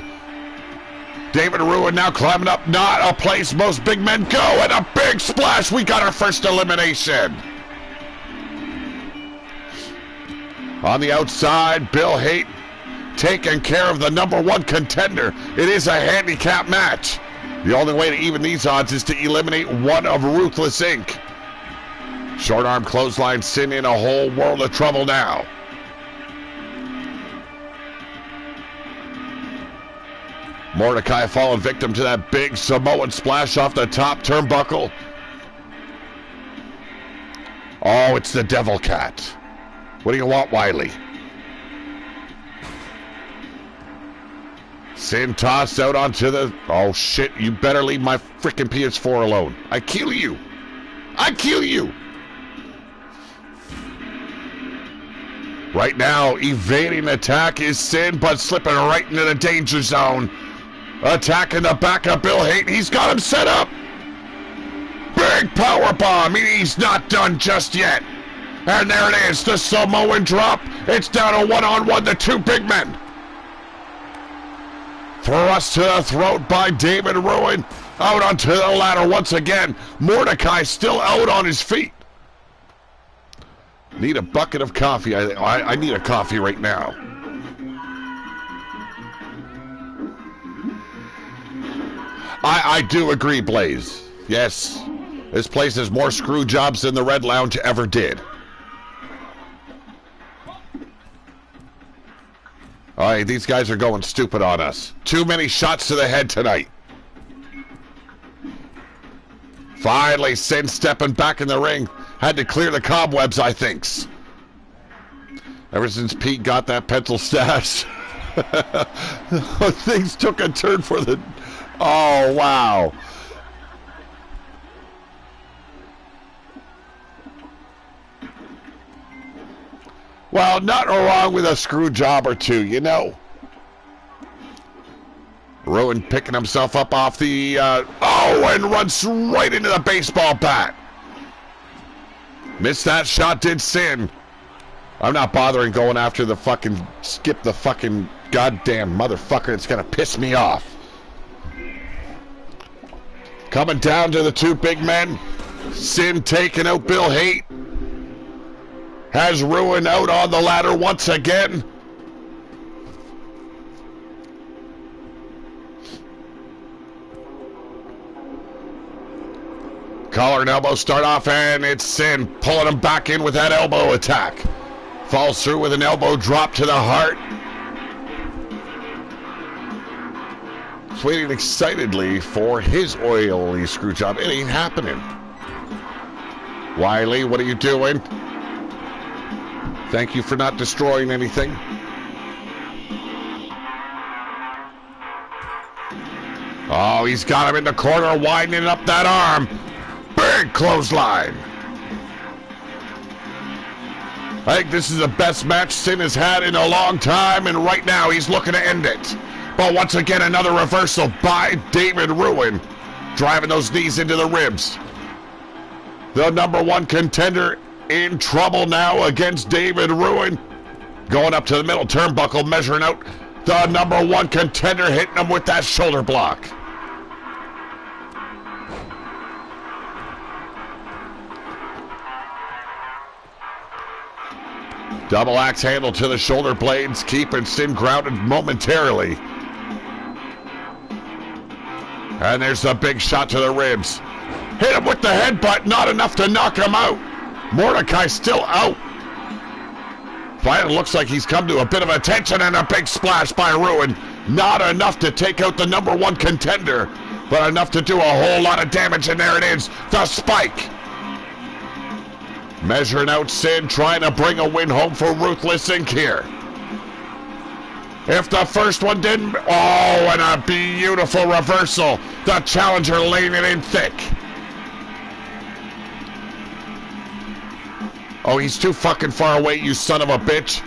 David Ruin now climbing up, not a place most big men go, and a big splash. We got our first elimination. On the outside, Bill Haight taking care of the #1 contender. It is a handicap match. The only way to even these odds is to eliminate one of Ruthless Inc. Short arm clothesline, Sin in a whole world of trouble now. Mordecai falling victim to that big Samoan splash off the top turnbuckle. Oh, it's the Devil Cat. What do you want, Wiley? Sin tossed out onto the... Oh, shit, you better leave my frickin' PS4 alone. I kill you. I kill you. Right now, evading attack is Sin, but slipping right into the danger zone. Attacking the back of Bill Haight. He's got him set up. Big power bomb. He's not done just yet. And there it is, the Samoan drop. It's down to one-on-one, the two big men. Thrust to the throat by David Ruin. Out onto the ladder once again. Mordecai still out on his feet. Need a bucket of coffee. I need a coffee right now. I do agree, Blaze. Yes, this place has more screw jobs than the Red Lounge ever did. All right, these guys are going stupid on us. Too many shots to the head tonight. Finally, Sin stepping back in the ring. Had to clear the cobwebs, I think. Ever since Pete got that pencil stash, things took a turn for the... Oh, wow. Well, nothing wrong with a screw job or two, you know. Ruin picking himself up off the... oh, and runs right into the baseball bat. Missed that shot, did Sin. I'm not bothering going after the fucking... Skip the fucking goddamn motherfucker. It's gonna piss me off. Coming down to the two big men. Sin taking out Bill Haight. Has Ruin out on the ladder once again. Collar and elbow start off, and it's Sin pulling him back in with that elbow attack. Falls through with an elbow drop to the heart. Waiting excitedly for his oily screw job. It ain't happening. Wiley, what are you doing? Thank you for not destroying anything. Oh, he's got him in the corner, winding up that arm. Big clothesline. I think this is the best match Sin has had in a long time, and right now he's looking to end it. But once again, another reversal by David Ruin, driving those knees into the ribs. The number one contender in trouble now against David Ruin. Going up to the middle turnbuckle, measuring out the number one contender, hitting him with that shoulder block. Double axe handle to the shoulder blades, keeping Sin grounded momentarily. And there's the big shot to the ribs. Hit him with the headbutt, not enough to knock him out. Mordecai still out. Finally looks like he's come to a bit of attention, and a big splash by Ruin. Not enough to take out the number one contender, but enough to do a whole lot of damage, and there it is, the spike. Measuring out Sin, trying to bring a win home for Ruthless Inc. here. If the first one didn't, oh, and a beautiful reversal. The challenger laying it in thick. Oh, he's too fucking far away, you son of a bitch.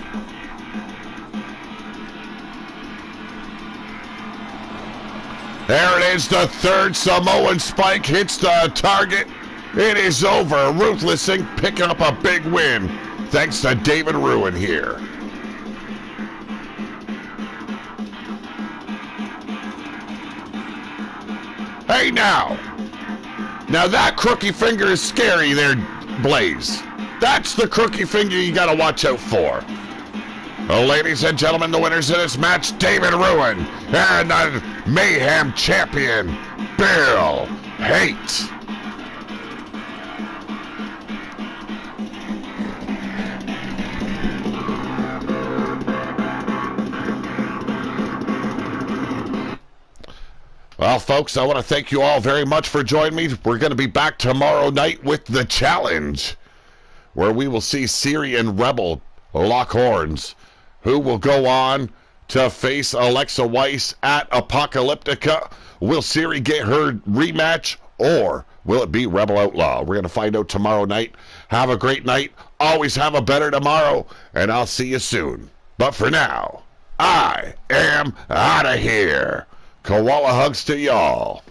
There it is, the third Samoan spike hits the target. It is over. Ruthless Inc. picking up a big win, thanks to David Ruin here. Hey now that crookie finger is scary there, Blaze. That's the crookie finger you gotta watch out for. Well, ladies and gentlemen, the winners of this match, David Ruin, and the Mayhem champion, Bill Hate. Well, folks, I want to thank you all very much for joining me. We're going to be back tomorrow night with The Challenge, where we will see Siri and Rebel lock horns, who will go on to face Alexa Weiss at Apocalyptica. Will Siri get her rematch, or will it be Rebel Outlaw? We're going to find out tomorrow night. Have a great night. Always have a better tomorrow, and I'll see you soon. But for now, I am out of here. Koala hugs to y'all.